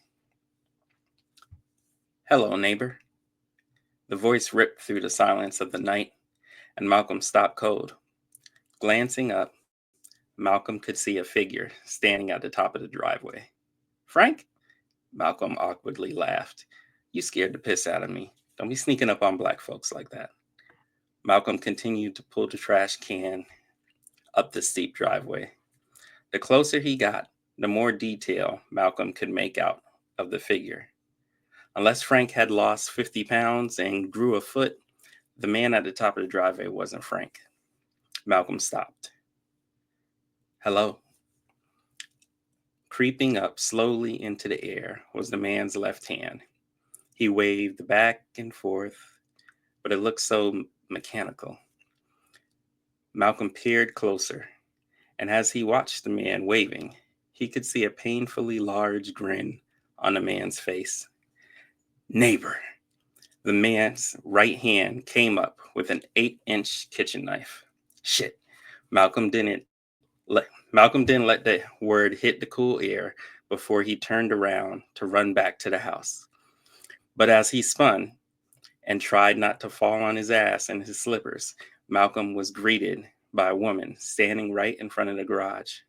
"Hello, neighbor." The voice ripped through the silence of the night, and Malcolm stopped cold. Glancing up, Malcolm could see a figure standing at the top of the driveway. "Frank?" Malcolm awkwardly laughed. "You scared the piss out of me. Don't be sneaking up on black folks like that." Malcolm continued to pull the trash can up the steep driveway. The closer he got, the more detail Malcolm could make out of the figure. Unless Frank had lost 50 pounds and grew a foot, the man at the top of the driveway wasn't Frank. Malcolm stopped. "Hello." Creeping up slowly into the air was the man's left hand. He waved back and forth, but it looked so mechanical. Malcolm peered closer, and as he watched the man waving, he could see a painfully large grin on the man's face. "Neighbor." The man's right hand came up with an 8-inch kitchen knife. Shit. Malcolm didn't let the word hit the cool air before he turned around to run back to the house. But as he spun and tried not to fall on his ass and his slippers, Malcolm was greeted by a woman standing right in front of the garage.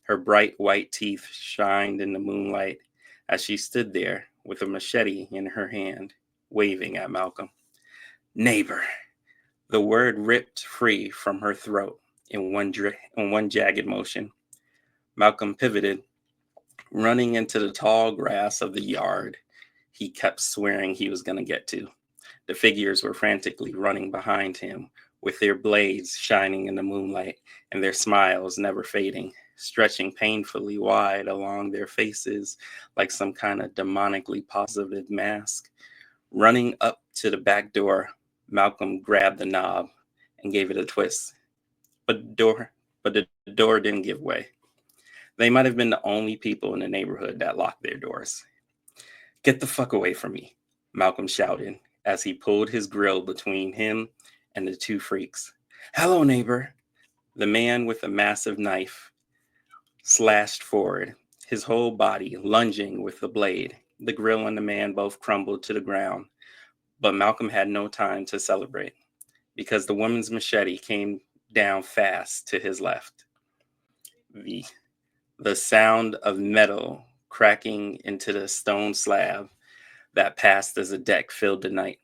Her bright white teeth shined in the moonlight as she stood there with a machete in her hand, waving at Malcolm. "Neighbor." The word ripped free from her throat in one jagged motion. Malcolm pivoted, running into the tall grass of the yard he kept swearing he was going to get to. The figures were frantically running behind him, with their blades shining in the moonlight and their smiles never fading, stretching painfully wide along their faces like some kind of demonically positive mask. Running up to the back door, Malcolm grabbed the knob and gave it a twist. But the door didn't give way. They might have been the only people in the neighborhood that locked their doors. "Get the fuck away from me," Malcolm shouted as he pulled his grill between him and the two freaks. "Hello, neighbor." The man with a massive knife slashed forward, his whole body lunging with the blade. The grill and the man both crumbled to the ground, but Malcolm had no time to celebrate because the woman's machete came down fast to his left. The sound of metal cracking into the stone slab that passed as a deck filled the night.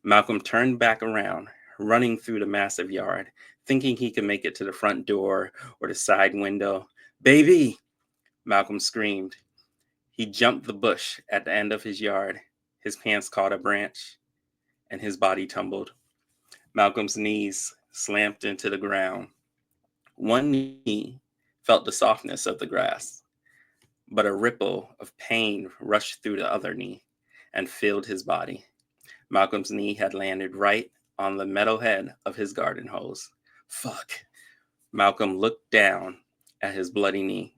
Malcolm turned back around, running through the massive yard, thinking he could make it to the front door or the side window. "Baby!" Malcolm screamed. He jumped the bush at the end of his yard. His pants caught a branch, and his body tumbled. Malcolm's knees slammed into the ground. One knee felt the softness of the grass, but a ripple of pain rushed through the other knee and filled his body. Malcolm's knee had landed right on the metal head of his garden hose. Fuck. Malcolm looked down at his bloody knee.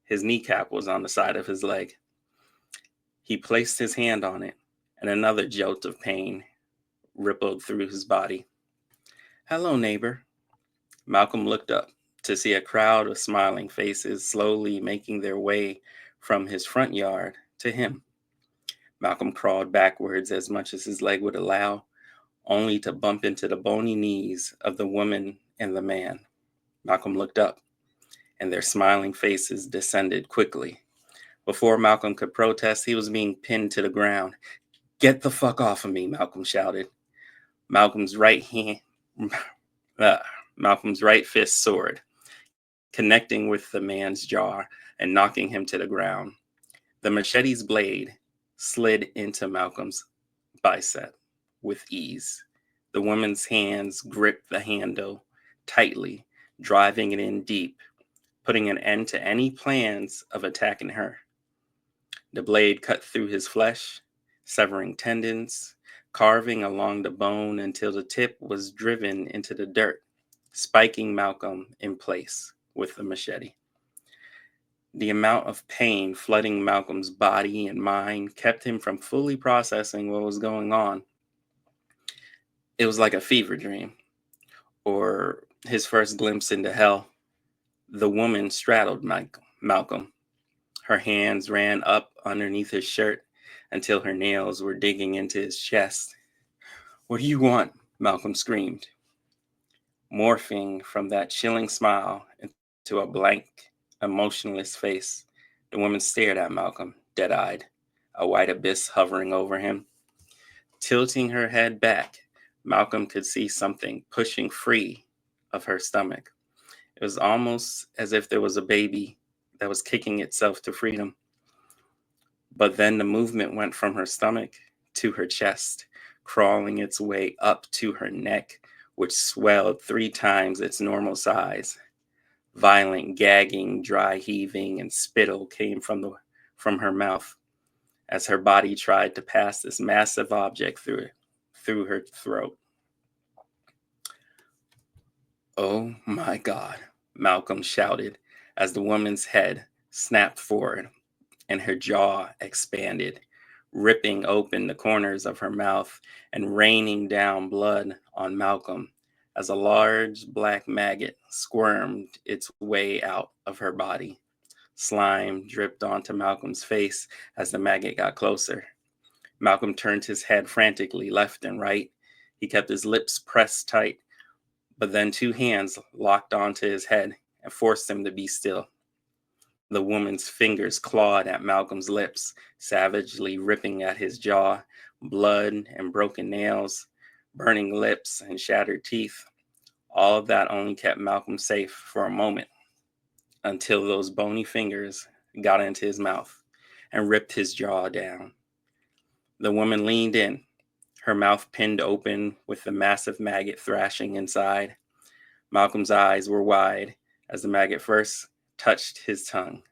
His kneecap was on the side of his leg. He placed his hand on it, and another jolt of pain rippled through his body. "Hello, neighbor." Malcolm looked up to see a crowd of smiling faces slowly making their way from his front yard to him. Malcolm crawled backwards as much as his leg would allow, only to bump into the bony knees of the woman and the man. Malcolm looked up, and their smiling faces descended quickly. Before Malcolm could protest, he was being pinned to the ground. "Get the fuck off of me," Malcolm shouted. Malcolm's right fist soared, connecting with the man's jaw and knocking him to the ground. The machete's blade slid into Malcolm's bicep with ease. The woman's hands gripped the handle tightly, driving it in deep, putting an end to any plans of attacking her. The blade cut through his flesh, severing tendons, carving along the bone until the tip was driven into the dirt. spiking Malcolm in place with the machete. The amount of pain flooding Malcolm's body and mind kept him from fully processing what was going on. It was like a fever dream, or his first glimpse into hell. The woman straddled Malcolm. Her hands ran up underneath his shirt until her nails were digging into his chest. "What do you want?" Malcolm screamed. Morphing from that chilling smile into a blank, emotionless face, the woman stared at Malcolm, dead-eyed, a white abyss hovering over him. Tilting her head back, Malcolm could see something pushing free of her stomach. It was almost as if there was a baby that was kicking itself to freedom. But then the movement went from her stomach to her chest, crawling its way up to her neck, which swelled 3 times its normal size. Violent gagging, dry heaving, and spittle came from her mouth as her body tried to pass this massive object through her throat. "Oh my God," Malcolm shouted as the woman's head snapped forward and her jaw expanded, ripping open the corners of her mouth and raining down blood on Malcolm as a large black maggot squirmed its way out of her body. Slime dripped onto Malcolm's face as the maggot got closer. Malcolm turned his head frantically left and right. He kept his lips pressed tight, but then 2 hands locked onto his head and forced him to be still. The woman's fingers clawed at Malcolm's lips, savagely ripping at his jaw, blood and broken nails, burning lips and shattered teeth. All of that only kept Malcolm safe for a moment, until those bony fingers got into his mouth and ripped his jaw down. The woman leaned in, her mouth pinned open with the massive maggot thrashing inside. Malcolm's eyes were wide as the maggot first touched his tongue.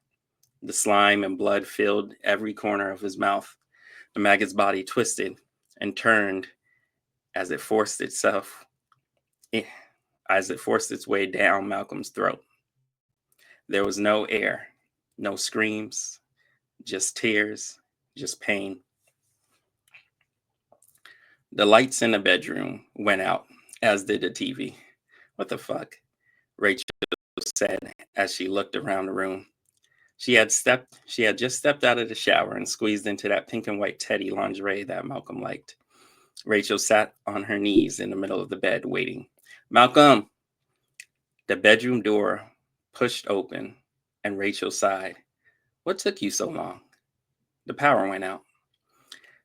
The slime and blood filled every corner of his mouth. The maggot's body twisted and turned as it forced its way down Malcolm's throat. There was no air, no screams, just tears, just pain. The lights in the bedroom went out, as did the TV. "What the fuck?" Rachel said as she looked around the room. She had just stepped out of the shower and squeezed into that pink and white teddy lingerie that Malcolm liked. Rachel sat on her knees in the middle of the bed, waiting. "Malcolm!" The bedroom door pushed open, and Rachel sighed. "What took you so long?" "The power went out."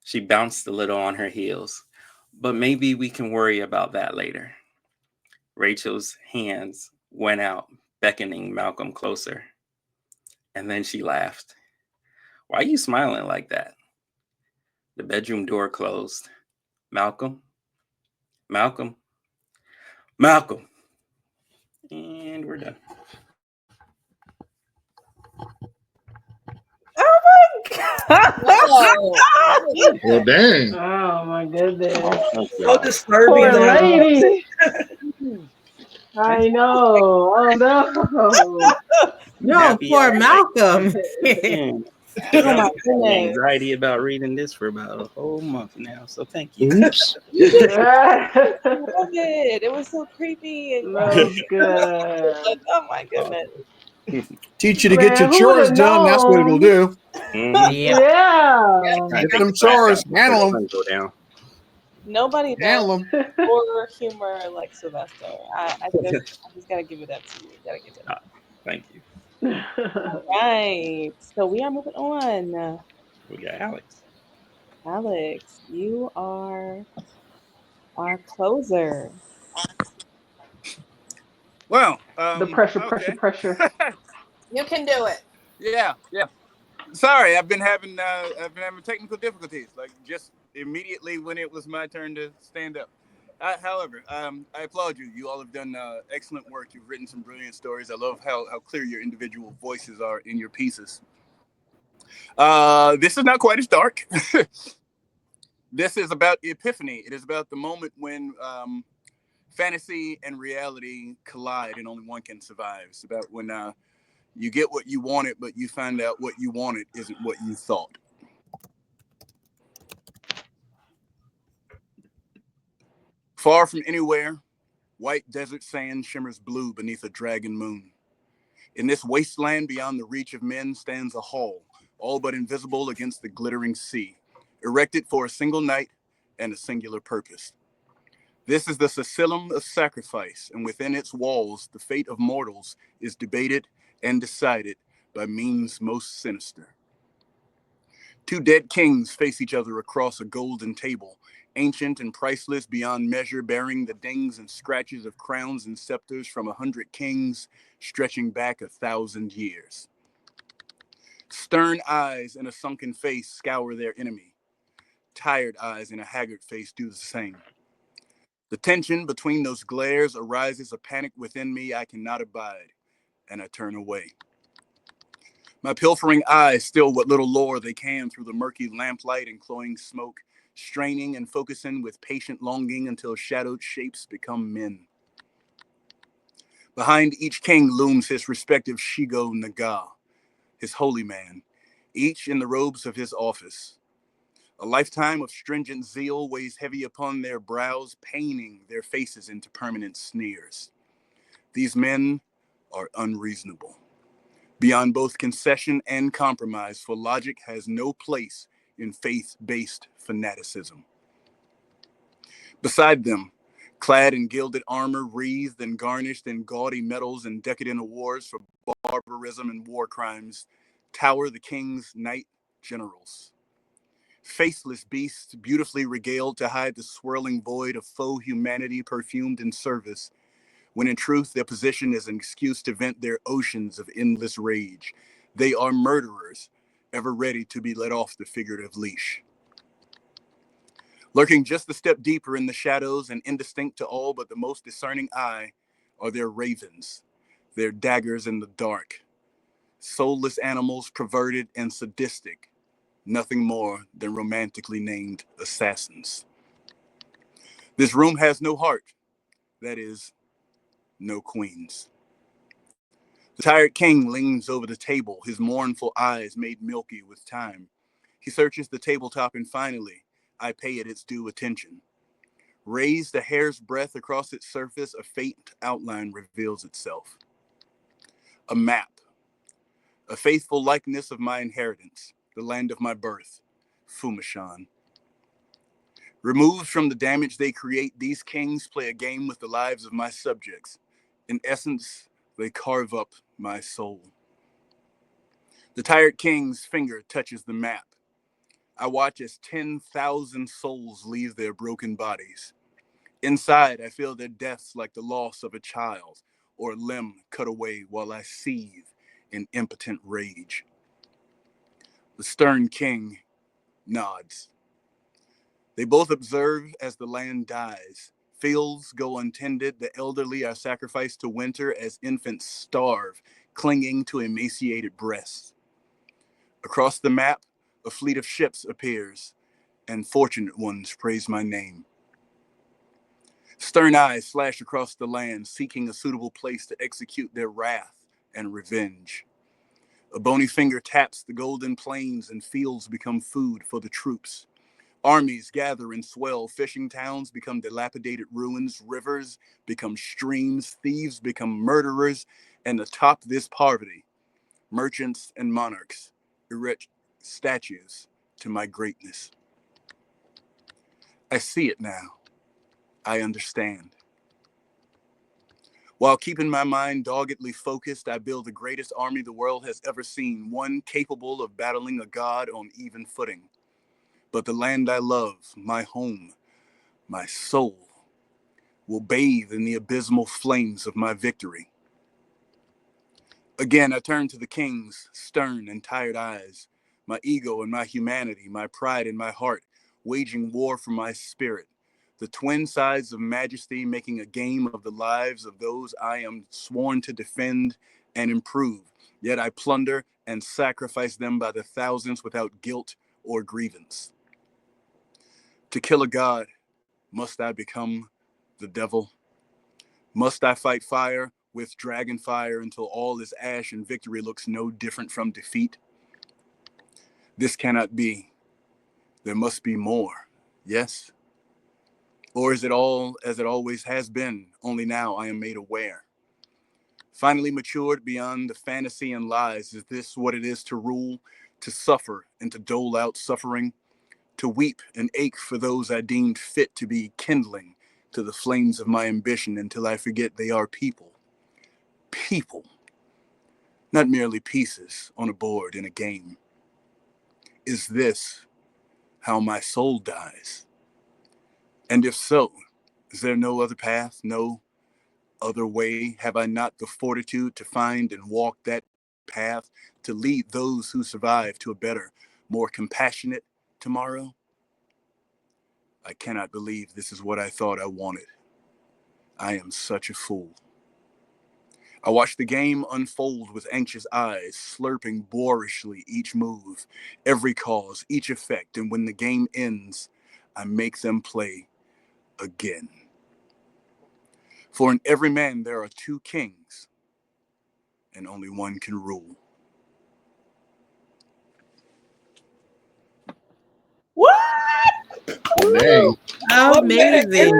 She bounced a little on her heels. "But maybe we can worry about that later." Rachel's hands went out, beckoning Malcolm closer. And then she laughed. "Why are you smiling like that?" The bedroom door closed. "Malcolm? Malcolm? Malcolm!" And we're done. Oh my God! Well, dang. Oh my goodness. So disturbing. Poor That. lady. I know. Oh no. No, Happy poor hour. Malcolm. Man, Oh my I've had goodness. anxiety about reading this for about a whole month now, so thank you. Oops. That Love it. It was so creepy and was good. like, oh my goodness. Teach you to get your Man, who chores would've done. That's what it'll known? do. Mhm. Yep. Yeah. Get them chores. Handle them. Go down. Nobody Handle does them. horror humor like Sylvester. I just gotta give it up to you. Gotta give it up. Thank you. Right. So we are moving on. We got Alex. Alex, you are our closer. Well, The pressure. You can do it. Yeah. Sorry, I've been having technical difficulties. Like just immediately when it was my turn to stand up. However, I applaud you. You all have done excellent work. You've written some brilliant stories. I love how clear your individual voices are in your pieces. This is not quite as dark. This is about Epiphany. It is about the moment when fantasy and reality collide and only one can survive. It's about when you get what you wanted, but you find out what you wanted isn't what you thought. Far from anywhere, white desert sand shimmers blue beneath a dragon moon. In this wasteland beyond the reach of men stands a hall, all but invisible against the glittering sea, erected for a single night and a singular purpose. This is the Sicilium of sacrifice, and within its walls, the fate of mortals is debated and decided by means most sinister. Two dead kings face each other across a golden table, ancient and priceless beyond measure, bearing the dings and scratches of crowns and scepters from 100 kings, stretching back 1,000 years. Stern eyes and a sunken face scour their enemy. Tired eyes and a haggard face do the same. The tension between those glares arises a panic within me I cannot abide, and I turn away. My pilfering eyes still what little lore they can through the murky lamplight and cloying smoke, straining and focusing with patient longing until shadowed shapes become men. Behind each king looms his respective Shigo Naga, his holy man, each in the robes of his office. A lifetime of stringent zeal weighs heavy upon their brows, paining their faces into permanent sneers. These men are unreasonable, beyond both concession and compromise, for logic has no place in faith-based fanaticism. Beside them, clad in gilded armor, wreathed and garnished in gaudy medals and decadent awards for barbarism and war crimes, tower the king's knight generals. Faceless beasts beautifully regaled to hide the swirling void of faux humanity perfumed in service, when in truth their position is an excuse to vent their oceans of endless rage. They are murderers, ever ready to be let off the figurative leash. Lurking just a step deeper in the shadows and indistinct to all but the most discerning eye are their ravens, their daggers in the dark. Soulless animals, perverted and sadistic, nothing more than romantically named assassins. This room has no heart, that is, no queens. The tired king leans over the table, his mournful eyes made milky with time. He searches the tabletop and finally, I pay it its due attention. Raised a hair's breadth across its surface, a faint outline reveals itself. A map, a faithful likeness of my inheritance, the land of my birth, Fumashan. Removed from the damage they create, these kings play a game with the lives of my subjects. In essence, they carve up my soul. The tired king's finger touches the map. I watch as 10,000 souls leave their broken bodies. Inside, I feel their deaths like the loss of a child or a limb cut away while I seethe in impotent rage. The stern king nods. They both observe as the land dies. Fields go untended, the elderly are sacrificed to winter as infants starve, clinging to emaciated breasts. Across the map, a fleet of ships appears, and fortunate ones praise my name. Stern eyes slash across the land, seeking a suitable place to execute their wrath and revenge. A bony finger taps the golden plains and fields become food for the troops. Armies gather and swell, fishing towns become dilapidated ruins, rivers become streams, thieves become murderers, and atop this poverty, merchants and monarchs erect statues to my greatness. I see it now. I understand. While keeping my mind doggedly focused, I build the greatest army the world has ever seen, one capable of battling a god on even footing. But the land I love, my home, my soul, will bathe in the abysmal flames of my victory. Again, I turn to the king's stern and tired eyes, my ego and my humanity, my pride and my heart, waging war for my spirit. The twin sides of majesty making a game of the lives of those I am sworn to defend and improve. Yet I plunder and sacrifice them by the thousands without guilt or grievance. To kill a god, must I become the devil? Must I fight fire with dragon fire until all is ash and victory looks no different from defeat? This cannot be. There must be more, yes? Or is it all as it always has been, only now I am made aware? Finally matured beyond the fantasy and lies, is this what it is to rule, to suffer and to dole out suffering, to weep and ache for those I deemed fit to be kindling to the flames of my ambition until I forget they are people. People, not merely pieces on a board in a game. Is this how my soul dies? And if so, is there no other path, no other way? Have I not the fortitude to find and walk that path, to lead those who survive to a better, more compassionate tomorrow? I cannot believe this is what I thought I wanted. I am such a fool. I watch the game unfold with anxious eyes, slurping boorishly each move, every cause, each effect, and when the game ends, I make them play again. For in every man there are two kings, and only one can rule. What? Dang. Amazing.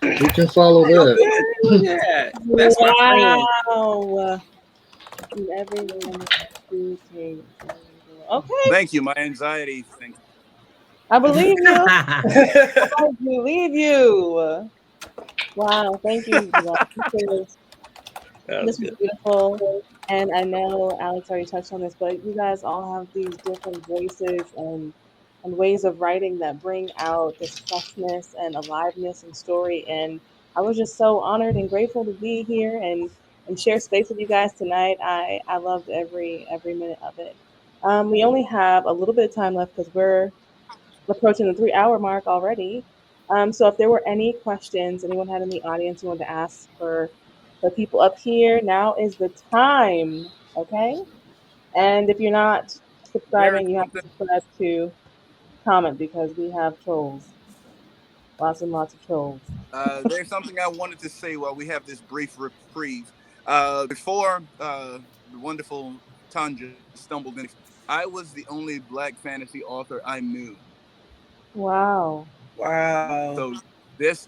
Who can follow that? Yeah, that's my friend. Wow. Everyone is king. Okay, Thank you, my anxiety. Thank you. I believe you. I believe you. Wow, thank you. This was beautiful. And I know Alex already touched on this, but you guys all have these different voices and ways of writing that bring out this freshness and aliveness and story. And I was just so honored and grateful to be here and share space with you guys tonight. I loved every minute of it. We only have a little bit of time left because we're approaching the 3 hour mark already. So if there were any questions anyone had in the audience you wanted to ask for the people up here, now is the time. Okay. And if you're not subscribing, you have to subscribe to comment because we have trolls. Lots and lots of trolls. There's something I wanted to say while we have this brief reprieve. Before the wonderful Tonja stumbled in, I was the only Black fantasy author I knew. Wow. Wow. So this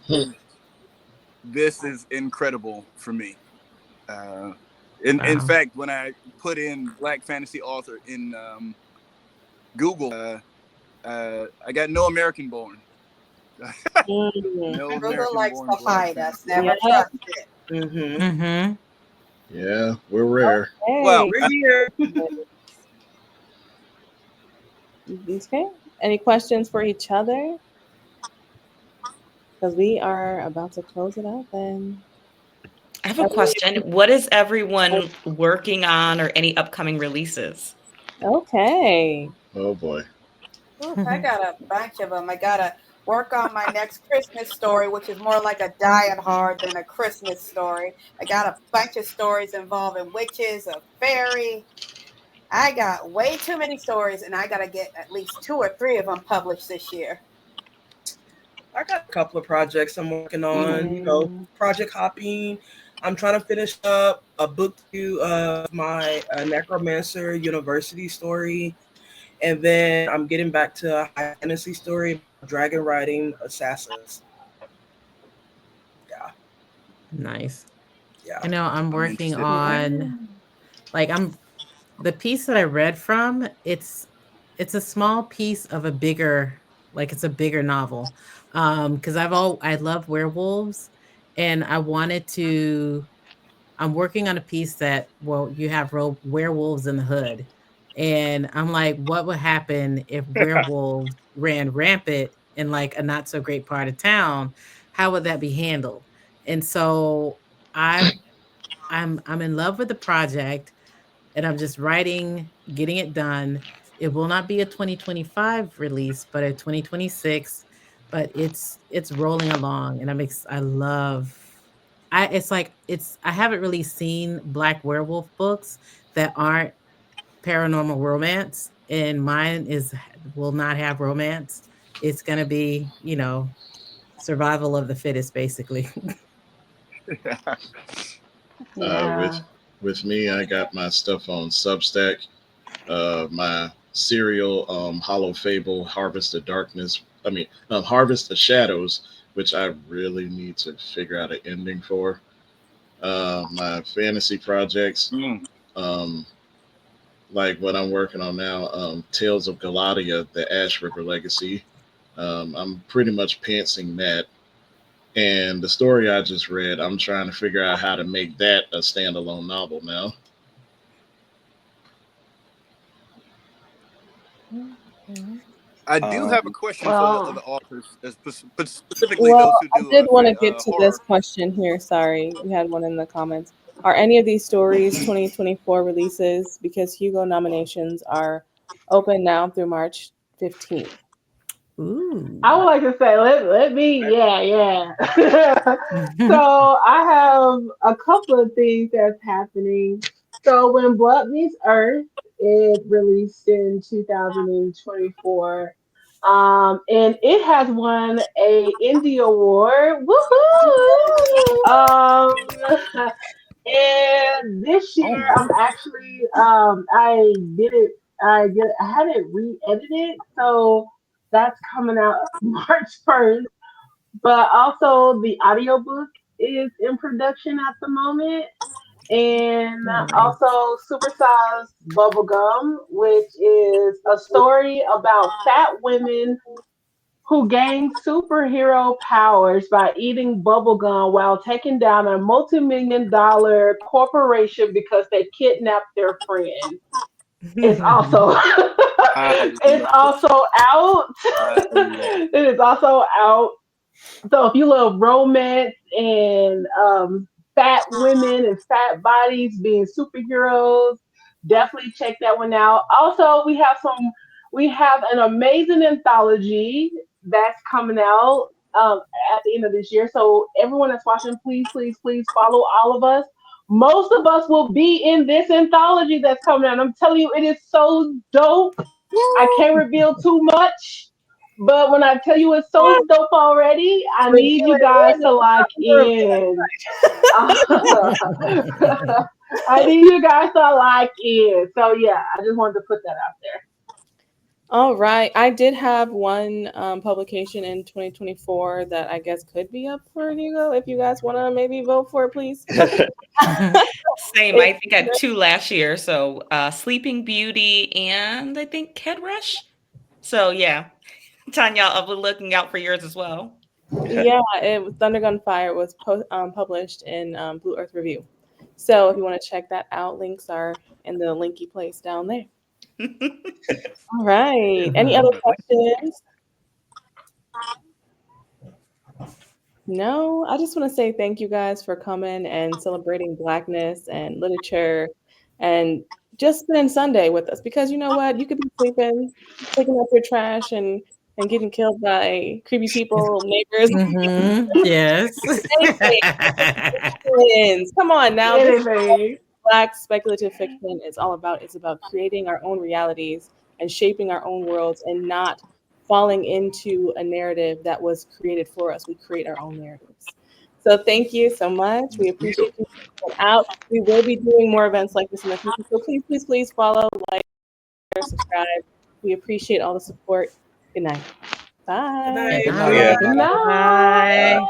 is incredible for me. In fact, when I put in Black fantasy author in Google, I got no American born. No Google American likes born to Black hide us. fantasy. Never trust it. Mm-hmm. Yeah, we're rare. Well, We're here. Okay. Any questions for each other? Because we are about to close it out then. I have a question. What is everyone working on or any upcoming releases? Okay. Oh boy. Ooh, I got a bunch of them. I got to work on my next Christmas story, which is more like a Die Hard than a Christmas story. I got a bunch of stories involving witches, a fairy. I got way too many stories, and I got to get at least 2 or 3 of them published this year. I got a couple of projects I'm working on, project hopping. I'm trying to finish up a book 2 of my Necromancer University story. And then I'm getting back to a high fantasy story, dragon riding assassins. Yeah. Nice. Yeah. I know I'm working on the piece that I read from, it's a small piece of a bigger, it's a bigger novel. Because I love werewolves and I'm working on a piece that, well, you have werewolves in the hood. And I'm like, what would happen if werewolves ran rampant in like a not so great part of town? How would that be handled? And so I'm in love with the project and I'm just writing, getting it done. It will not be a 2025 release, but a 2026. But it's rolling along, and I love. I haven't really seen Black werewolf books that aren't paranormal romance, and mine will not have romance. It's gonna be survival of the fittest, basically. Yeah. With me, I got my stuff on Substack. My serial Hollow Fable, Harvest of Darkness. Harvest of Shadows, which I really need to figure out an ending for. My fantasy projects, um, like what I'm working on now, Tales of Galatia, the Ash River Legacy. I'm pretty much pantsing that. And the story I just read, I'm trying to figure out how to make that a standalone novel now. I do have a question for the authors, specifically Well, those who I do did want to great get to horror. this question here. Sorry, we had one in the comments. Are any of these stories 2024 releases? Because Hugo nominations are open now through March 15th. Ooh. I would like to say, let me, yeah. So I have a couple of things that's happening. So when Blood Meets Earth, it released in 2024. And it has won a Indie Award. Woohoo! And this year I'm actually I did it I had it re-edited, so that's coming out March 1st. But also the audiobook is in production at the moment. And Nice. also Supersized Bubblegum, which is a story about fat women who gain superhero powers by eating bubblegum while taking down a multi-million-dollar corporation because they kidnapped their friend. It's also it's also out. It is also out. So if you love romance and fat women and fat bodies being superheroes, definitely check that one out. Also, we have an amazing anthology that's coming out at the end of this year. So everyone that's watching, please follow all of us. Most of us will be in this anthology that's coming out. I'm telling you, it is so dope. I can't reveal too much. But when I tell you it's so dope already, I need you guys to lock in. I need you guys to lock in. So yeah, I just wanted to put that out there. All right. I did have one publication in 2024 that I guess could be up for Hugo. If you guys want to maybe vote for it, please. Same. I think I had two last year. So Sleeping Beauty and I think Head Rush. So yeah, Tanya, I'll be looking out for yours as well. Yeah, it was Thundergun Fire was published in Blue Earth Review. So if you want to check that out, links are in the linky place down there. All right. Any other questions? No, I just want to say thank you guys for coming and celebrating Blackness and literature and just spend Sunday with us because you know what? You could be sleeping, picking up your trash and getting killed by creepy people, neighbors. Yes. Come on now. Anything. Black speculative fiction is all about. It's about creating our own realities and shaping our own worlds and not falling into a narrative that was created for us. We create our own narratives. So thank you so much. We appreciate you coming out. We will be doing more events like this in the future. So please follow, like, share, subscribe. We appreciate all the support. Good night. Bye. Good night. Good night. Good night.